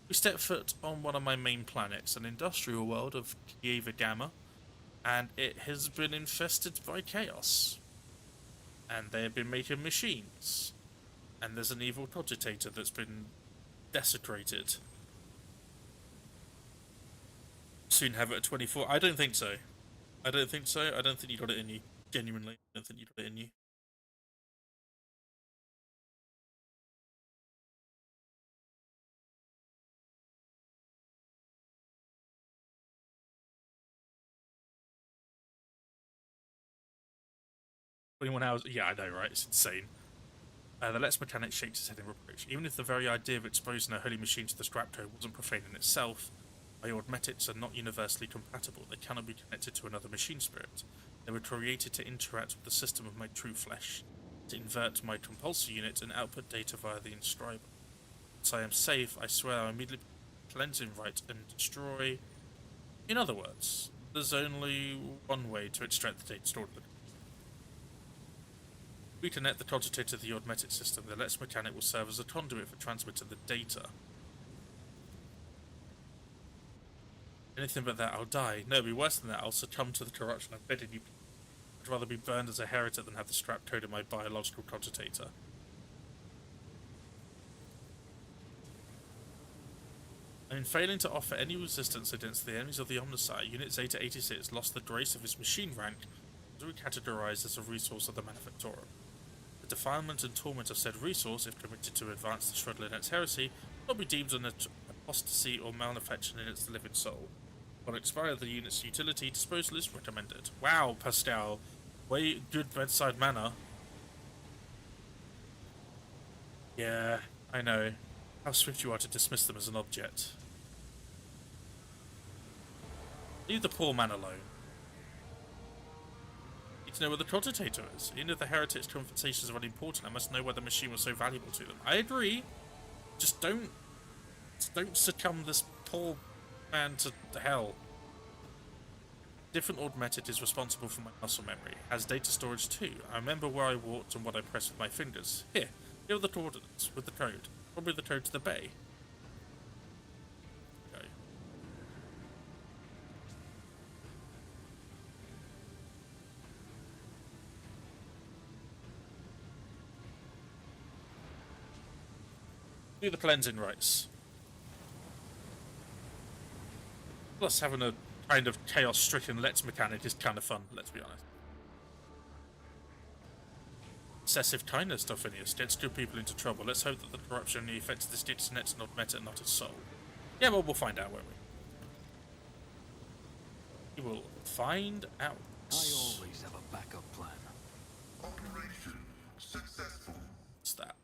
we stepped foot on one of my main planets, an industrial world of Kieva Gamma, and it has been infested by chaos. And they have been making machines. And there's an evil cogitator that's been desecrated. Soon have it at 24. I don't think so. I don't think so. I don't think you got it in you. Genuinely, I don't think you got it in you. Hours. Yeah, I know, right? It's insane. The Let's mechanic shakes his head in reproach. Even if the very idea of exposing a holy machine to the scrap code wasn't profane in itself, my augmetics are not universally compatible. They cannot be connected to another machine spirit. They were created to interact with the system of my true flesh, to invert my compulsor unit and output data via the inscriber. Once I am safe, I swear I'll immediately cleanse in right and destroy. In other words, there's only one way to extract the data stored in the we connect the cogitator to the augmetic system. The Let's mechanic will serve as a conduit for transmitting the data. Anything but that, I'll die. No, it'll be worse than that. I'll succumb to the corruption embedded in you. I'd rather be burned as a heretic than have the scrap code in my biological cogitator. And in failing to offer any resistance against the enemies of the Omnissiah, Unit Zeta 86 lost the grace of its machine rank and was recategorized as a resource of the Manufactorum. The defilement and torment of said resource, if permitted to advance the Shredlinet's heresy, will be deemed an apostasy or malefection in its living soul. On expiry of the unit's utility, disposal is recommended. Wow, Pascal. Way good bedside manner. Yeah, I know. How swift you are to dismiss them as an object. Leave the poor man alone. To know where the cogitator is. Even if the heretic's conversations are unimportant, I must know why the machine was so valuable to them. I agree. Just don't succumb this poor man to hell. Different augmented is responsible for my muscle memory. Has data storage too. I remember where I walked and what I pressed with my fingers. Here are the coordinates with the code. Probably the code to the bay. Okay. Do the cleansing rites. Plus having a kind of chaos-stricken Let's mechanic is kind of fun, let's be honest. Excessive kindness, Dolphinius, gets good people into trouble. Let's hope that the corruption only affects this dit's net and not meta, not its soul. Yeah, well, we'll find out, won't we? We will find out. I always have a backup plan. Operation successful. What's that?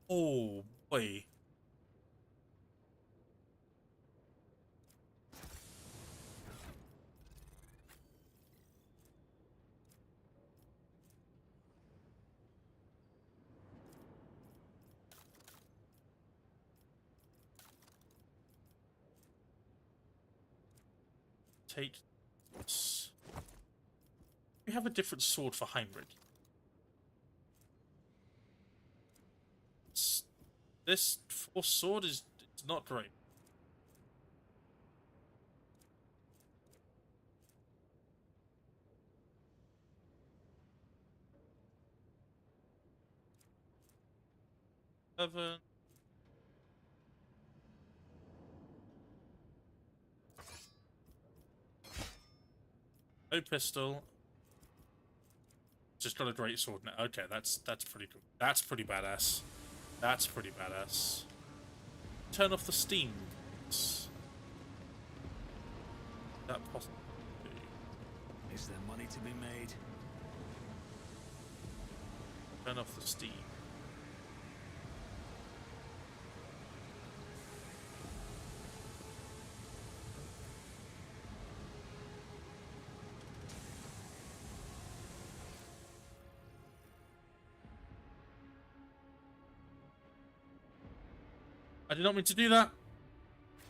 Oh, boy. Take this. We have a different sword for Heinrich. This force sword is not great. Seven. No pistol. Just got a great sword now. Okay, that's pretty cool. That's pretty badass. That's pretty badass. Turn off the steam. Is that possible? Is there money to be made? Turn off the steam. I did not mean to do that.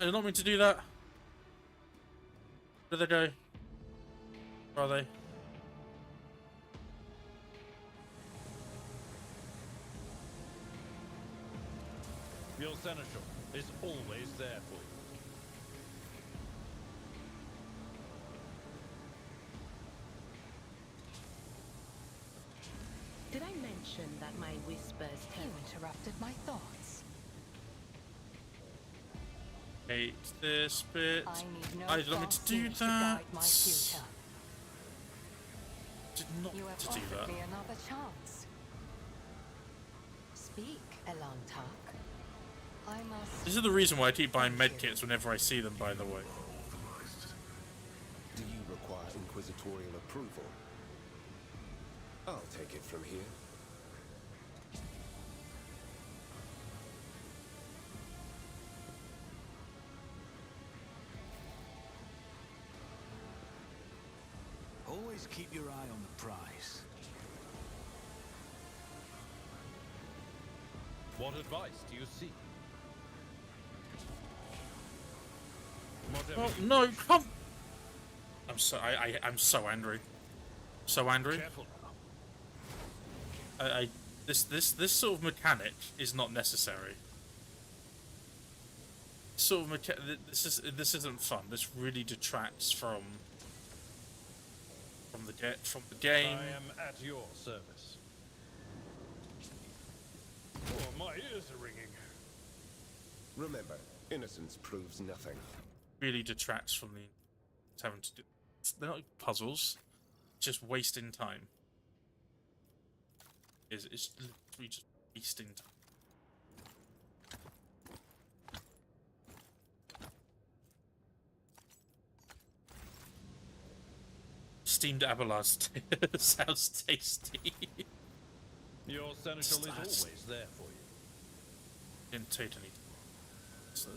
I did not mean to do that. Where did they go? Where are they? Your seneschal is always there for you. Did I mention that my whispers You interrupted my thoughts. Hate this bit. I need no I did not mean to do Dolphinius to that. guide my future. Did not You mean have to do offered that. me another chance. Speak, Elantark. I must. This is the reason why I keep buying medkits whenever I see them, by the way. Do you require inquisitorial approval? I'll take it from here. Always keep your eye on the prize. What advice do you seek? Whatever Oh you no! wish. Come. I'm so angry. So angry. Careful now. This sort of mechanic is not necessary. This isn't fun. This really detracts from the game. I am at your service. Oh, my ears are ringing. Remember, innocence proves nothing. Really detracts from the having to do. They're not puzzles. Just wasting time. It's literally just wasting time. Steamed Abelard sounds tasty. Your seneschal is That's- always there for you. Didn't take any. So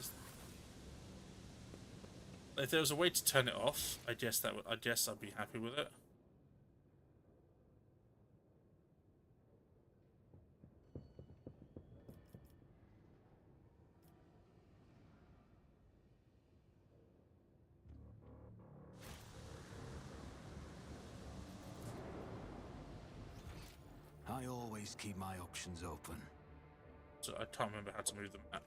if there was a way to turn it off, I guess I'd be happy with it. I always keep my options open. So I can't remember how to move the map.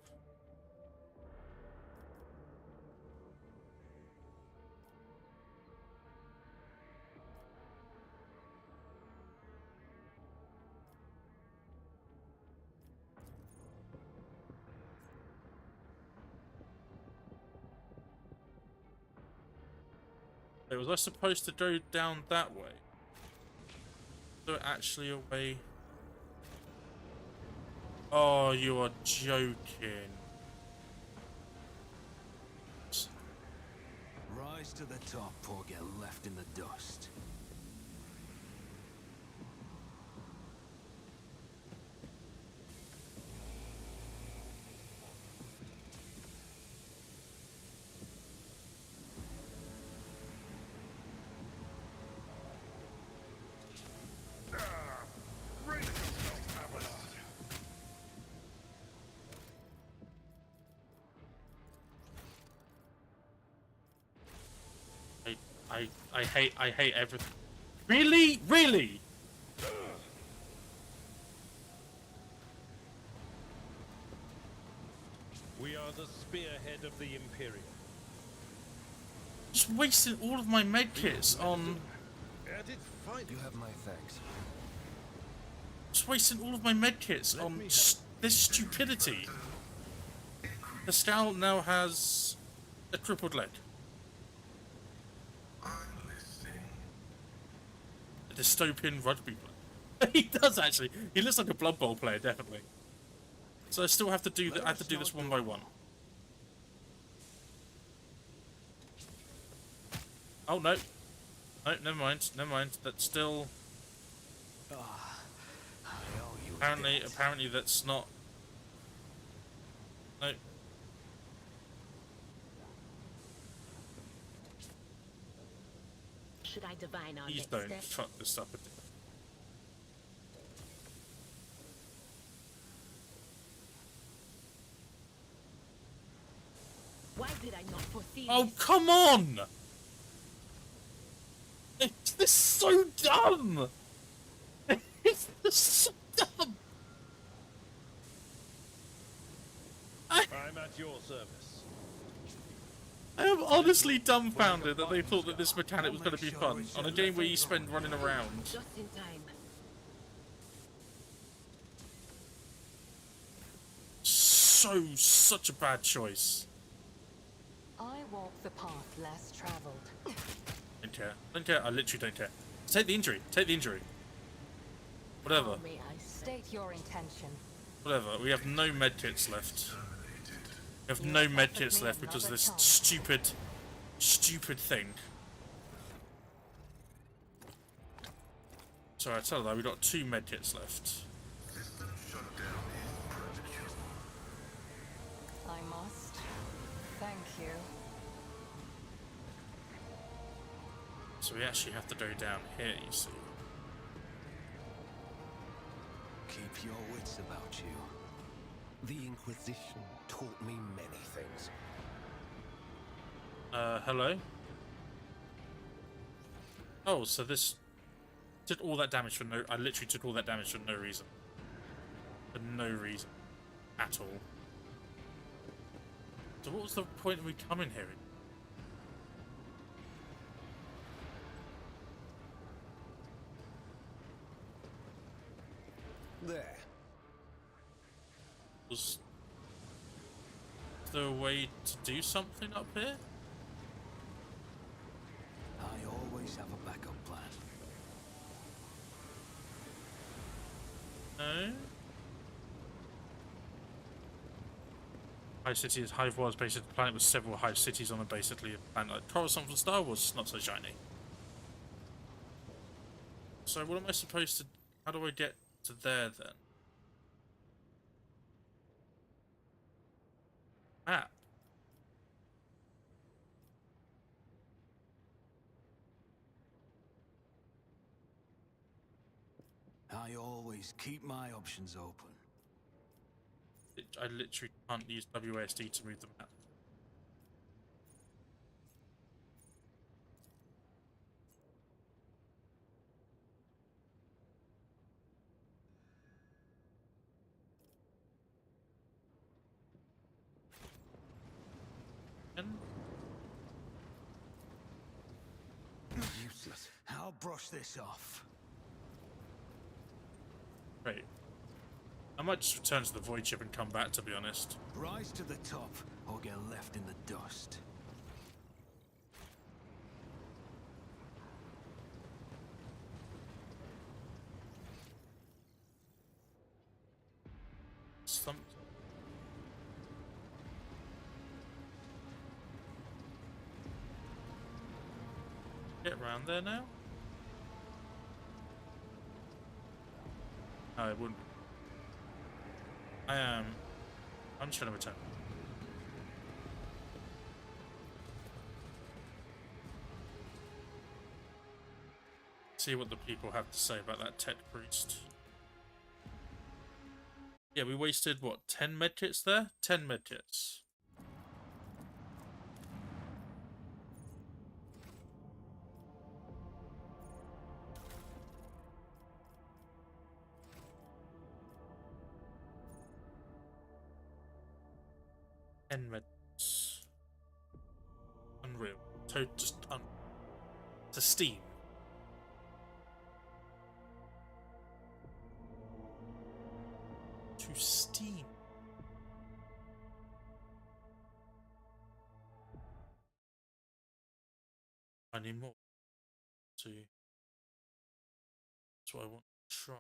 Wait, was I supposed to go down that way? Is there actually a way? Oh, you are joking. Rise to the top or get left in the dust. I hate everything. Really? Really? We are the spearhead of the Imperium. Just wasting all of my medkits on. At its finest. You have my thanks. Just wasting all of my medkits on this stupidity. The scout now has a crippled leg. I'm listening. A dystopian rugby player. He does actually. He looks like a Blood Bowl player, definitely. So I still have to do I have to do this one by one. Oh no. No, never mind. Never mind. That's still apparently that's not. No. Should I divine our Please next don't step? fuck this up. Why did I not foresee Oh, this? come on! This is so dumb! It's so dumb! I'm at your service. I am honestly dumbfounded that they thought that this mechanic was going to be fun on a game where you spend running around. Just in time. Such a bad choice. I walk the path less traveled. Don't care. Don't care. I literally don't care. Take the injury. Take the injury. Whatever. May I state your intention? Whatever. We have no medkits left. We have no medkits left because of this stupid thing. Sorry, I tell you that we got 2 medkits left. System shutdown is premature. I must. Thank you. So we actually have to go down here, you see. Keep your wits about you. The Inquisition taught me many things. Hello? Oh, so this did all that damage for no... I literally took all that damage for no reason. For no reason. At all. So what was the point of me coming here? There. Was there a way to do something up here? I always have a backup plan. No? Hive City is Hive World's based planet with several Hive cities on a basically a planet like Coruscant from Star Wars, not so shiny. So what am I supposed to... How do I get to there then? Map. I always keep my options open. I literally can't use WASD to move the map. Useless. I'll brush this off. Great. I might just return to the void ship and come back, to be honest. Rise to the top or get left in the dust. Something. Get around there now? No, it wouldn't. I'm just gonna return. See what the people have to say about that tech priest. Yeah, we wasted what, 10 medkits there? 10 medkits. Medkits. Unreal. To Steam. To Steam. I need more. See. That's what I want to try.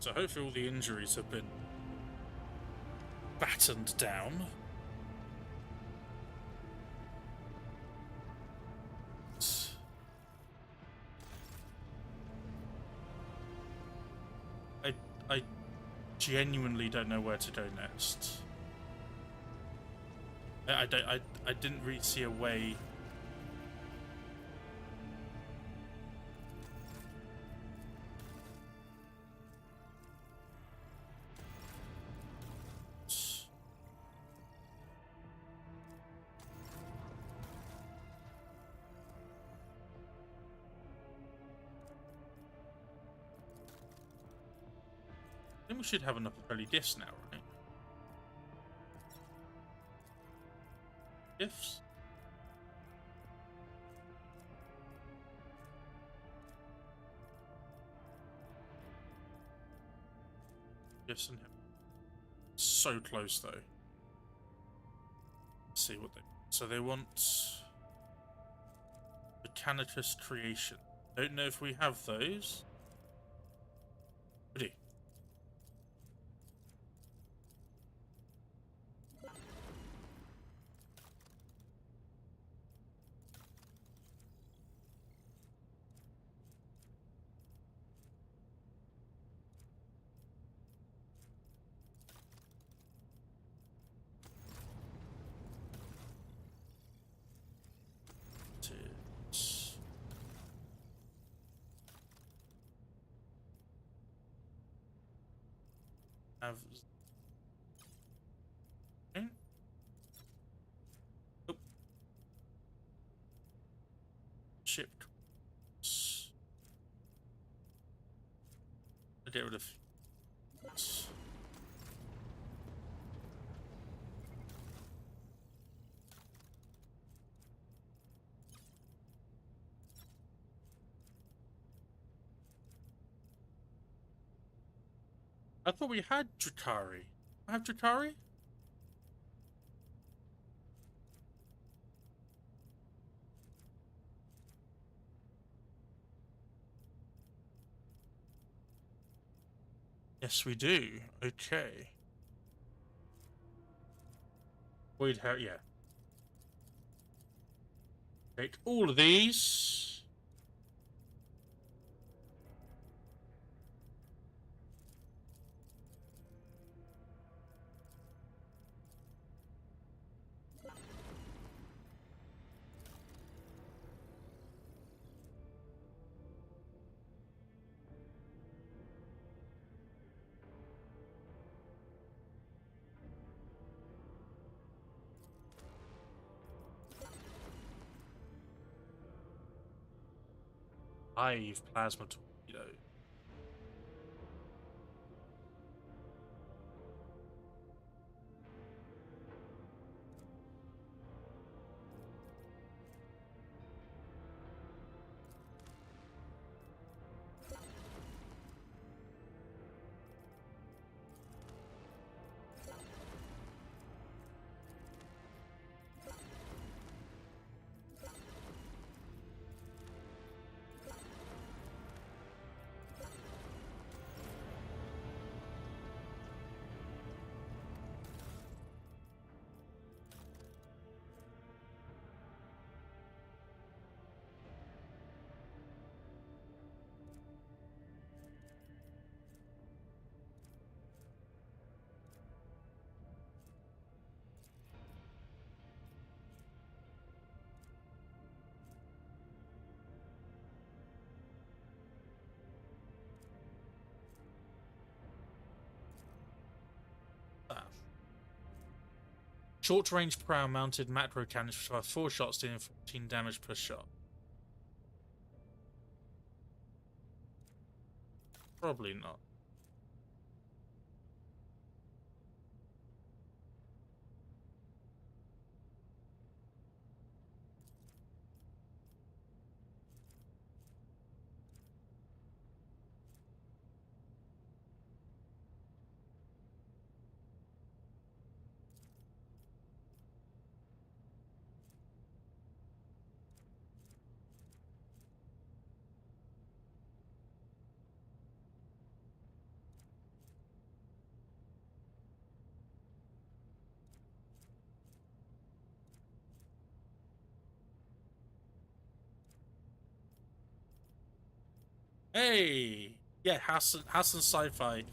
So hopefully all the injuries have been battened down. I genuinely don't know where to go next. I didn't really see a way. I think we should have enough early gifts now, right? Gifts? Gifts and him. So close though. Let's see what they. So they want Mechanitus creation. Don't know if we have those. We do. Have okay. Oh. Shipped. I get rid of. I thought we had Drakari. I have Drakari? Yes, we do. Okay. We'd have, yeah. Take all of these. Hive plasma torpedo. Short-range prow-mounted macro cannons which fire 4 shots, dealing 14 damage per shot. Probably not. Hey! Yeah, House and Sci-Fi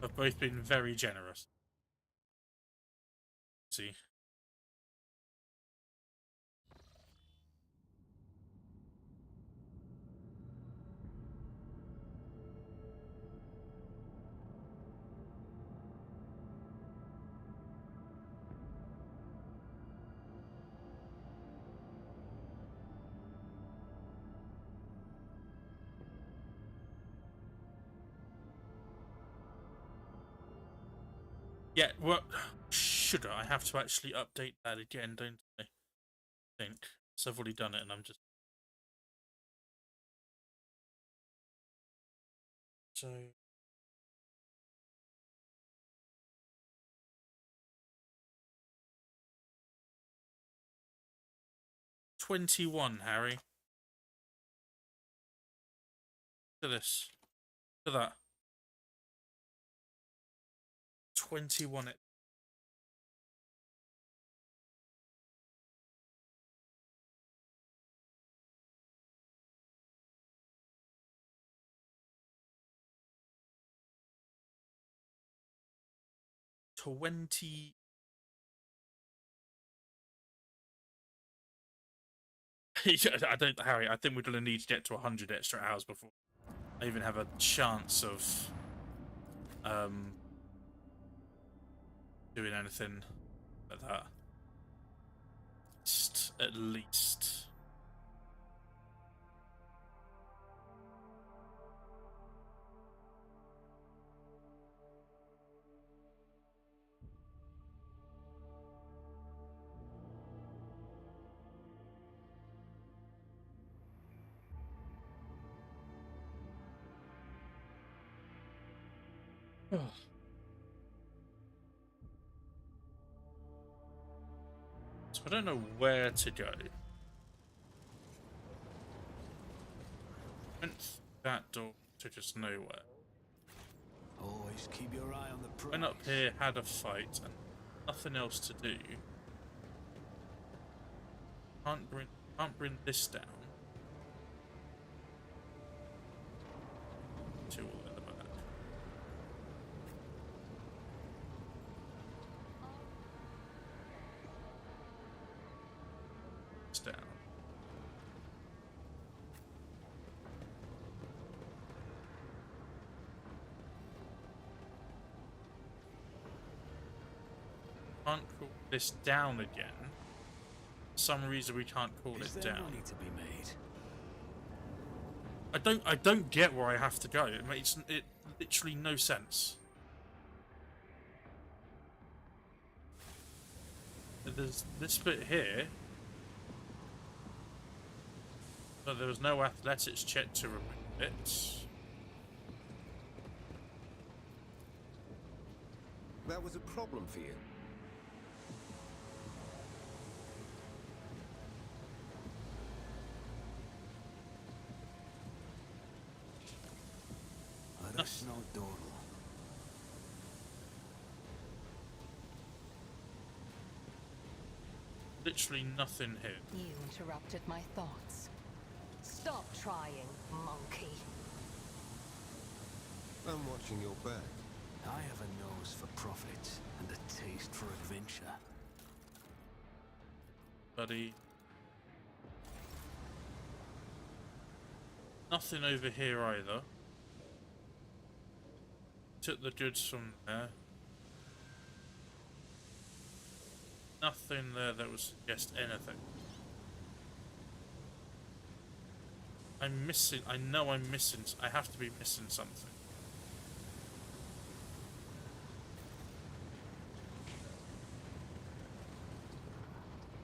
have both been very generous. See? Yeah, well, should I have to actually update that again, don't I think? So I've already done it and I'm just... So... 21, Harry. Look at this. Look at that. 21 it. I don't, Harry. I think we're gonna need to get to 100 extra hours before I even have a chance of doing anything like that. Just at least. So I don't know where to go. Went through that door to just nowhere. Always keep your eye on the prize. Went up here, had a fight, and nothing else to do. Can't bring this down. Two all in the back. It's down. Can't cool this down again. For some reason we can't cool Is it there down. money to be made? I don't get where I have to go. It makes literally no sense. There's this bit here, but there was no athletics check to remove it. That was a problem for you. Let us know, Dorno. Literally nothing here. You interrupted my thoughts. Stop trying, monkey. I'm watching your back. I have a nose for profit and a taste for adventure. Buddy. Nothing over here either. Took the goods from there. Nothing there that would suggest anything. I'm missing. I know I'm missing. I have to be missing something.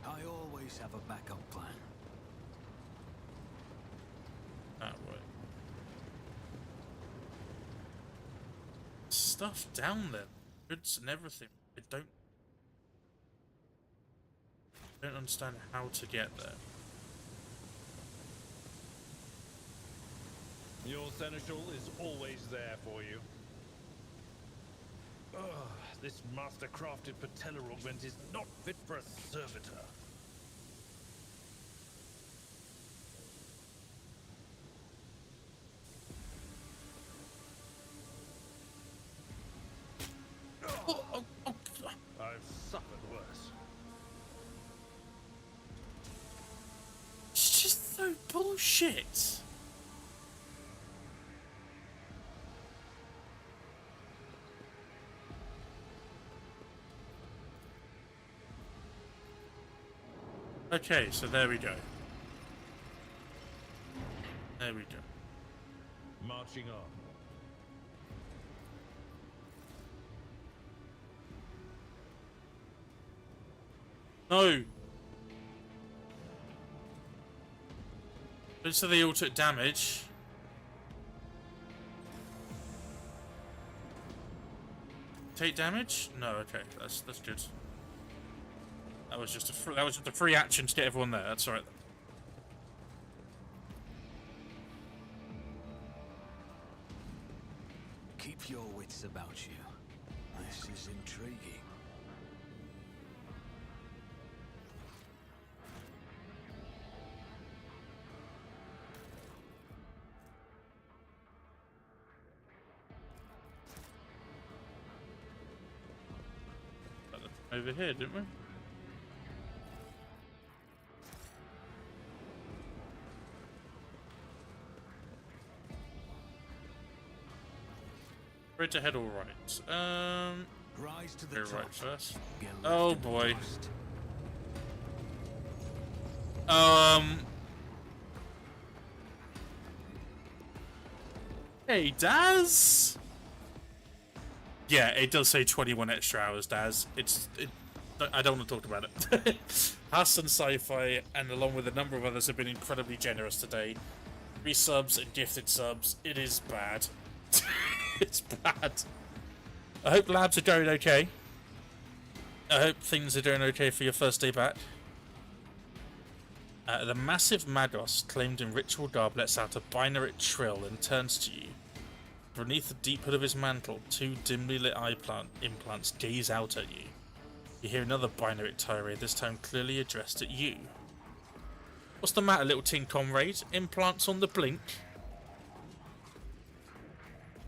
I always have a backup plan. That way. Stuff down there, goods and everything. I don't understand how to get there. Your seneschal is always there for you. Ugh, this master-crafted patella augment is not fit for a servitor. No bullshit. Okay, so there we go. There we go. Marching on. No! So they all took damage. Take damage? No, okay, that's good. That was just a free action to get everyone there. That's alright. Keep your wits about you. This is intriguing. Over here, didn't we? Right ahead, all right. Rise to the Go top. right first. Get left Oh in the boy. dust. Hey, Daz. Yeah, it does say 21 extra hours, Daz. I don't want to talk about it. Hassan Sci-Fi, and along with a number of others, have been incredibly generous today. 3 subs and gifted subs. It is bad. It's bad. I hope labs are going okay. I hope things are doing okay for your first day back. The massive Magos, claimed in ritual garb, lets out a binary trill and turns to you. Beneath the deep hood of his mantle, 2 dimly lit implants gaze out at you. You hear another binary tirade, this time clearly addressed at you. What's the matter, little tin comrade? Implants on the blink?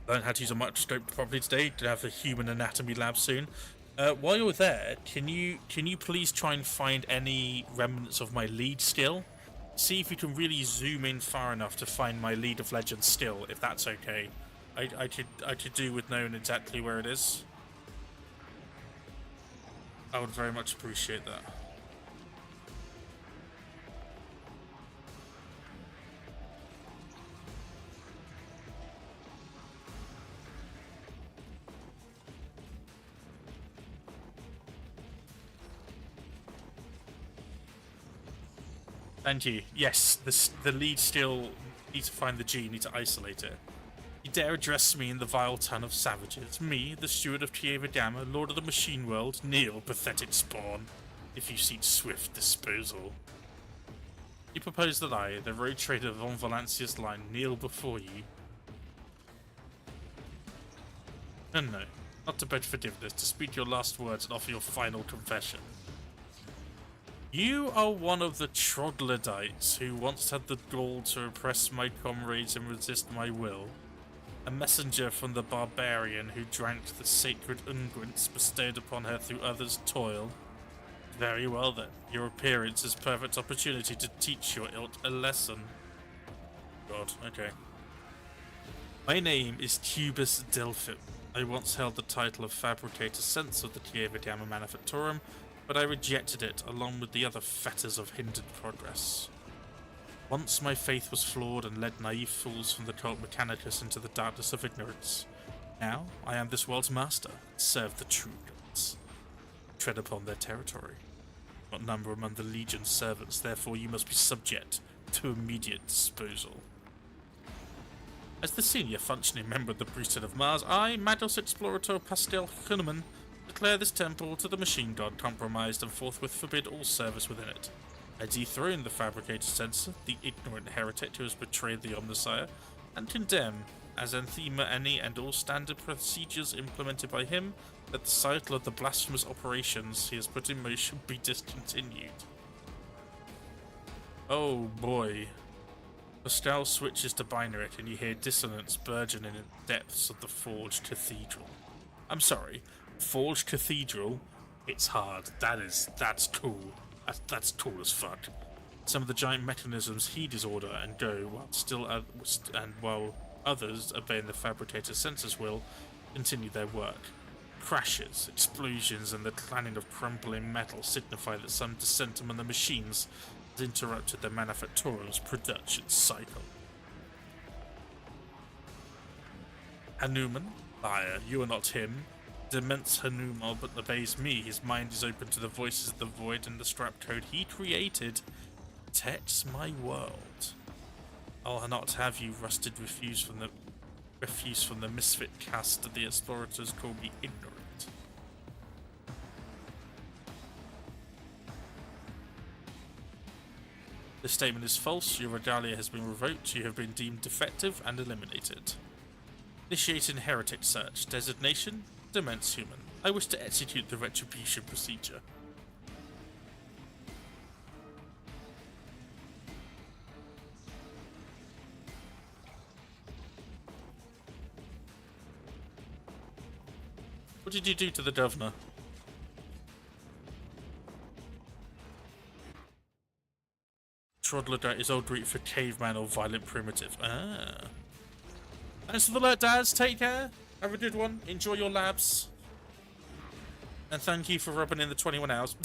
Learn how to use a microscope properly today. Gonna have a human anatomy lab soon. While you're there, can you please try and find any remnants of my lead skill? See if you can really zoom in far enough to find my League of Legends skill, if that's okay. I could do with knowing exactly where it is. I would very much appreciate that. Thank you. Yes, the lead still need to find the G, need to isolate it. You dare address me in the vile ton of savages? Me, the steward of Kieva Gamma, lord of the machine world? Kneel, pathetic spawn, if you seek swift disposal. You propose that I, the road trader von Valancia's line, kneel before you? No, not to beg forgiveness, to speak your last words and offer your final confession. You are one of the troglodytes who once had the gall to oppress my comrades and resist my will. A messenger from the barbarian who drank the sacred unguents bestowed upon her through others' toil. Very well then, your appearance is perfect opportunity to teach your ilk a lesson. God, okay. My name is Tubus Delphim. I once held the title of Fabricator Sense of the Kieva Gamma Manufactorum, but I rejected it along with the other fetters of hindered progress. Once my faith was flawed and led naive fools from the cult Mechanicus into the darkness of ignorance. Now I am this world's master, serve the true gods. Tread upon their territory. Not number among the Legion's servants, therefore you must be subject to immediate disposal. As the senior functioning member of the priesthood of Mars, I, Mados Explorator Pastel Kuhneman, declare this temple to the machine god compromised and forthwith forbid all service within it. I dethrone the fabricated censor, the ignorant heretic who has betrayed the Omnissiah, and condemn, as anathema any and all standard procedures implemented by him, that the cycle of the blasphemous operations he has put in motion be discontinued. Oh boy. Pascal switches to binary and you hear dissonance burgeoning in the depths of the Forged Cathedral. I'm sorry, Forged Cathedral? It's hard. That's cool. That's cool as fuck. Some of the giant mechanisms heed his order and go, while others, obeying the fabricator's sensor's will, continue their work. Crashes, explosions, and the clanging of crumbling metal signify that some dissent among the machines has interrupted the Manufactorum's production cycle. Hanuman, liar, you are not him. The immense Hanuman but obeys me. His mind is open to the voices of the void, and the strap code he created protects my world. I'll not have you rusted refuse from the misfit caste that the explorators call me ignorant. This statement is false. Your regalia has been revoked. You have been deemed defective and eliminated. Initiating heretic search. Designation: Demence human. I wish to execute the retribution procedure. What did you do to the governor? Troglodyte is old Greek for caveman or violent primitive. Ah. Thanks for the alert, Daz. Take care. Have a good one. Enjoy your labs. And thank you for rubbing in the 21 hours.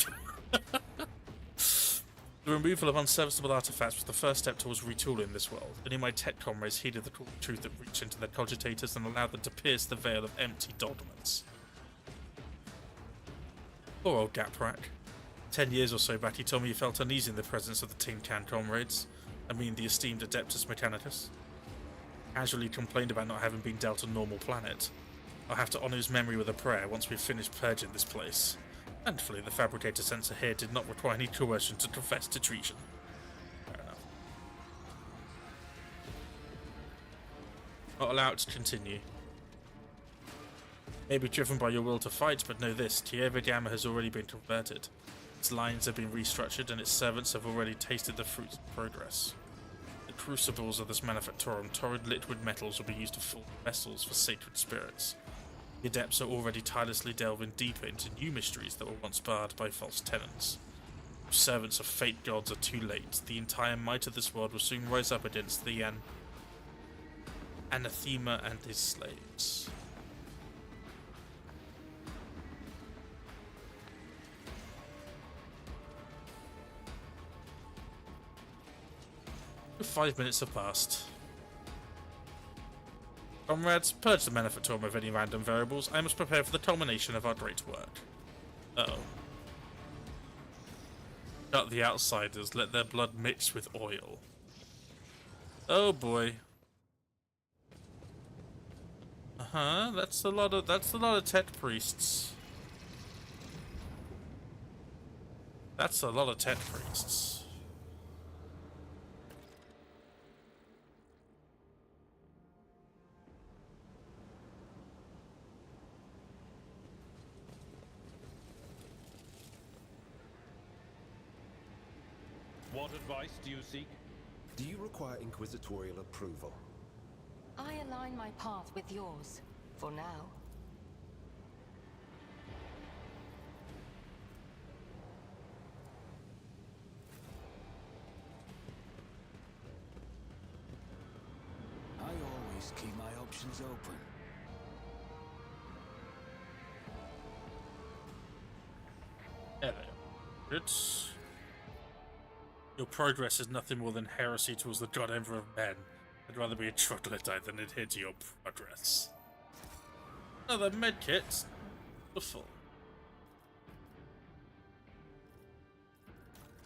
The removal of unserviceable artifacts was the first step towards retooling this world. Only my tech comrades heeded the truth that reached into their cogitators and allowed them to pierce the veil of empty dogmas. Poor old Gaprack. 10 years or so back, he told me he felt uneasy in the presence of the Tin Can comrades. I mean, the esteemed Adeptus Mechanicus. Casually complained about not having been dealt a normal planet. I'll have to honour his memory with a prayer once we've finished purging this place. Thankfully, the fabricator sensor here did not require any coercion to confess to treason. Fair enough. Not allowed to continue. May be driven by your will to fight, but know this: Tierra Gamma has already been converted. Its lines have been restructured, and its servants have already tasted the fruits of progress. The crucibles of this Manufactorum, torrid liquid metals, will be used to fill vessels for sacred spirits. The adepts are already tirelessly delving deeper into new mysteries that were once barred by false tenants. Servants of fate gods are too late. The entire might of this world will soon rise up against the anathema and his slaves. The 5 minutes have passed. Comrades, purge the Manufactorum of any random variables. I must prepare for the culmination of our great work. Uh-oh. Cut the outsiders, let their blood mix with oil. Oh boy. That's a lot of Tet priests. That's a lot of Tet priests. What advice do you seek? Do you require inquisitorial approval? I align my path with yours, for now. I always keep my options open. There they are. Good. Your progress is nothing more than heresy towards the God Emperor of Men. I'd rather be a troglodyte than adhere to your progress. Another medkit. Full.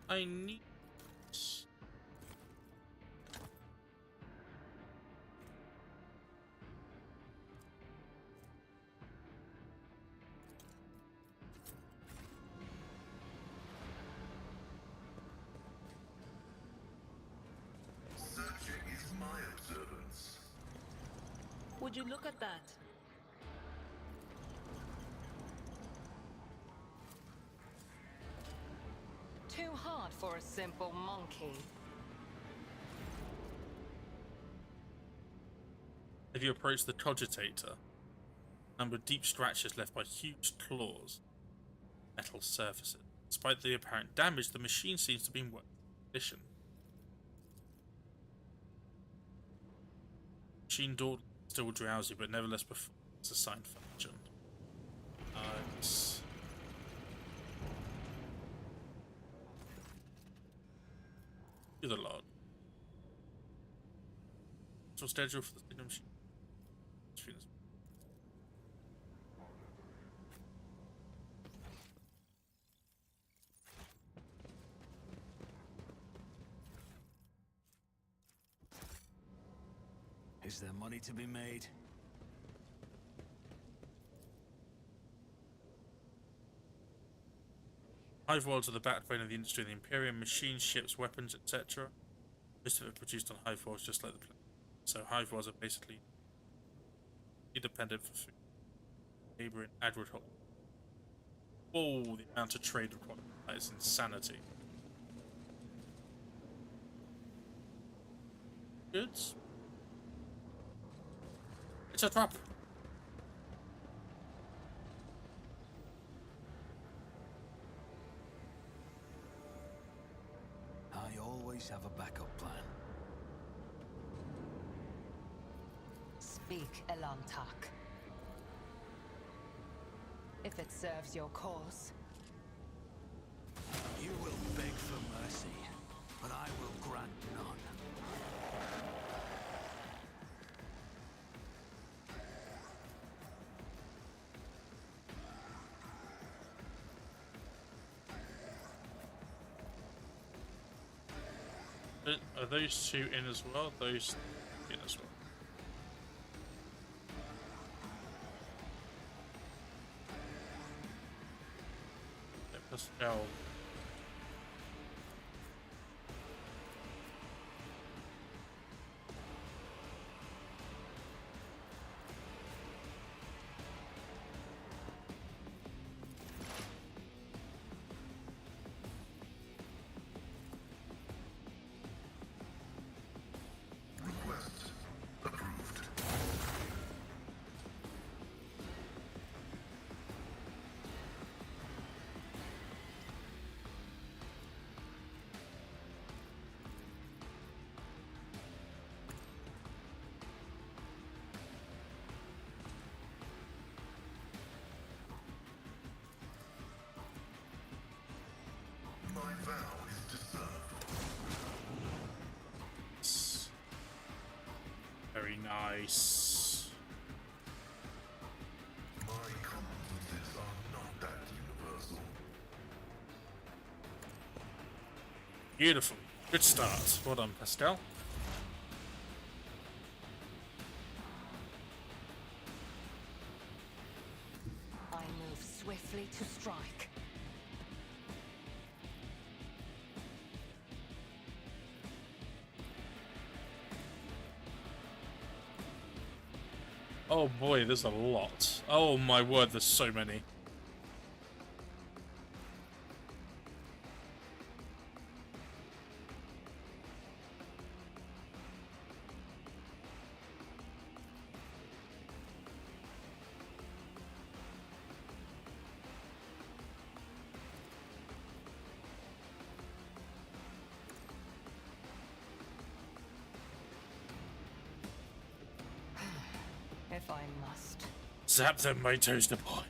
I need... Would you look at that? Too hard for a simple monkey. Have you approached the cogitator? Number of deep scratches left by huge claws. Metal surfaces. Despite the apparent damage, the machine seems to be working condition. Machine door still drowsy, but nevertheless performs assigned function. Nice. Do the log. So schedule for the signal machine. Is there money to be made? Hive worlds are the backbone of the industry of the Imperium. Machines, ships, weapons, etc. Most of it produced on hive worlds, just like the planet. So hive worlds are basically independent for food. Labor and agriculture. Oh, the amount of trade required. That is insanity. Goods. It's a trap. I always have a backup plan. Speak, Elantak. If it serves your cause. You will beg for mercy, but I will grant none. Are those two in as well? Those in as well. Pascal. Request approved. My vow is to serve. Very nice. My competences are not that universal. Beautiful. Good start. Well done, Pascal. I move swiftly to strike. Oh boy, there's a lot. Oh my word, there's so many. If I must. Zap them, my toaster boy.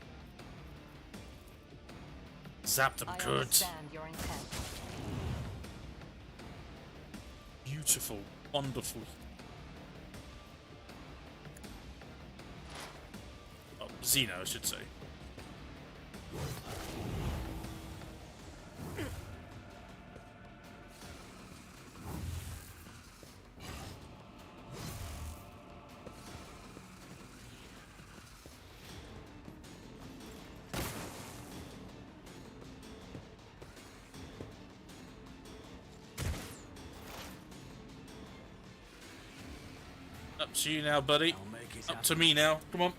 Zap them I good. understand your intent. Beautiful. Wonderful. Oh, Xeno, I should say. Up to you now, buddy. I'll make it Up to happen. me now. Come on.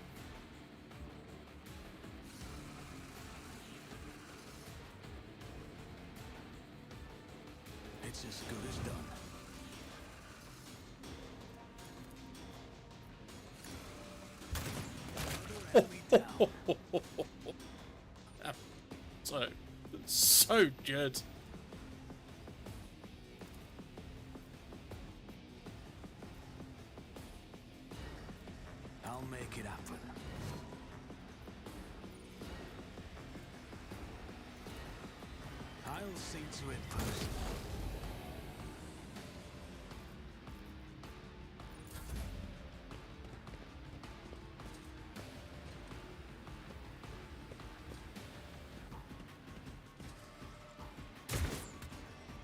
It's as good as done. Enemy down. So good. see to it first.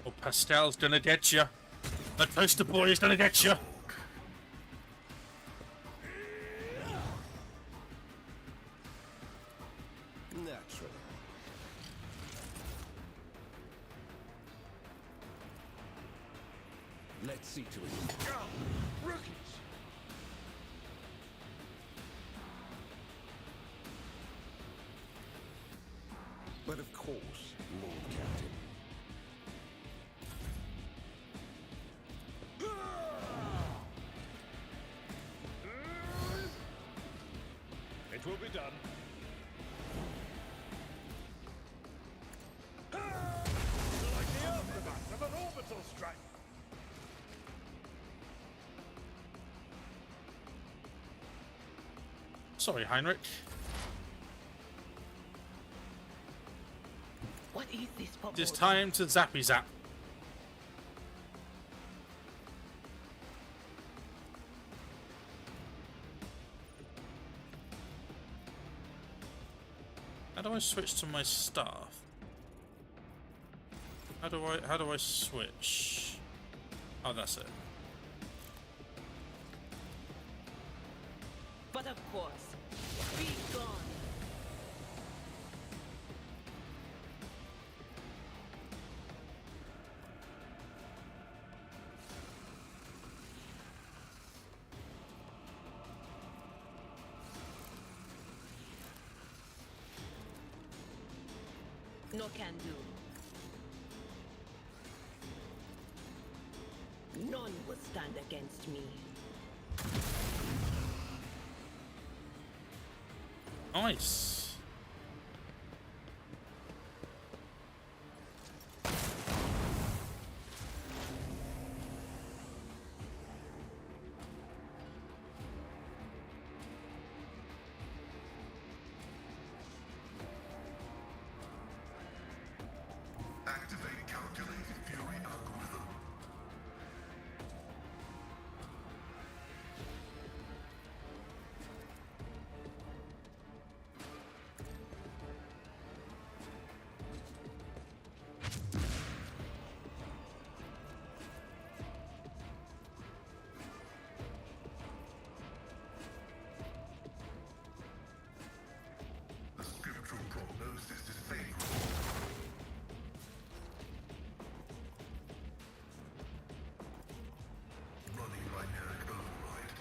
Oh, Pastel's gonna get you. The toaster boy is gonna get you. Naturally. Let's see to it. Rookies! But of course, Lord Captain. It will be done. Like the aftermath of an orbital strike. Sorry, Heinrich. What is this for? It is time to zappy zap. How do I switch to my staff? How do I switch? Oh, that's it. But of course, be gone. No can do. None will stand against me. Nice. Activate calculated fury algorithm. The scriptural prognosis is favorable. Running binaric override.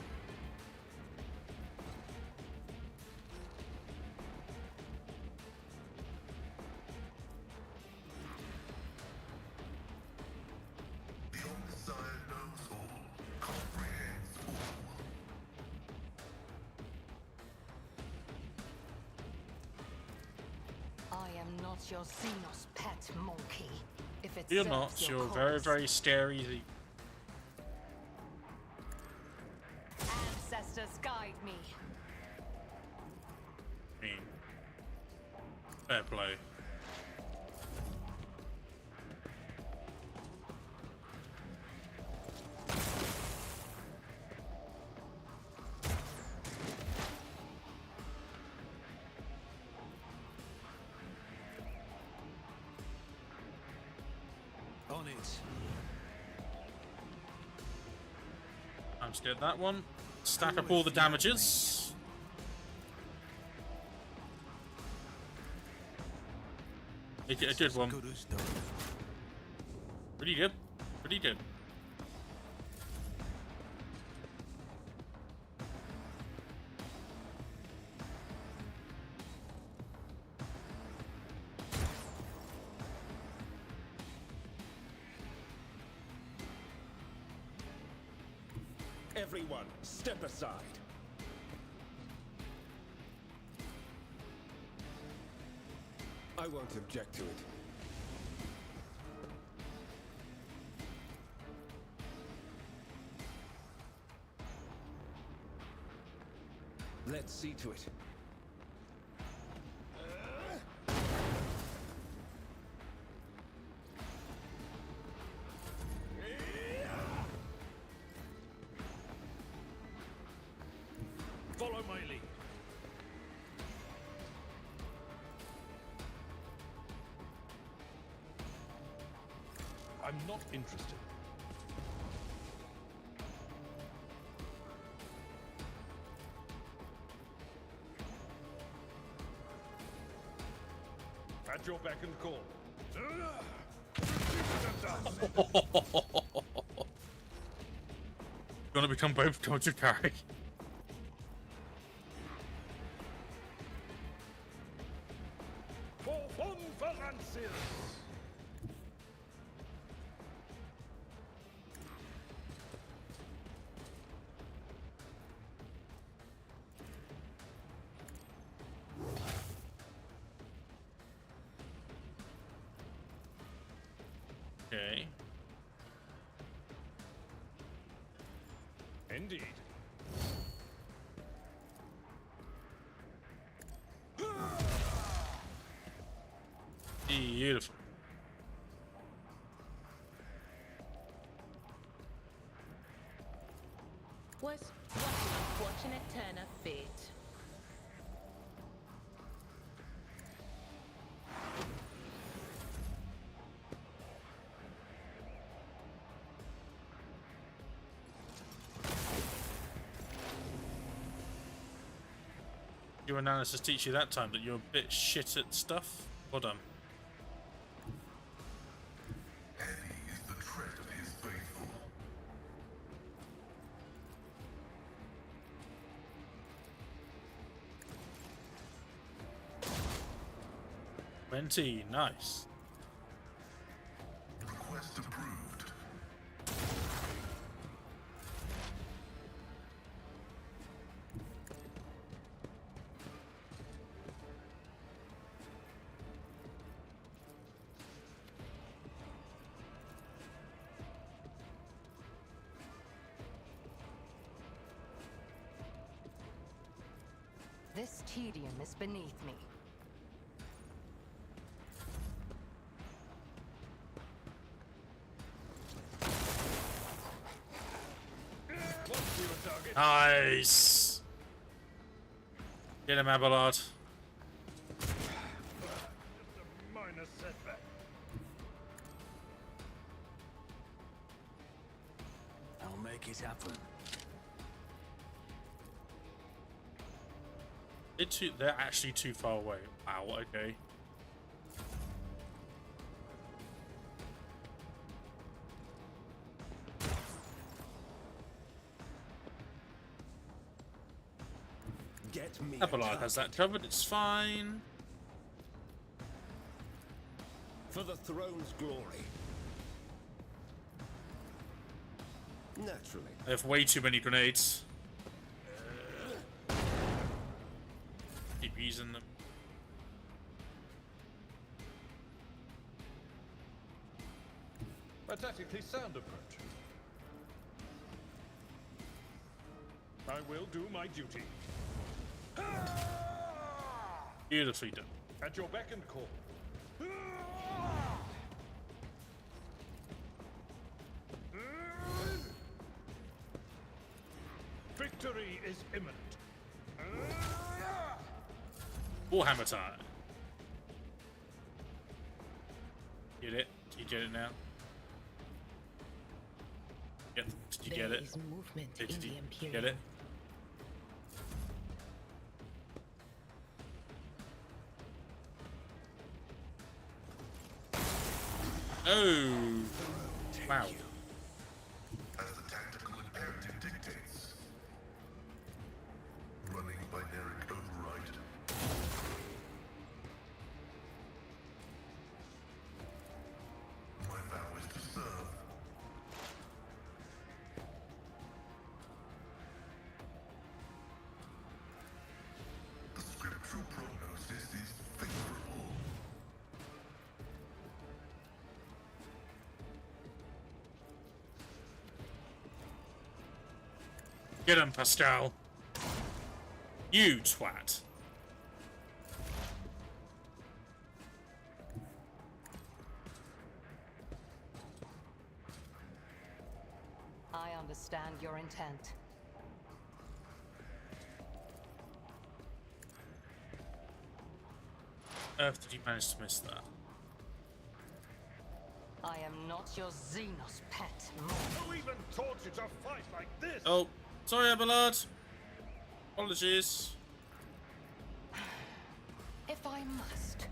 The Omnissiah knows all, comprehends all. I am not your Xenos pet monkey. If it You're serves not. your You're very, cause. very scary. Ancestors guide me. I mean, fair play. On it. I'm just get that one. Stack up all the damages. Make it a good one. Good as done. Pretty good. Pretty good. Everyone, step aside. I won't object to it. Let's see to it. I'm not interested. At your beck and call. You want to become both gods of carry? For fun for Francis! Okay. Indeed. Beautiful. What an unfortunate turn of fate. Your analysis teach you that time that you're a bit shit at stuff? Well done. Heavy is the tread of his faithful. 20, nice. Request approved. This tedium is beneath me. Nice. Get him, Abelard. Minor setback. I'll make it happen. They're actually too far away. Wow, okay. Get me. Abelard has that covered, it's fine. For the throne's glory. Naturally. I have way too many grenades. Keep using them. A tactically sound approach. I will do my duty. Beautifully done. At your beck and call. Victory is imminent. Warhammer time. Get it? Did you get it now? Did you get There it? is movement Did in you the Imperium. get it? Oh! Wow. As the tactical imperative dictates. Running binaric override. My vow is to serve. The scriptural prognosis is favorable. Get him, Pascal. You twat. I understand your intent. Earth, did you manage to miss that? I am not your Xenos pet. Who even taught you to fight like this? Oh, sorry, Abelard. Apologies. If I must.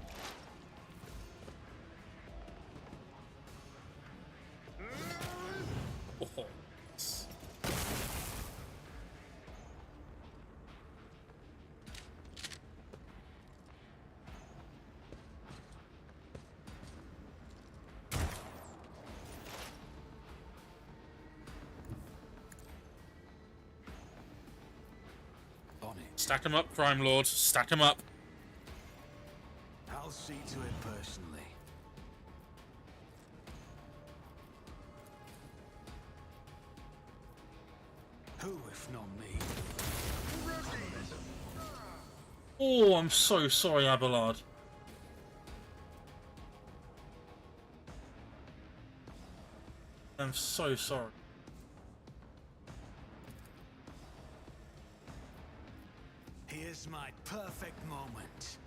Oh, yes. On it. Stack him up, Crime Lord. Stack him up. I'll see to it personally. Who, if not me? Oh, I'm so sorry, Abelard. I'm so sorry. Here's my perfect moment.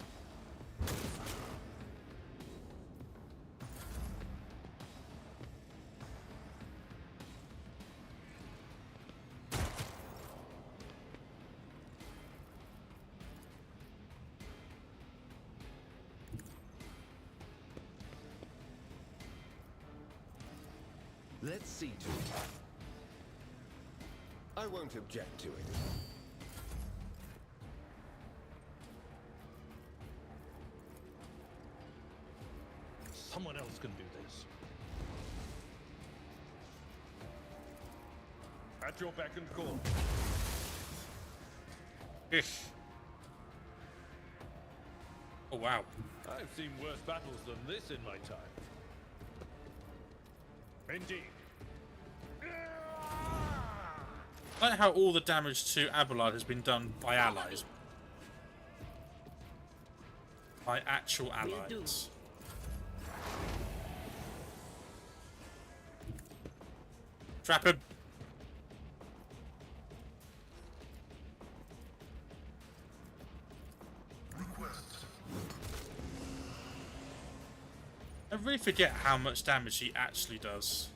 Let's see to it. I won't object to it. Someone else can do this. At your beck and call. Ish. Oh, wow. I've seen worse battles than this in my time. Indeed. I like how all the damage to Abelard has been done by allies. By actual allies. Trap him. Request. I really forget how much damage he actually does.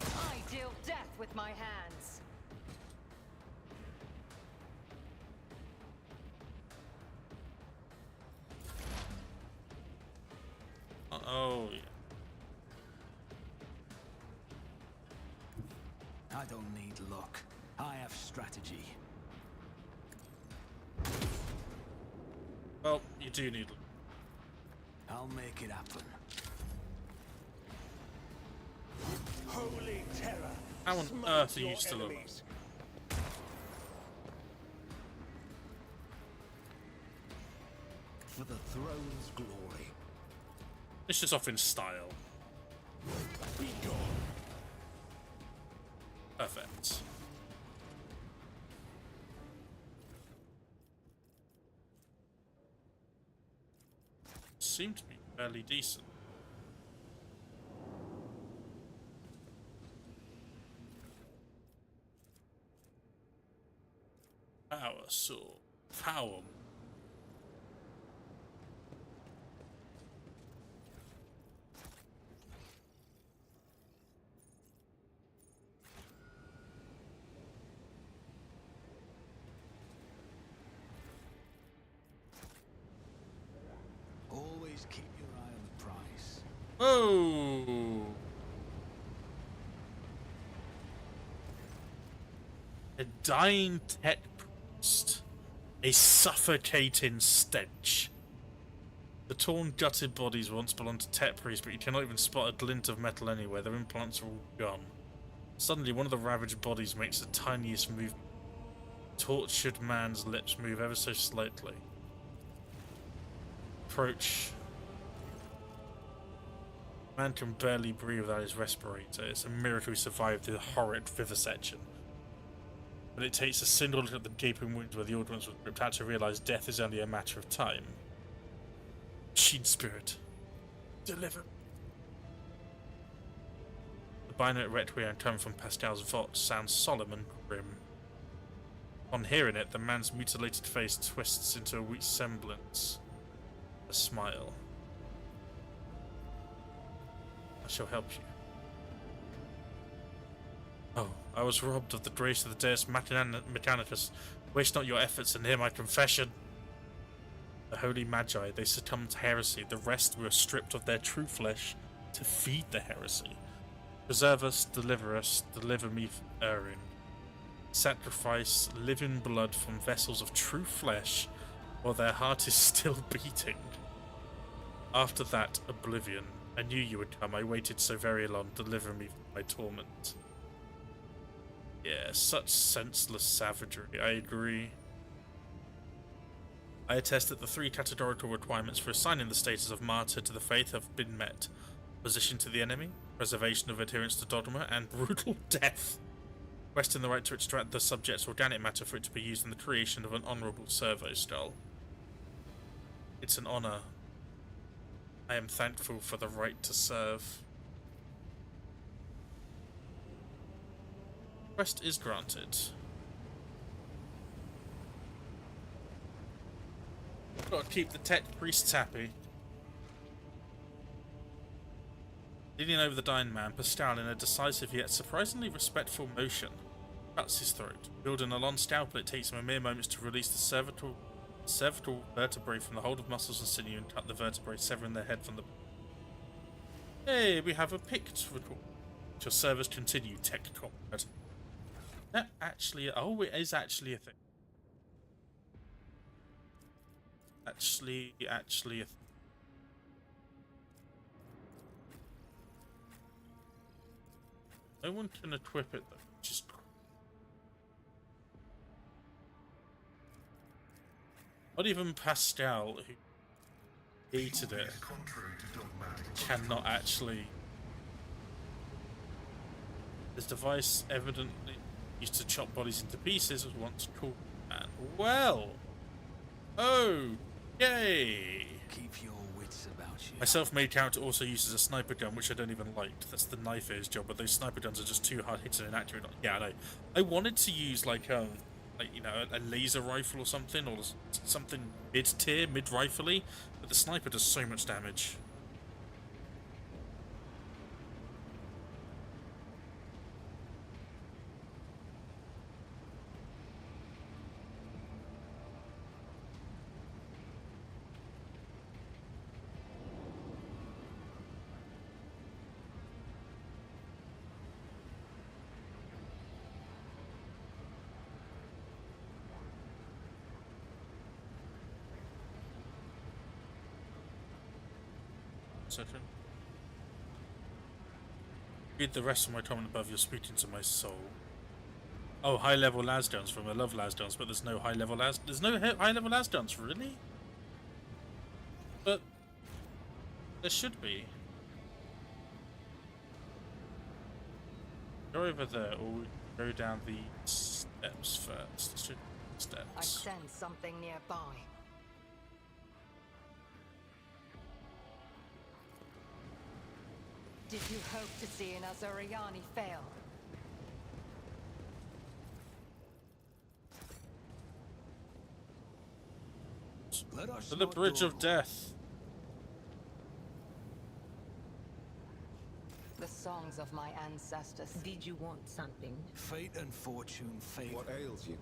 I deal death with my hands. Oh, yeah. I don't need luck. I have strategy. Well, you do need... I'll make it happen. Holy terror! How on earth are you still alive? For the throne's glory. It's just off in style. Be gone. Perfect. Seem to be fairly decent. Power sword. Power. Always keep your eye on the prize. Oh! A dying Tet priest. A suffocating stench. The torn, gutted bodies once belonged to Tet priests, but you cannot even spot a glint of metal anywhere. Their implants are all gone. Suddenly, one of the ravaged bodies makes the tiniest movement. Tortured man's lips move ever so slightly. Approach. Man can barely breathe without his respirator. It's a miracle he survived the horrid vivisection. But it takes a single look at the gaping wounds where the audience was ripped out to realise death is only a matter of time. Machine spirit. Deliver. The binary requiem coming from Pascal's vault sounds solemn and grim. On hearing it, the man's mutilated face twists into a weak semblance. a smile. I shall help you. Oh, I was robbed of the grace of the Deus Mechanicus. Waste not your efforts and hear my confession. The holy magi, they succumbed to heresy. The rest were stripped of their true flesh to feed the heresy. Preserve us, deliver me from erring. Sacrifice living blood from vessels of true flesh while their heart is still beating. After that, oblivion. I knew you would come. I waited so very long. Deliver me from my torment. Yeah, such senseless savagery. I agree. I attest that the 3 categorical requirements for assigning the status of martyr to the faith have been met. Opposition to the enemy, preservation of adherence to dogma, and brutal death. Requesting the right to extract the subject's organic matter for it to be used in the creation of an honourable servo skull. It's an honour. I am thankful for the right to serve. Request is granted. Gotta keep the tech priests happy. Leaning over the dying man, Pascal, in a decisive yet surprisingly respectful motion, cuts his throat. Wielding a long scalpel, it takes him a mere moments to release the cervical vertebrae from the hold of muscles and sinew and cut the vertebrae, severing their head from the... Hey, we have a picked record. Your service continue, tech comrade. That actually... Oh, it is actually a thing. Actually a thing. No one can equip it though, just... Not even Pascal, who hated it, cannot actually... This device evidently used to chop bodies into pieces was once called man. Well! Oh! Yay! Keep your wits about you. My self-made character also uses a sniper gun, which I don't even like. That's the knife edge job, but those sniper guns are just too hard hitting and inaccurate. Yeah, I know. I wanted to use like you know, a laser rifle or something mid-tier, mid-rifle-y, but the sniper does so much damage. Second. Read the rest of my comment above. You're speaking to my soul. Oh, high-level Lasdowns from I love Lasdowns, but there's no high-level There's no high-level Lasdowns, really? But there should be. Go over there, or we go down the steps first. Steps. I sense something nearby. Did you hope to see an Azuriani fail? Let us To the not bridge of dawdle. death. The songs of my ancestors. Did you want something? Fate and fortune favor. What ails you?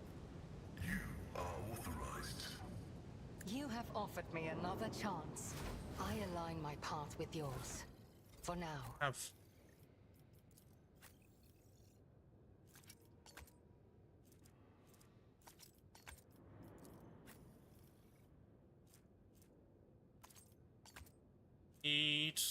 You are authorized. You have offered me another chance. I align my path with yours. For now. Have. Eat.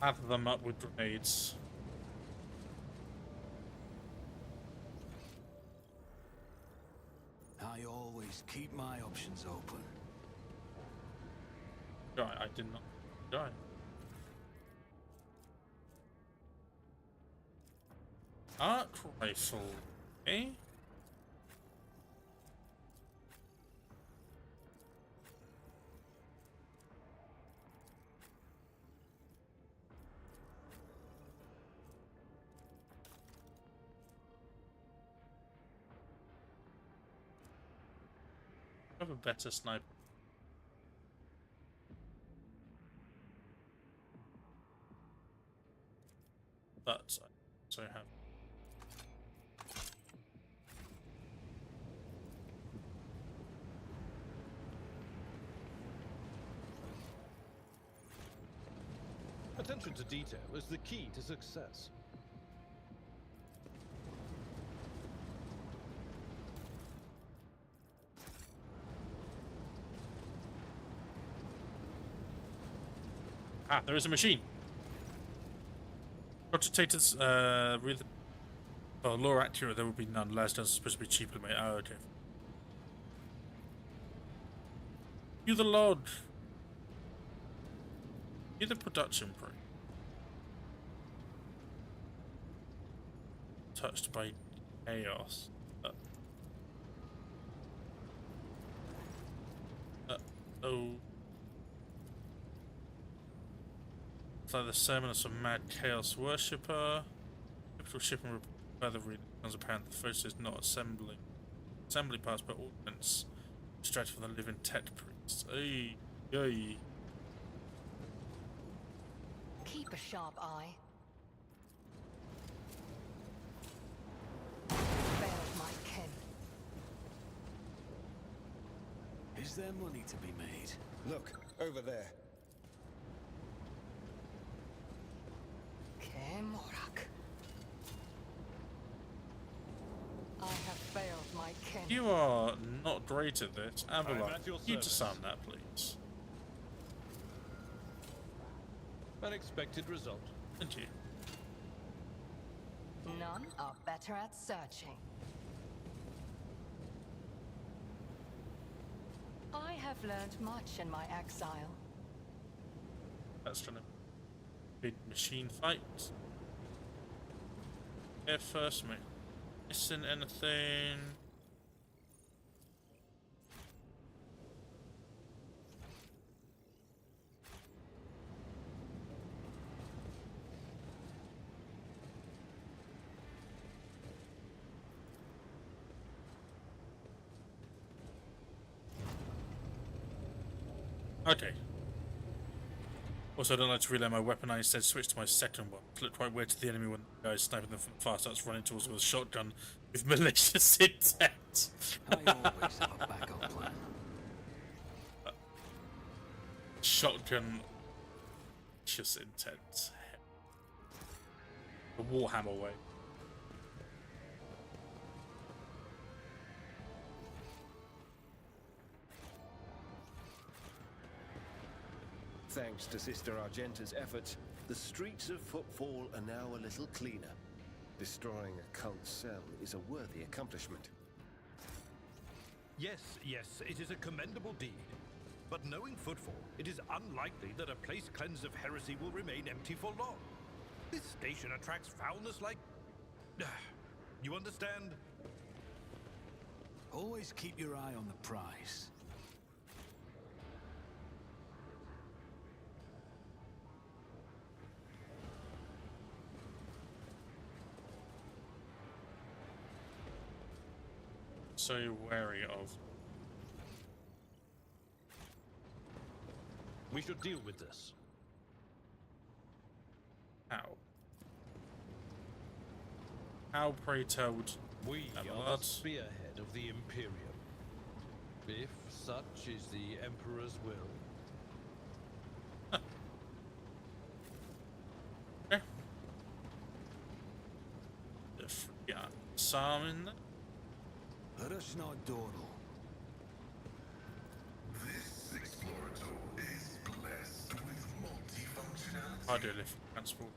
Lather them up with grenades. I always keep my options open. die. I did not die. Arc rifle. Eh? I have a better sniper. But I also have. Attention to detail is the key to success. Ah, there is a machine. Cogitators, really. Oh, lore accurate, there will be none. Last done supposed to be cheaply made. Oh, okay. You the Lodge. You the production pro. Touched by chaos. Oh. It's like the sermon of some mad chaos worshipper. Capital shipping further reading becomes apparent the focus is not assembly parts but ordnance extracted from the living Tet priests. Ay, ay. Keep a sharp eye. Failed my kin. Is there money to be made? Look, over there. Kemorak. I have failed my kin. You are not great at this. Avalon, at your you to service. sound that, please. Unexpected result. Thank you. None are better at searching. I have learned much in my exile. That's trying to big machine fight. Here first, mate. Missing anything? Okay. Also, I don't like to relay my weapon. I instead switch to my second one. It looked quite weird to the enemy when the guy sniping them from far starts running towards them with a shotgun with malicious intent. I always have a backup plan. Shotgun malicious intent. The Warhammer way. Thanks to Sister Argenta's efforts, the streets of Footfall are now a little cleaner. Destroying a cult cell is a worthy accomplishment. Yes, it is a commendable deed. But knowing Footfall, it is unlikely that a place cleansed of heresy will remain empty for long. This station attracts foulness like... You understand? Always keep your eye on the prize. So you're wary of. We should deal with this. How? How, pray tell, would We are Amalard? the spearhead of the Imperium. If such is the Emperor's will. Okay. Yeah, Psalm in there. Let us not dawdle. This explorator is blessed with multifunctionality. I do live transport.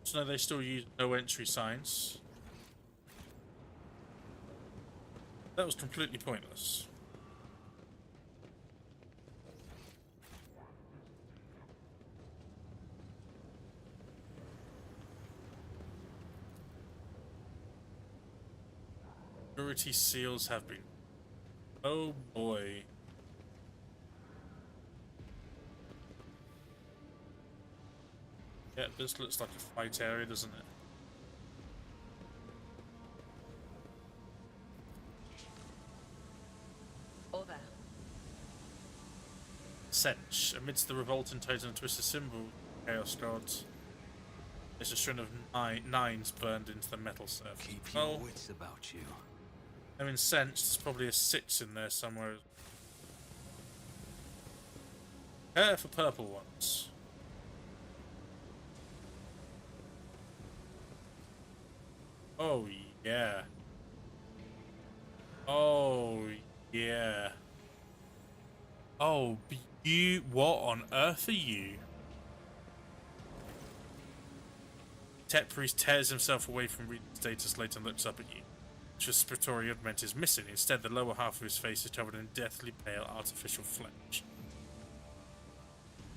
So no, they still use no entry signs. That was completely pointless. Security seals have been... Oh boy. Yeah, this looks like a fight area, doesn't it? Over. Sench. Amidst the revolt and totem twisted symbol, Chaos Gods. There's a string of nines burned into the metal surface. Keep your wits about you. I mean, Sench, there's probably a 6 in there somewhere. Prepare for purple ones. Oh, yeah. Oh, yeah. Oh, you... What on earth are you? Tech Priest tears himself away from reading status later and looks up at you. His respiratory ornament is missing. Instead, the lower half of his face is covered in deathly pale artificial flesh.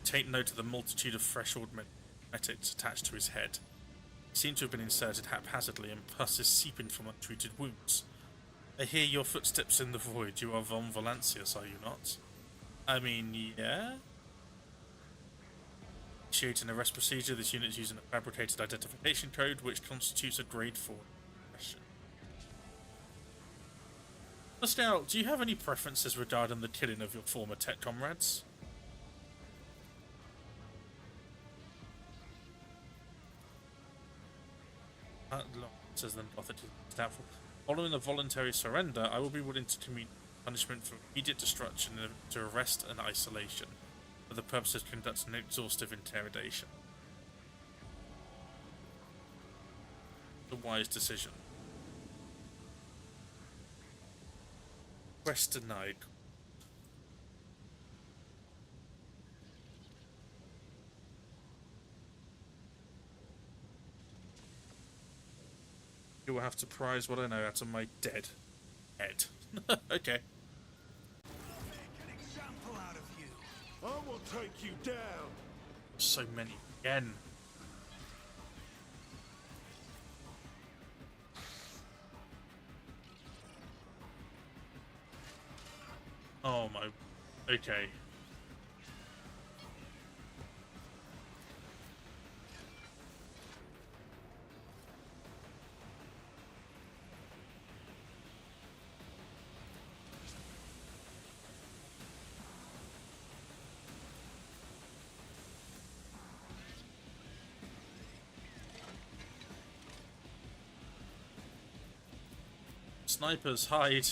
Take note of the multitude of fresh ornaments attached to his head. They seem to have been inserted haphazardly, and pus is seeping from untreated wounds. I hear your footsteps in the void. You are Von Valancius, are you not? I mean, yeah? Initiating an arrest procedure, this unit is using a fabricated identification code, which constitutes a grade 4 question. Scout, do you have any preferences regarding the killing of your former tech comrades? Says then Gothic is doubtful. Following a voluntary surrender, I will be willing to commute punishment for immediate destruction to arrest and isolation, for the purpose of conducting an exhaustive interrogation. A wise decision. Quest denied. You will have to prize what I know out of my dead head. Okay. Make an example out of you. I will take you down. So many again. Oh my. Okay. Snipers, hide.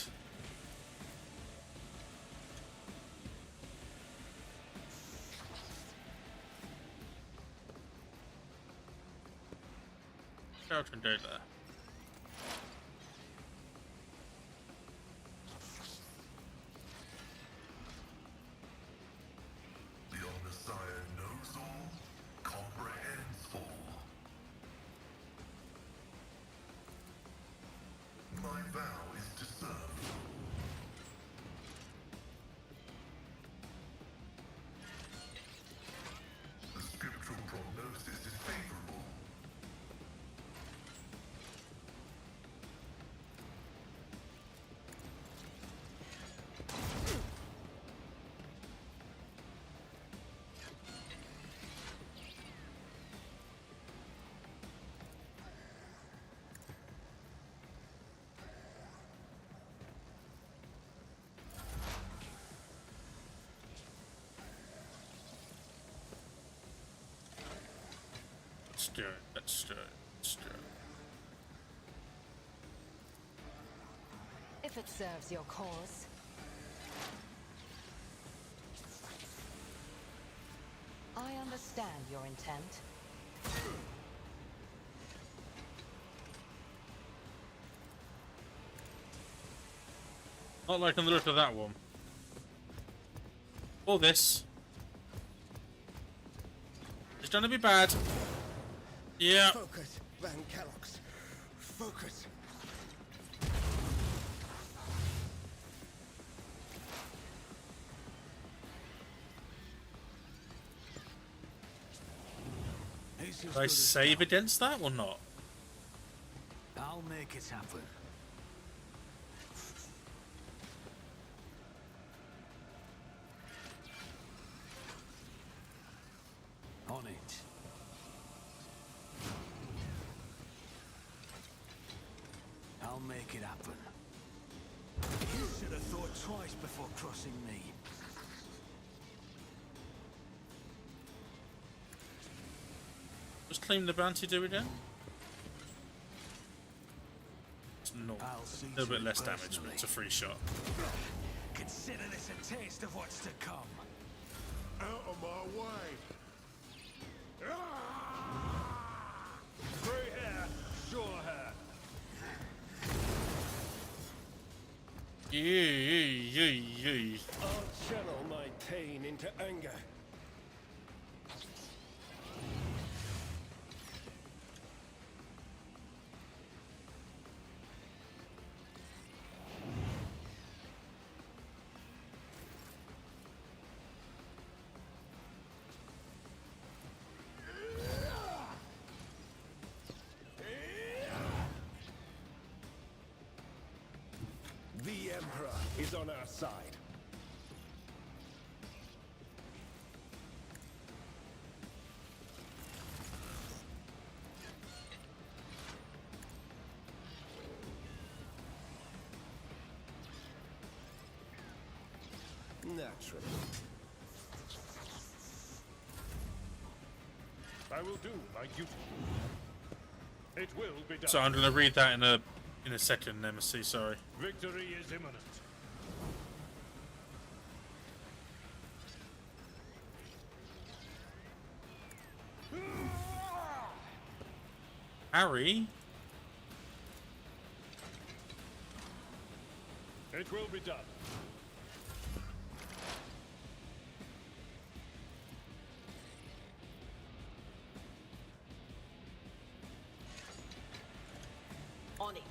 Shout and do there. The Omnissiah knows all, comprehends all. My vow is to serve. The scriptural prognosis is favorable. Let's do it. Let's do it. Let's do it. If it serves your cause. I understand your intent. Not like on the look of that one. Or this. It's gonna be bad. Yeah. Focus, Van Kellogg's. Focus. It's as Do I good as save done. against that or not? I'll make it happen. On it. I'll make it happen. You should have thought twice before crossing me. Just claim the bounty do again? It's not. I'll see A little to bit it less damage, but personally. it's a free shot. Consider this a taste of what's to come. Out of my way! Grey hair, sure hair. Yee. I'll channel my pain into anger. The Emperor is on our side. Naturally. I will do my duty. It will be done. So I'm gonna read that in a second, Nemesis, sorry. Victory is imminent. Harry? It will be done. On it.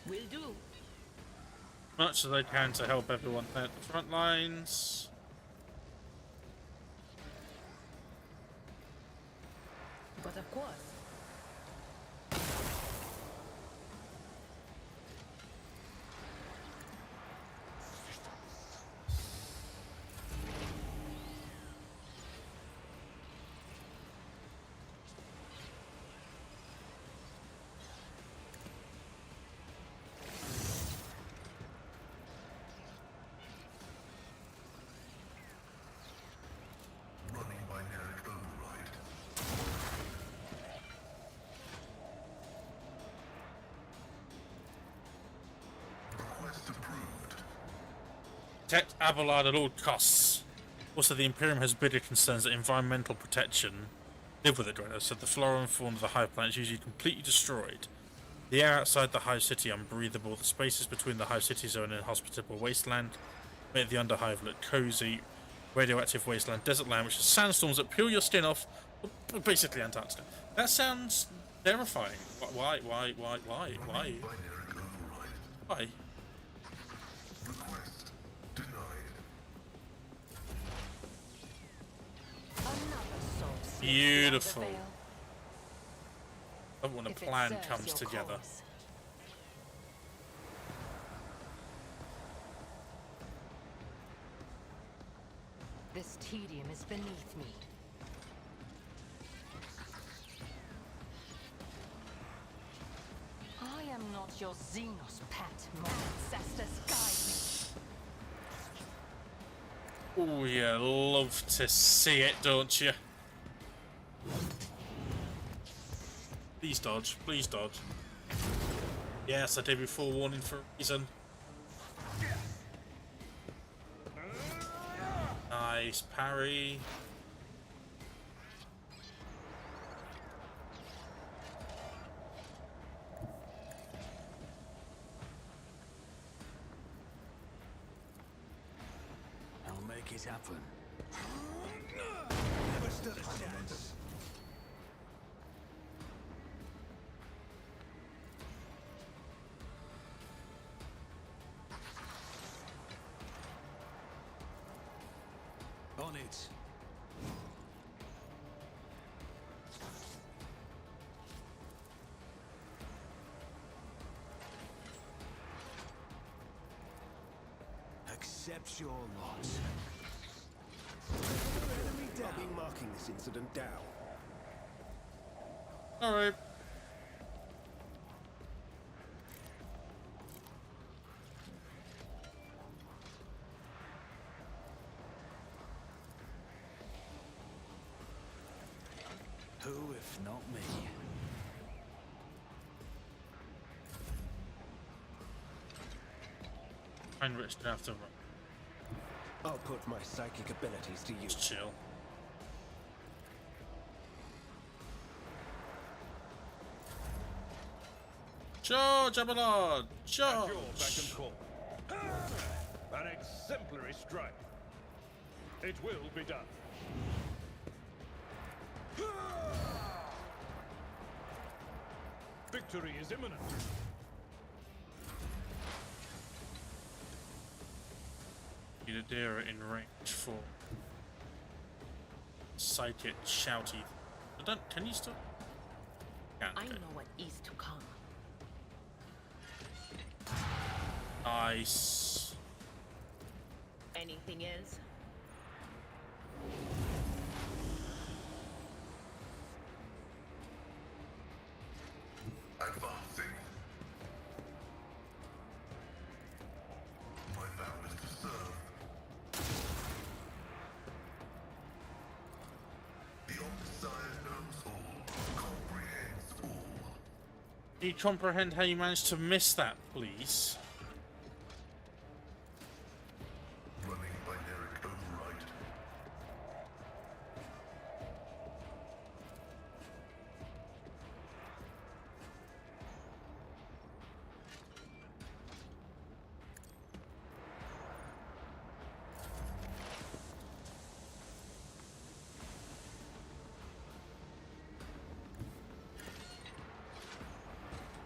Will do. Much as I can to help everyone at the front lines. But of course. Running binaric override. Request approved. Protect Abelard at all costs. Also, the Imperium has bigger concerns that environmental protection. Live with it, Drano. So the flora and fauna of the Hive planet is usually completely destroyed. The air outside the Hive City unbreathable. The spaces between the Hive City zone and inhospitable wasteland make the Underhive look cozy. Radioactive wasteland, desert land, which is sandstorms that peel your skin off. Basically Antarctica. That sounds terrifying. Why? Binaric override. Why? Request denied. Another soul slips Beautiful. beyond the veil. I love when a If it plan serves comes your together. cause. This tedium is beneath me. I am not your Xenos pet. My ancestors guide me. Oh, you love to see it, don't you? Please dodge. Please dodge. Yes, I did before warning for a reason. Nice parry. I'll make it happen. Never stood a chance. mates. Accept your lot. Enemy down. I'll be marking this incident down. Alright. Who, if not me? Heinrich didn't have to run. I'll put my psychic abilities to use. Just chill. Charge, Abelard! Charge! At your beck and call. An exemplary strike. It will be done. Victory is imminent. Unadira in range for psychic shouty. I don't. Can you still? Can't. I Okay. know what is to come. Nice. Anything else? Advancing. My vow is to serve. The Omnissiah knows all, comprehends all. Can you comprehend how you managed to miss that, please? Running binaric override.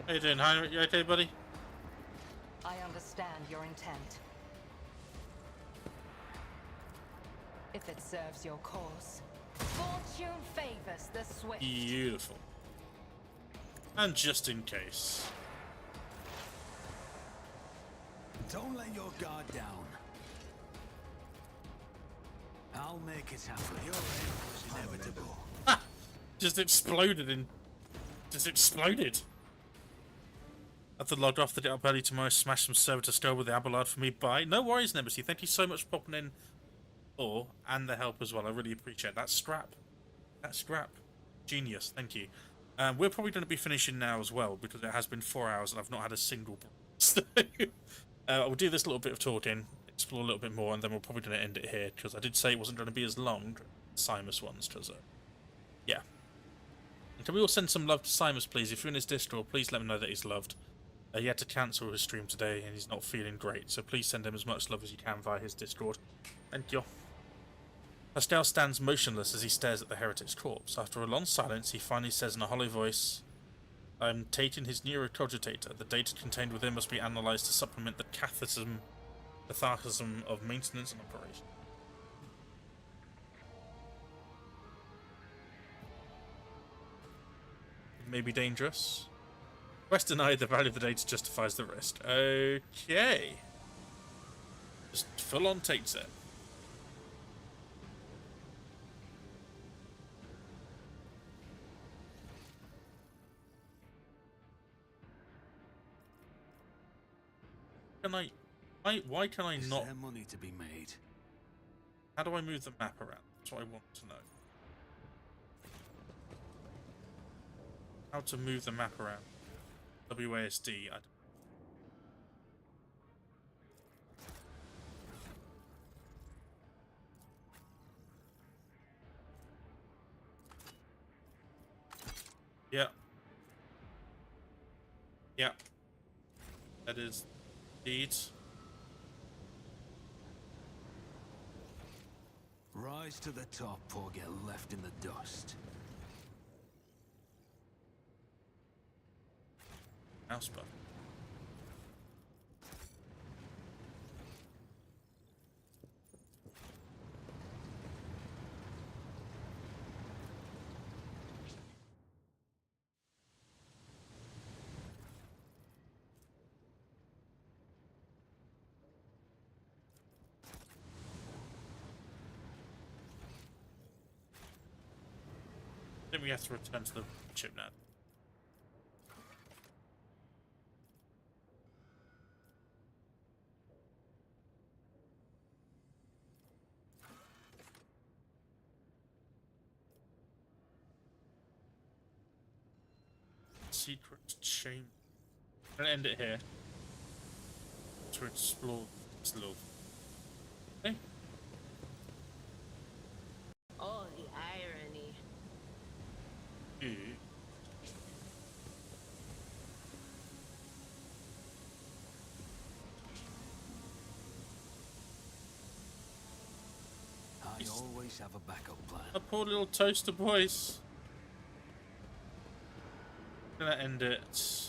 How you doing, Heinrich? You okay, buddy? I understand your intent. If it serves your cause, fortune favors the swift. Beautiful. And just in case. Don't let your guard down. I'll make it happen. Your end was inevitable. Ah! Just exploded in. Just exploded. Have to log off the up early tomorrow, smash some server to scale with the Abelard for me. Bye. No worries, Nemesis. Thank you so much for popping in. And the help as well. I really appreciate that. Scrap. That scrap. Genius. Thank you. We're probably going to be finishing now as well because it has been 4 hours and I've not had a single break. So, we'll do this little bit of talking, explore a little bit more, and then we're probably going to end it here because I did say it wasn't going to be as long, Simus ones, because, yeah. And can we all send some love to Simus, please? If you're in his Discord, please let him know that he's loved. He had to cancel his stream today and he's not feeling great, so please send him as much love as you can via his Discord. Thank you. Pascal stands motionless as he stares at the heretic's corpse. After a long silence, he finally says in a hollow voice, I'm taking his neurocogitator. The data contained within must be analysed to supplement the cathism of maintenance and operation. It may be dangerous. Quest denied, the value of the data justifies the risk. Okay. Just full on takes it. Why can I Is not? there money to be made? How do I move the map around? That's what I want to know. How to move the map around? WASD. Yeah. Yeah. That is indeed. Rise to the top or get left in the dust. Mouse button. think we have to return to the ship now. Secret chamber. I'm gonna end it here to explore this little. Okay. Oh, the irony. I always have a backup plan. A poor little toaster boys. I'm gonna end it.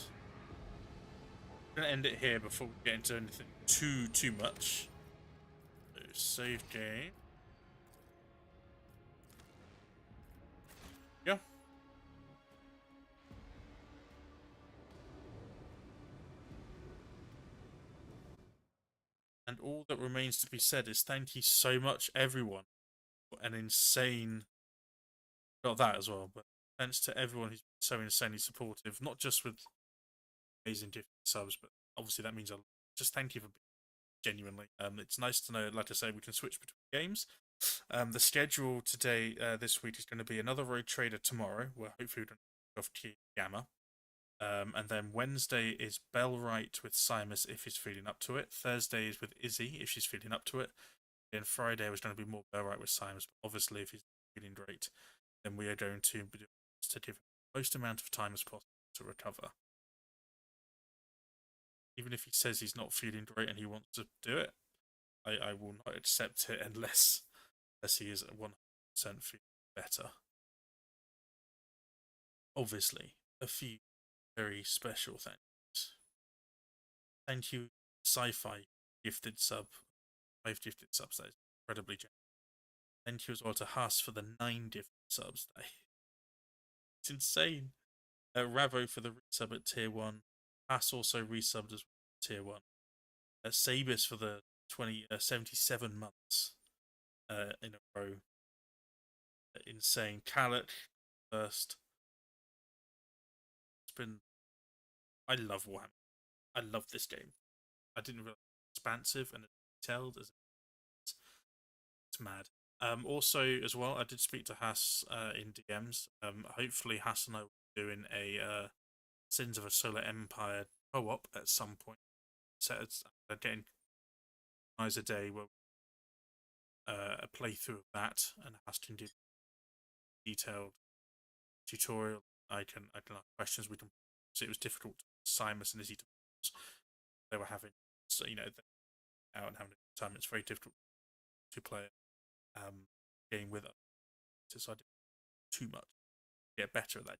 I'm gonna end it here before we get into anything too much. So, save game. Yeah. And all that remains to be said is thank you so much, everyone, for an insane. Not that as well, but thanks to everyone who's been so insanely supportive, not just with amazing different subs, but obviously that means a lot. Just thank you for being genuinely. It's nice to know, like I say, we can switch between games. The schedule today, this week, is going to be another Road Trader tomorrow, where hopefully we don't go off to Gamma. And then Wednesday is Bellwright with Simus if he's feeling up to it. Thursday is with Izzy if she's feeling up to it. And Friday was going to be more Bellwright with Simus, but obviously if he's feeling great, then we are going to be doing to give him the most amount of time as possible to recover. Even if he says he's not feeling great and he wants to do it, I will not accept it unless he is 100% feeling better. Obviously, a few very special thanks. Thank you, Sci-Fi gifted sub, 5 gifted subs. That is incredibly generous. Thank you as well to Haas for the 9 gifted subs. It's insane. Ravo for the resub at tier 1. Haas also resubbed as tier 1. Sabis for the 77 months in a row. Insane. Khalek first. It's been. I love Warhammer. I love this game. I didn't realize it's expansive and detailed as it's mad. Also, as well, I did speak to Haas in DMs. Hopefully, Haas and I will be doing a Sins of a Solar Empire co-op at some point. Set getting a day where a playthrough of that, and Haas can do detailed tutorial. I can ask questions. We can. So it was difficult. Simus and Izzy they were having, so out and having a good time. It's very difficult to play game with us. So I did too much. Get better at that.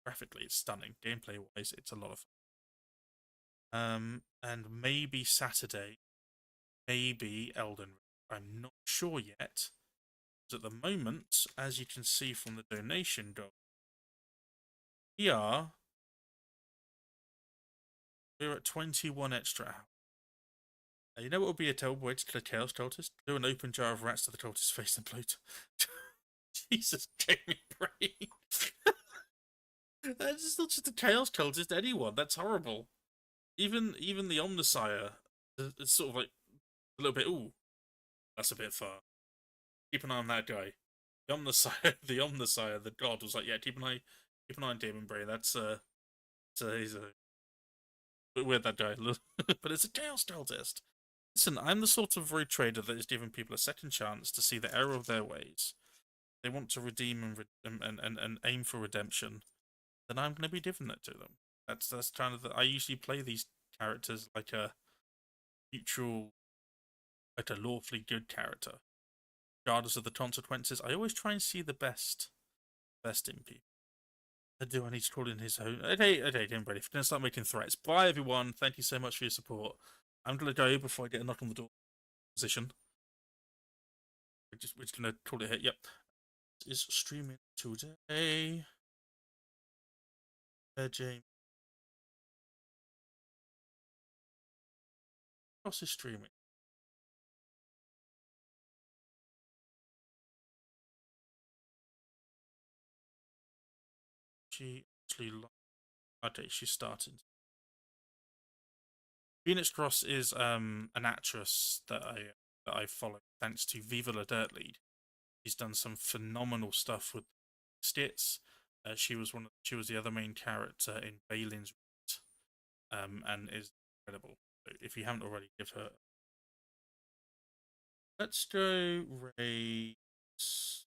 Graphically, it's stunning. Gameplay wise, it's a lot of fun. And maybe Saturday, maybe Elden Ring. I'm not sure yet. At the moment, as you can see from the donation goal, we're at 21 extra hours. You know what would be a terrible way to kill a Chaos Cultist? Do an open jar of rats to the cultist's face and bloat. Jesus, Jamie Brain. That's not just a Chaos Cultist, anyone. That's horrible. Even the Omnisire, it's sort of like a little bit, ooh, that's a bit far. Keep an eye on that guy. The Omnisire, the god, was like, yeah, keep an eye on Demon Brain. He's a bit weird, that guy. But it's a Chaos Cultist. Listen, I'm the sort of road trader that is giving people a second chance to see the error of their ways. They want to redeem and aim for redemption. Then I'm going to be giving that to them. That's kind of I usually play these characters like a neutral, like a lawfully good character, regardless of the consequences. I always try and see the best in people. Do I need to call in his own? Okay, I'm ready. If you're going to start making threats. Bye, everyone. Thank you so much for your support. I'm going to go before I get a knock on the door position. We're just going to call it here. Yep. Is streaming today. James. What's his streaming? she actually? Okay, she's starting. Phoenix Cross is an actress that I follow thanks to Viva La Dirt Lead. She's done some phenomenal stuff with skits. She was the other main character in Balin's and is incredible. So if you haven't already, give her. Let's go raid. Let's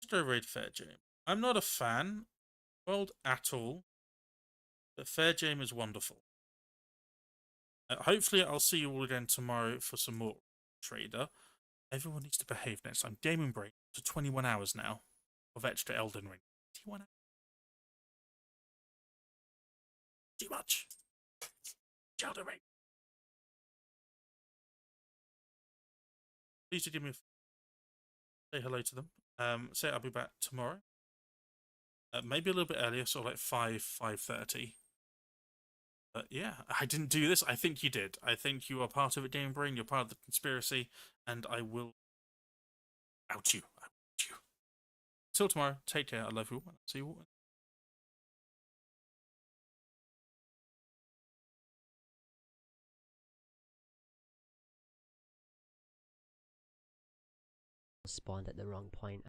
go raid Fair Jame. I'm not a fan world at all, but Fair Jame is wonderful. Hopefully, I'll see you all again tomorrow for some more Trader. Everyone needs to behave next time. Gaming break to 21 hours now of extra Elden Ring. 21 hours. Too much. Elden Ring. Please do give me say hello to them. Say I'll be back tomorrow. Maybe a little bit earlier, sort of like 5:30. But yeah, I didn't do this. I think you did. I think you are part of it, Game Brain. You're part of the conspiracy, and I will out you. Till tomorrow. Take care. I love you all. See you all. Spawned at the wrong point.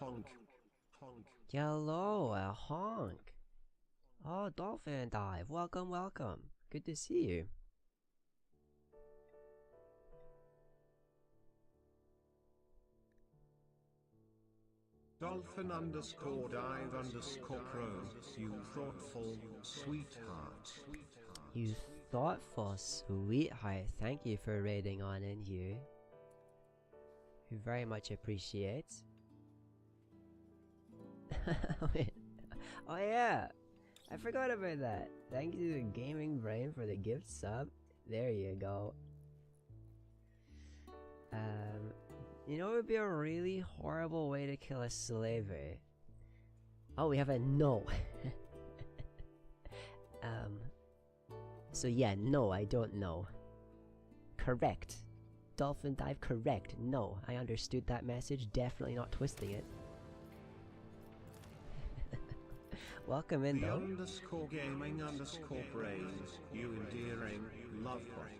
Honk. Honk. Hello, honk. Oh, Dolphin Dive. Welcome, welcome. Good to see you. Dolphin_dive_pro. You thoughtful sweetheart. You thoughtful sweetheart. Thank you for raiding on in here. We very much appreciate. Oh yeah, I forgot about that. Thank you to Gaming Brain for the gift sub. There you go. You know, it would be a really horrible way to kill a slaver. Oh, we have a no. So yeah, no, I don't know. Correct. Dolphin Dive, correct. No, I understood that message. Definitely not twisting it. Welcome in, though. _gaming_brains. You endearing love bug.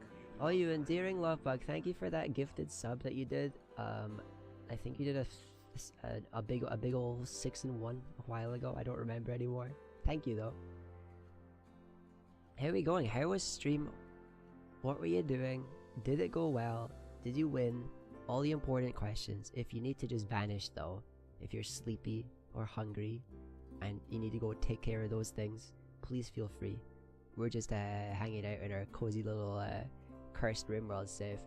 Oh, you endearing love bug. Thank you for that gifted sub that you did. I think you did a big old 6-in-1 a while ago. I don't remember anymore. Thank you though. How are we going? How was stream? What were you doing? Did it go well? Did you win? All the important questions. If you need to just vanish though, if you're sleepy or hungry and you need to go take care of those things, please feel free. We're just hanging out in our cozy little cursed rimworld safe.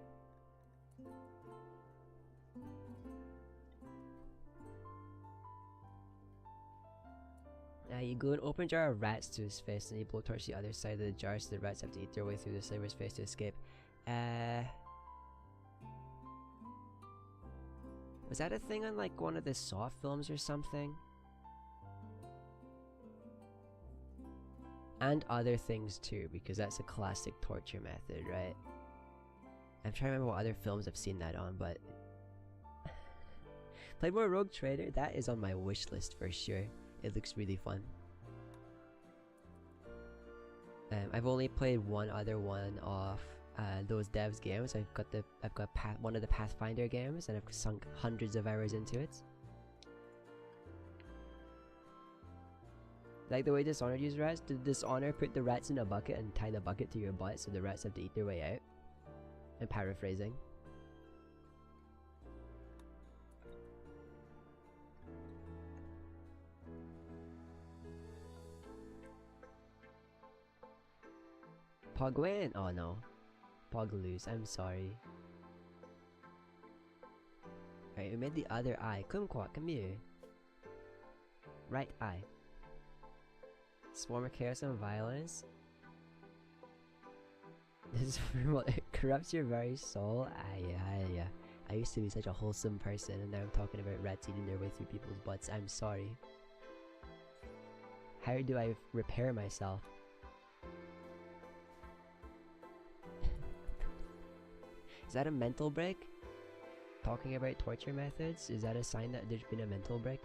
You glue an open jar of rats to his face and you blowtorch the other side of the jar so the rats have to eat their way through the slaver's face to escape. Was that a thing on like one of the Saw films or something? And other things too, because that's a classic torture method, right? I'm trying to remember what other films I've seen that on, but... Play more Rogue Trader? That is on my wish list for sure. It looks really fun. I've only played one other one of those devs games. I've got one of the Pathfinder games, and I've sunk hundreds of hours into it. Like the way Dishonored used rats. Did Dishonor put the rats in a bucket and tie the bucket to your butt so the rats have to eat their way out? I'm paraphrasing. Pog win? Oh no. Pog lose. I'm sorry. Alright, we made the other eye. Kumquat, come here. Right eye. Swarm of chaos and violence. This is for what it corrupts your very soul. Yeah. I used to be such a wholesome person and now I'm talking about rats eating their way through people's butts. I'm sorry. How do I repair myself? Is that a mental break? Talking about torture methods, is that a sign that there's been a mental break?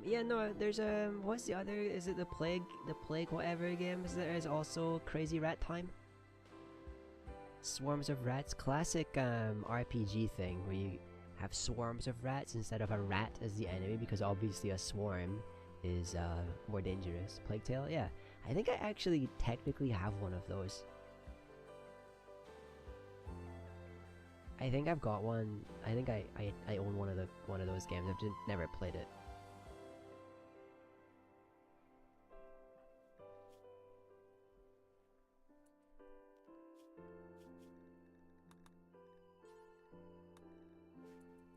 Yeah, no, there's what's the other, is it the plague whatever game is there? Is also Crazy Rat Time? Swarms of Rats, classic RPG thing where you have swarms of rats instead of a rat as the enemy, because obviously a swarm is more dangerous. Plague Tale, yeah. I think I actually technically have one of those. I think I've got one. I think I own one of those games. I've just never played it.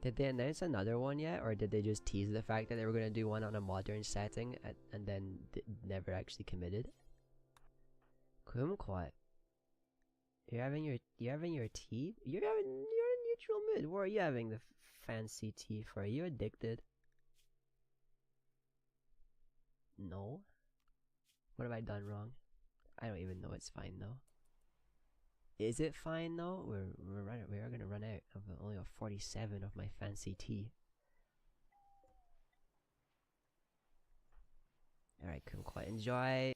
Did they announce another one yet, or did they just tease the fact that they were going to do one on a modern setting and then never actually committed? Kumquat. You're having your tea? You're in neutral mood. What are you having the fancy tea for? Are you addicted? No. What have I done wrong? I don't even know. It's fine though. Is it fine though? We are gonna run out of only a 47 of my fancy tea. Alright, Kumquat, enjoy.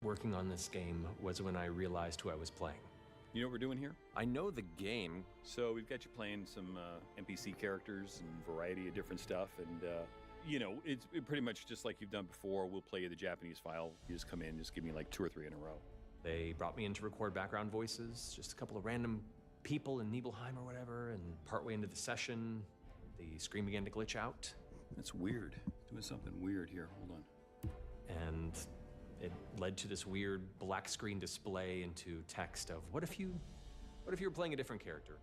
Working on this game was when I realized who I was playing. You know what we're doing here? I know the game. So we've got you playing some NPC characters and variety of different stuff, and you know, it's pretty much just like you've done before. We'll play you the Japanese file. You just come in, just give me like 2 or 3 in a row. They brought me in to record background voices, just a couple of random people in Nibelheim or whatever, and partway into the session, the screen began to glitch out. That's weird. Doing something weird here. Hold on. And it led to this weird black screen display into text of, what if you were playing a different character?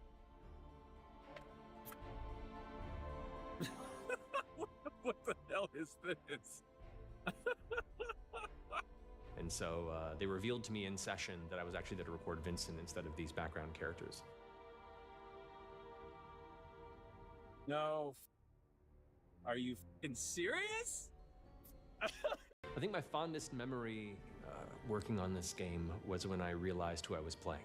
What the hell is this? And so they revealed to me in session that I was actually there to record Vincent instead of these background characters. No. Are you f***ing serious? I think my fondest memory working on this game was when I realized who I was playing.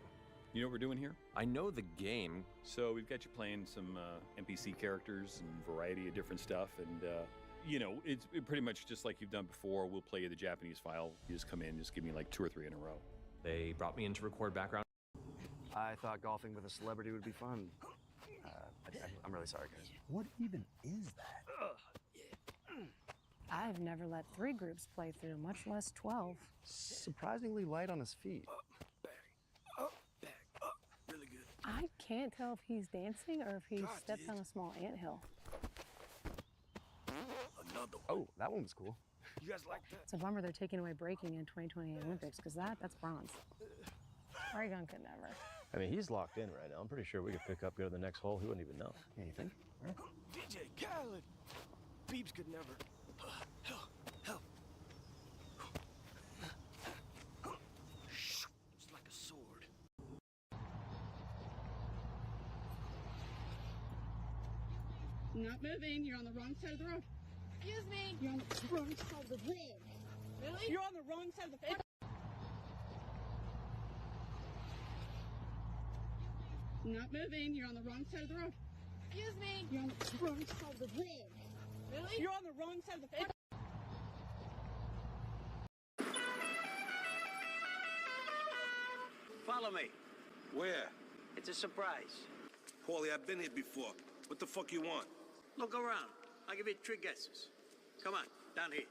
You know what we're doing here? I know the game. So we've got you playing some NPC characters and variety of different stuff, and you know, it's pretty much just like you've done before. We'll play you the Japanese file. You just come in, just give me like 2 or 3 in a row. They brought me in to record background. I thought golfing with a celebrity would be fun. I'm really sorry, guys. What even is that? I've never let 3 groups play through, much less 12. Surprisingly light on his feet. Really good. I can't tell if he's dancing or if he stepped on a small anthill. Another one. Oh, that one was cool. You guys like that? It's a bummer they're taking away breaking in 2028 Olympics, because that's bronze. Oregon could never. I mean, he's locked in right now. I'm pretty sure we could pick up, go to the next hole. He wouldn't even know. Yeah, you think? Right. DJ Khaled. Peeps could never. Help. It's like a sword. Not moving. You're on the wrong side of the road. Excuse me. You're on the wrong side of the road. Really? You're on the wrong side of the road. Not moving. You're on the wrong side of the road. Excuse me. You're on the wrong side of the road. Really? You're on the wrong side of the road. Follow me. Where? It's a surprise. Paulie, I've been here before. What the fuck you want? Look around. I'll give you 3 guesses. Come on, down here.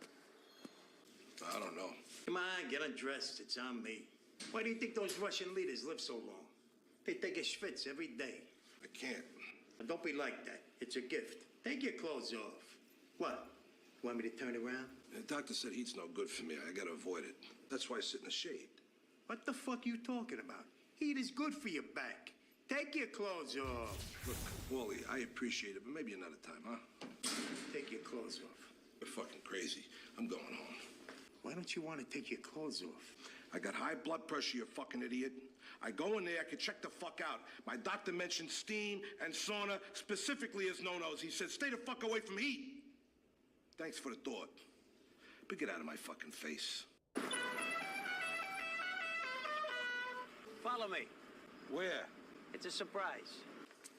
I don't know. Come on, get undressed. It's on me. Why do you think those Russian leaders live so long? They take a schwitz every day. I can't. And don't be like that. It's a gift. Take your clothes off. What? Want me to turn around? The doctor said heat's no good for me. I gotta avoid it. That's why I sit in the shade. What the fuck you talking about? Heat is good for your back. Take your clothes off. Look, Wally, I appreciate it, but maybe another time, huh? Take your clothes off. You're fucking crazy. I'm going home. Why don't you want to take your clothes off? I got high blood pressure, you fucking idiot. I go in there, I can check the fuck out. My doctor mentioned steam and sauna specifically as no-nos. He said, stay the fuck away from heat. Thanks for the thought. But get out of my fucking face. Follow me. Where? It's a surprise.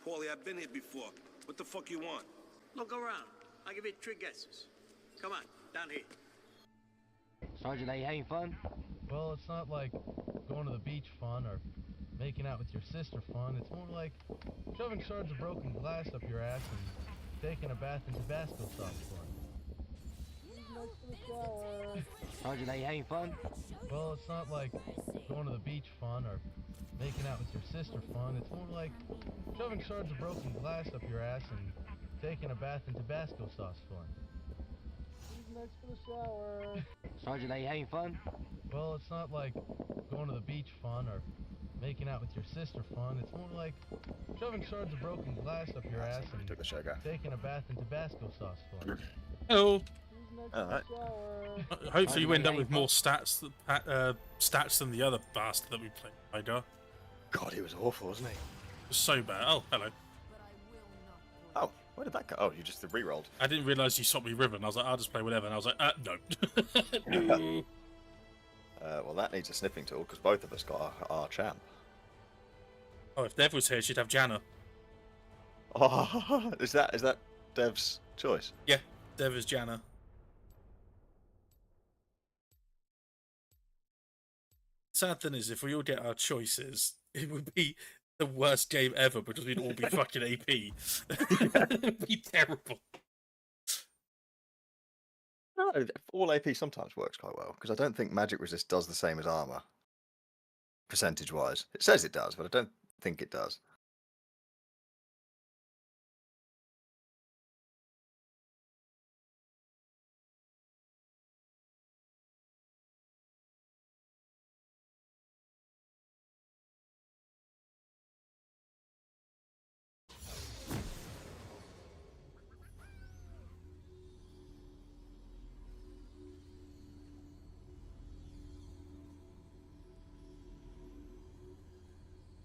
Paulie, I've been here before. What the fuck you want? Look around. I'll give you 3 guesses. Come on, down here. Sergeant, are you having fun? Well, it's not like going to the beach fun or making out with your sister fun. It's more like shoving shards of broken glass up your ass and taking a bath in Tabasco sauce fun. Sergeant, are you having fun? Well, it's not like going to the beach fun or making out with your sister fun. It's more like shoving shards of broken glass up your ass and taking a bath in Tabasco sauce fun. Next for the shower. Sergeant, are you having fun? Well, it's not like going to the beach fun or making out with your sister fun. It's more like shoving shards of broken glass up your ass and taking a bath in Tabasco sauce fun. Oh. Alright. Hopefully you end up with more stats than the other bastard that we played, Rygar. God, he was awful, wasn't he? So bad. Oh, hello. Oh, where did that go? Oh, you just re-rolled. I didn't realise you swapped me Riven. I was like, I'll just play whatever. And I was like, no. No. Well, that needs a sniffing tool, because both of us got our champ. Oh, if Dev was here, she'd have Janna. Oh, is that Dev's choice? Yeah, Dev is Janna. Sad thing is, if we all get our choices, it would be the worst game ever because we'd all be fucking AP. It would be terrible. No, all AP sometimes works quite well, because I don't think magic resist does the same as armor. Percentage-wise. It says it does, but I don't think it does.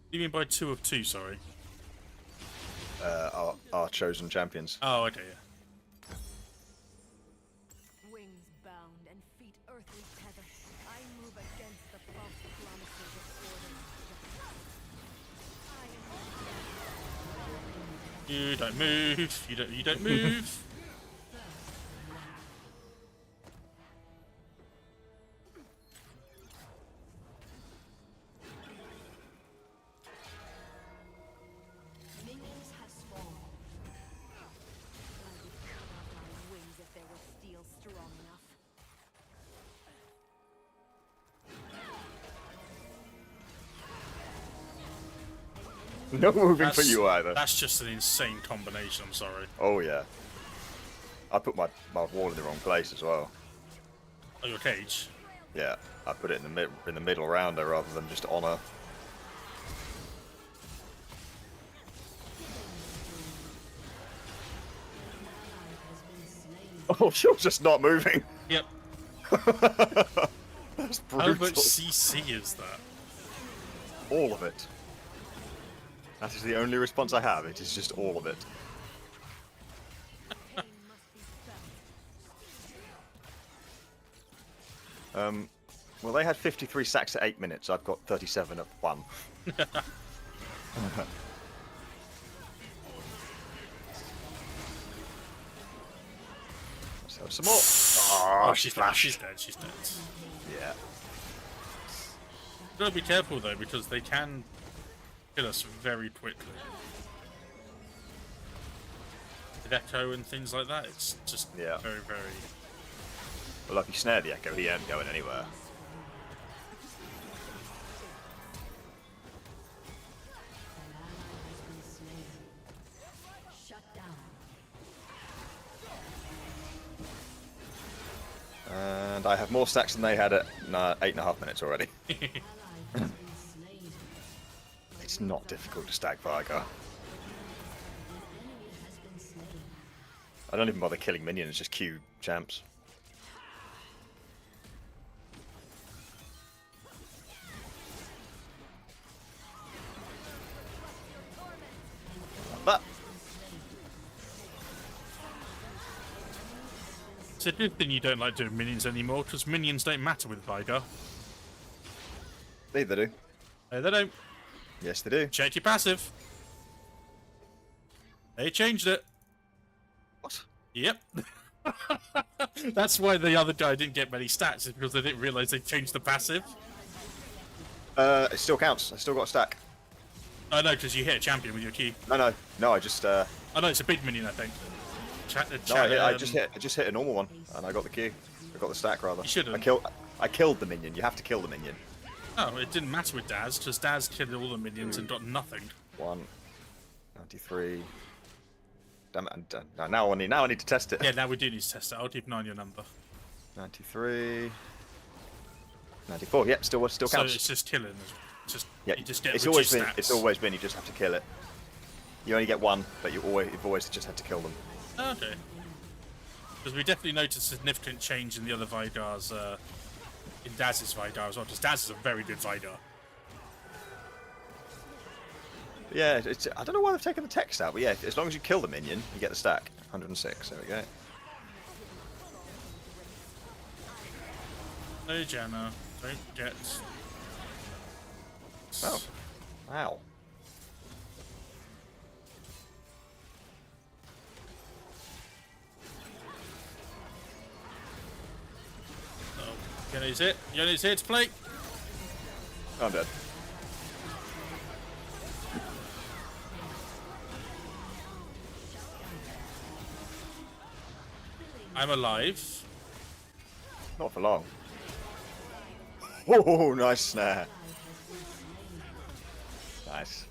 What do you mean by 2 of 2, sorry? Our chosen champions. Oh, okay, yeah. Wings bound and feet earthly tether, I move against the false promises of order. You don't move. You don't move. Minions have spawned. I would cut off my wings if there was steel strong enough. No moving for you either. That's just an insane combination, I'm sorry. Oh yeah. I put my wall in the wrong place as well. Oh, your cage? Yeah, I put it in the middle around her rather than just on her. Oh, you're just not moving. Yep. That's brutal. How much CC is that? All of it. That is the only response I have. It is just all of it. Well, they had 53 sacks at 8 minutes. I've got 37 at 1. Let's have some more. Oh, she's dead. She's dead. She's dead. Yeah. Gotta be careful though, because they can kill us very quickly. With Echo and things like that, it's just very, very. Well, if you snare the Echo, he ain't going anywhere. Shut down. And I have more stacks than they had at 8.5 minutes already. It's It's not difficult to stack Vigar. I don't even bother killing minions, just queue champs. But It's a good thing you don't like doing minions anymore, because minions don't matter with Vigar. they do. No, they don't. Yes, they do. Check your passive. They changed it. What? Yep. That's why the other guy didn't get many stats, is because they didn't realise they changed the passive. It still counts. I still got a stack. Oh no, because you hit a champion with your key. No, I just. Oh no, it's a big minion, I think. I just hit a normal one, and I got the queue. I got the stack rather. You should've. I killed the minion. You have to kill the minion. Oh, it didn't matter with Daz, because Daz killed all the minions and got nothing. 93. Damn it! Now I need to test it. Yeah, now we do need to test it. I'll keep an eye on your number. 93. 94. Yep, still counts. So it's just killing. You just get it's reduced always been. stats. It's always been. You just have to kill it. You only get one, but you've always just had to kill them. Okay. Because we definitely noticed a significant change in the other Vigars, in Daz's Vigar as well, because Daz is a very good Vigar. Yeah, I don't know why they've taken the text out, but yeah, as long as you kill the minion, you get the stack. 106, there we go. No, Janna, don't get... Oh. Wow. Yoni's it. Yoni's here to play. I'm dead. I'm alive. Not for long. Oh, nice snare. Nice.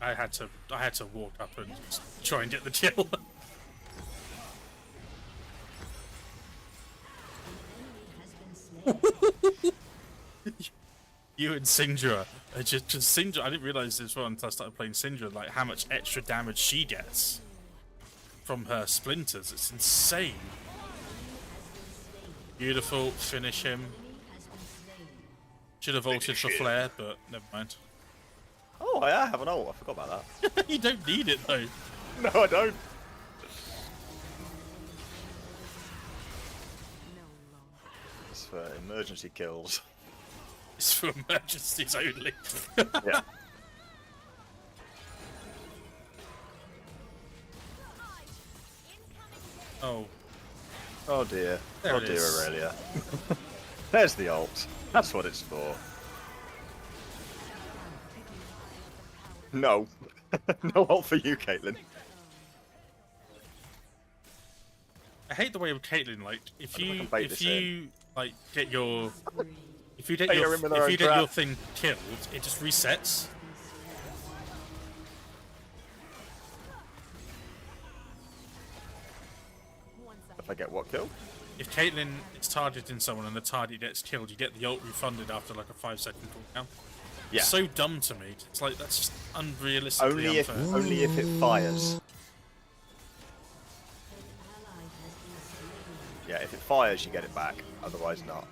I had to walk up and try and get the kill. You and Syndra are just Syndra. I didn't realize this one until I started playing Syndra. Like how much extra damage she gets from her splinters. It's insane. Beautiful. Finish him. Should have ulted for flare, but never mind. Oh, I have an ult. I forgot about that. You don't need it though. No, I don't. It's for emergency kills. It's for emergencies only. Yeah. Oh. Oh dear. There oh it dear, is. Aurelia. There's the ult. That's what it's for. No. No ult for you, Caitlyn. I hate the way with Caitlyn, like if you like get your if you get Bait your her in with her own your trap. thing killed, it just resets. If I get what killed? If Caitlyn is targeting someone and the target gets killed, you get the ult refunded after like a 5-second cooldown. Yeah. It's so dumb to me. It's like that's just unrealistically unfair. Only if it fires. Yeah, if it fires, you get it back. Otherwise, not.